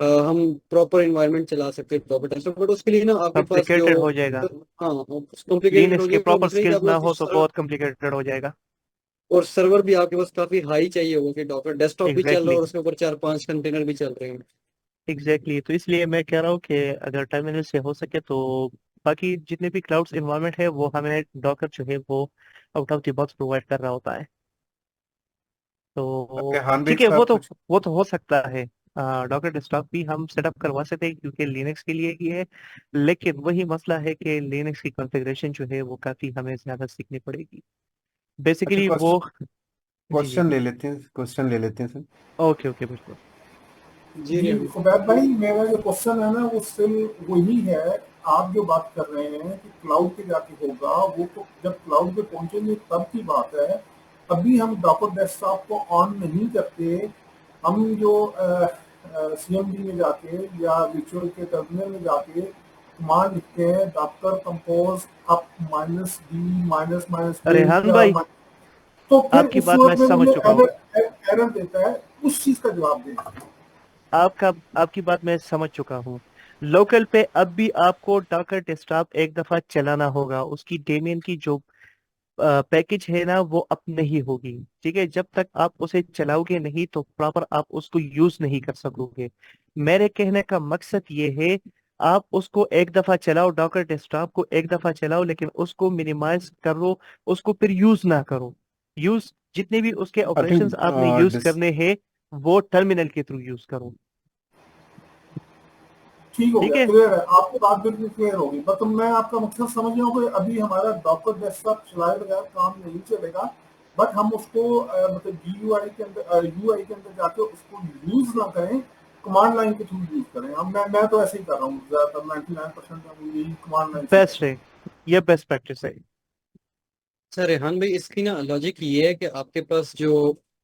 हम प्रॉपर इन्वायरमेंट चला सकते हैं प्रॉपर टेस्ट। बट उसके लिए ना आपके पास जो, कॉम्प्लिकेटेड हो जाएगा, हाँ कॉम्प्लिकेटेड हो लिनक्स के जाएगा, और प्रॉपर दूसरी चीज स्किल्स आपके ना पास जो हो तो सर्वर, बहुत कॉम्प्लिकेटेड हो जाएगा। और सर्वर भी आपके पास काफी हाई चाहिए होगा कि डॉक्टर डेस्कटॉप भी चल रहा है एग्जैक्टली और उसके ऊपर 4 5 कंटेनर भी चल रहे हैं। एग्जैक्टली, तो इसलिए मैं कह रहा हूँ कि अगर टर्मिनल से हो सके तो बाकी जितने भी क्लाउड्स इन्वायरमेंट है वो हमें डॉकर जो है वो out of the box provide कर रहा होता है। तो रेहान भाई ठीक है, साहब कुछ वो तो हो सकता है। डॉकर डेस्कटॉप भी हम सेटअप करवा सकते हैं क्योंकि लिनक्स के लिए ही है, लेकिन वही मसला है कि लिनक्स की कॉन्फ़िगरेशन जो है वो काफ़ी हमें ज़्यादा सीखनी पड़ेगी अच्छा बेसिकली वो। जी जी, क्वेश्चन ले लेते हैं सर। ओके ओके, बिल्कुल। जी जी रेहान। फवाद भाई, मेरा जो क्वेश्चन है ना वो स्टिल वही है। आप जो बात कर रहे हैं कि क्लाउड पे जाके होगा, वो तो जब क्लाउड पे पहुंचेंगे तब की बात है। अभी हम डॉकर डेस्कटॉप को ऑन नहीं करते। हम जो CMD में जाके या विजुअल के टर्मिनल में जाके कमांड लिखते हैं doctor compose up minus D minus minus Rehan भाई, तो फिर आपकी उस बात मैं सूरत में समझ मुझे चुका हूँ। एरर देता है, उस चीज का जवाब दें। आपकी बात मैं समझ चुका हूँ। लोकल पे अब भी आपको डॉकर डेस्कटॉप एक दफा चलाना होगा, उसकी डेमियन की जो पैकेज है ना वो अप नहीं होगी, ठीक है। जब तक आप उसे चलाओगे नहीं तो प्रॉपर आप उसको यूज नहीं कर सकोगे। मेरे कहने का मकसद ये है, आप उसको एक दफा चलाओ, डॉकर डेस्कटॉप को एक दफा चलाओ, लेकिन उसको मिनिमाइज करो, उसको फिर यूज ना करो। यूज जितने भी उसके आई ऑपरेशंस थिंक आपने यूज करने हैं वो टर्मिनल के थ्रू यूज करो, ठीक हो ठीक गया, है। क्लियर है, आपकी बात बिल्कुल क्लियर होगी। मतलब मैं आपका मकसद समझ गया हूँ कि अभी हमारा डॉकर डेस्कटॉप चलाए बगैर काम नहीं चलेगा, बट हम उसको मतलब GUI के अंदर UI के अंदर जाके उसको यूज ना करें, कमांड लाइन के थ्रू यूज करें। हम मैं तो ऐसे ही कर रहा हूँ, ज्यादातर 99% हम यही कमांड लाइन से बेस्ट है, ये बेस्ट प्रैक्टिस है। सर रेहान भाई, इसकी ना लॉजिक ये है कि आपके पास जो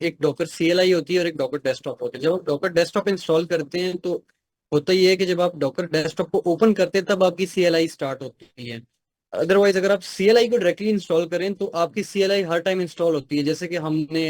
एक डॉकर CLI होती है और एक डॉकर डेस्कटॉप होती है। जब आप डॉकर डेस्कटॉप इंस्टॉल करते हैं तो होता ये है कि जब आप डॉकर डेस्कटॉप को ओपन करते हैं तब आपकी CLI स्टार्ट होती है। अदरवाइज अगर आप CLI को डायरेक्टली इंस्टॉल करें तो आपकी CLI हर टाइम इंस्टॉल होती है। जैसे कि हमने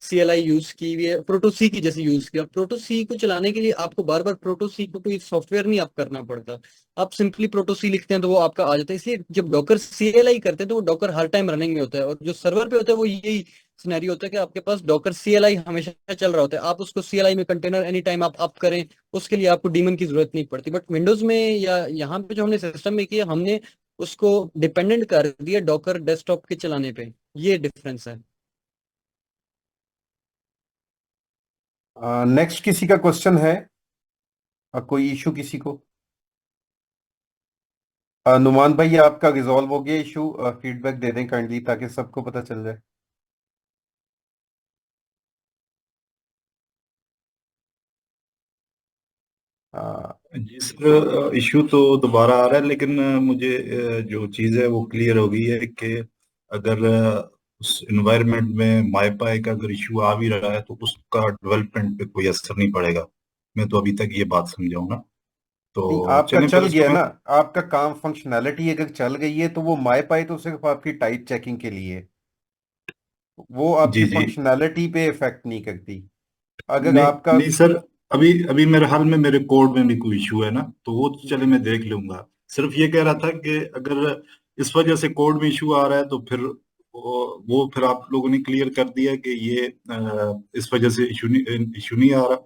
CLI यूज की हुई है, प्रोटो सी की जैसे यूज किया। प्रोटो सी को चलाने के लिए आपको बार बार प्रोटो सी को कोई सॉफ्टवेयर नहीं आप करना पड़ता, आप सिंपली प्रोटो सी लिखते हैं तो वो आपका आ जाता है। इसलिए जब डॉकर CLI करते हैं तो वो डॉकर हर टाइम रनिंग में होता है, और जो सर्वर पे होता है वो यही सिनेरियो होता है कि आपके पास डॉकर CLI हमेशा चल रहा होता है। आप उसको CLI में कंटेनर एनी टाइम आप अप करें, उसके लिए आपको डीमन की जरूरत नहीं पड़ती। बट विंडोज में या यहाँ पे जो हमने सिस्टम में किया, हमने उसको डिपेंडेंट कर दिया डॉकर डेस्कटॉप के चलाने पे। ये डिफरेंस है। नेक्स्ट किसी का क्वेश्चन है? कोई इशू किसी को? नुमान भाई, आपका रिजॉल्व हो गया इशू? फीडबैक दे दें काइंडली ताकि सबको पता चल जाए। जी सर, इशू तो दोबारा आ रहा है, लेकिन मुझे जो चीज़ है वो क्लियर हो गई है कि अगर उस इन्वायरमेंट में माईपाई का अगर इशू आ भी रहा है तो उसका डेवलपमेंट पे कोई असर नहीं पड़ेगा। मैं तो अभी तक ये बात समझा हूँ ना, नहीं, तो आपका चलें फिर चल इसको गया मैं। ना। आपका काम फंक्शनैलिटी अगर चल गई है तो वो माई पाई तो सिर्फ आपकी टाइप चेकिंग के लिए है। वो आपकी जी जी। फंक्शनैलिटी पे इफेक्ट नहीं करती। अगर नहीं आपका नहीं सर, अभी अभी मेरे हाल में मेरे कोड में भी कोई इशू है ना, तो वो तो चले मैं देख लूंगा। सिर्फ ये कह रहा था कि अगर इस वजह से कोड में इशू आ रहा है तो फिर वो फिर आप लोगों ने क्लियर कर दिया कि ये इस वजह से इशू नहीं आ रहा,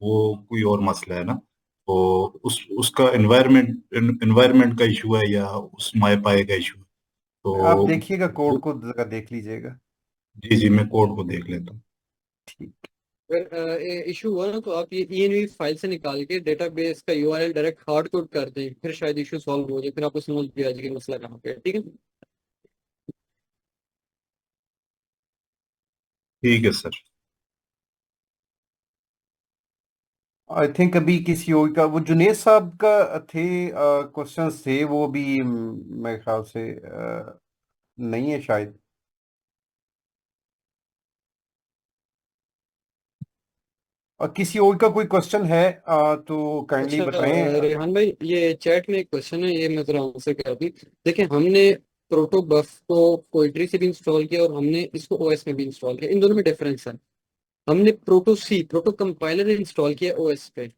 वो कोई और मसला है ना। तो उसका एनवायरमेंट का इशू है या उस माए पाए का इशू है, आप तो देखिएगा कोड को जरा देख लीजिएगा। जी जी, मैं कोड को देख लेता हूँ। ठीक। अगर इशू हुआ ना तो आप ये ENV फाइल से निकाल के डेटाबेस का URL डायरेक्ट हार्ड कोड कर दें, फिर शायद इशू सॉल्व हो जाए, फिर आपको समझ भी आ जाएगा मसला कहाँ पे है। ठीक है। ठीक है सर। आई थिंक अभी किसी और का, वो जुनेद साहब का थे क्वेश्चंस थे, वो भी मेरे ख्याल से नहीं है शायद। और किसी और का कोई क्वेश्चन है तो काइंडली अच्छा बताएं। रेहान भाई, ये चैट में एक क्वेश्चन है, ये मैं जरा आंसर कर दूं। देखिए, हमने प्रोटो बफ को पोइट्री से भी इंस्टॉल किया और हमने इसको OS में भी इंस्टॉल किया। इन दोनों में डिफरेंस है। हमने प्रोटो कंपाइलर इंस्टॉल किया OS पे।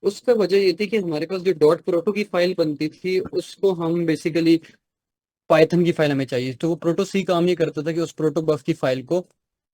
उसका वजह ये थी कि हमारे पास जो डॉट प्रोटो की फाइल बनती थी उसको हम बेसिकली पाइथन की फाइल हमें चाहिए, तो वो प्रोटो सी काम ये करता था कि उस प्रोटो बफ की फाइल को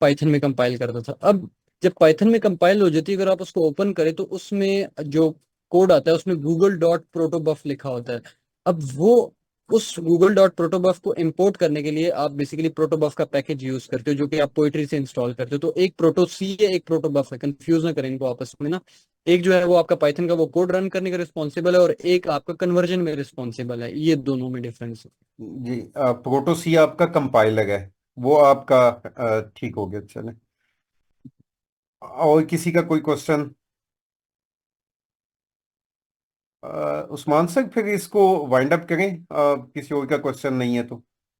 पाइथन में कंपाइल करता था। अब जब पाइथन में कंपाइल हो जाती है, अगर आप उसको ओपन करें तो उसमें जो कोड आता है उसमें गूगल डॉट प्रोटो बफ लिखा होता है। अब वो उस गूगल डॉट प्रोटो बफ को इंपोर्ट करने के लिए आप बेसिकली प्रोटो बफ का पैकेज यूज करते हो, जो कि आप पोइट्री से इंस्टॉल करते हो। तो एक प्रोटो सी है, एक प्रोटो बफ है, कंफ्यूज ना करें इनको आपस में ना। एक जो है वो आपका पाइथन का वो कोड रन करने का रिस्पॉन्सिबल है, और एक आपका कन्वर्जन में रिस्पॉन्सिबल है। ये दोनों में डिफरेंस है। जी, प्रोटो सी आपका कंपाइलर है, वो आपका ठीक हो गया। चले, और किसी का कोई क्वेश्चन? उस्मान सर, फिर इसको वाइंड अप करें, किसी और का क्वेश्चन नहीं है तो।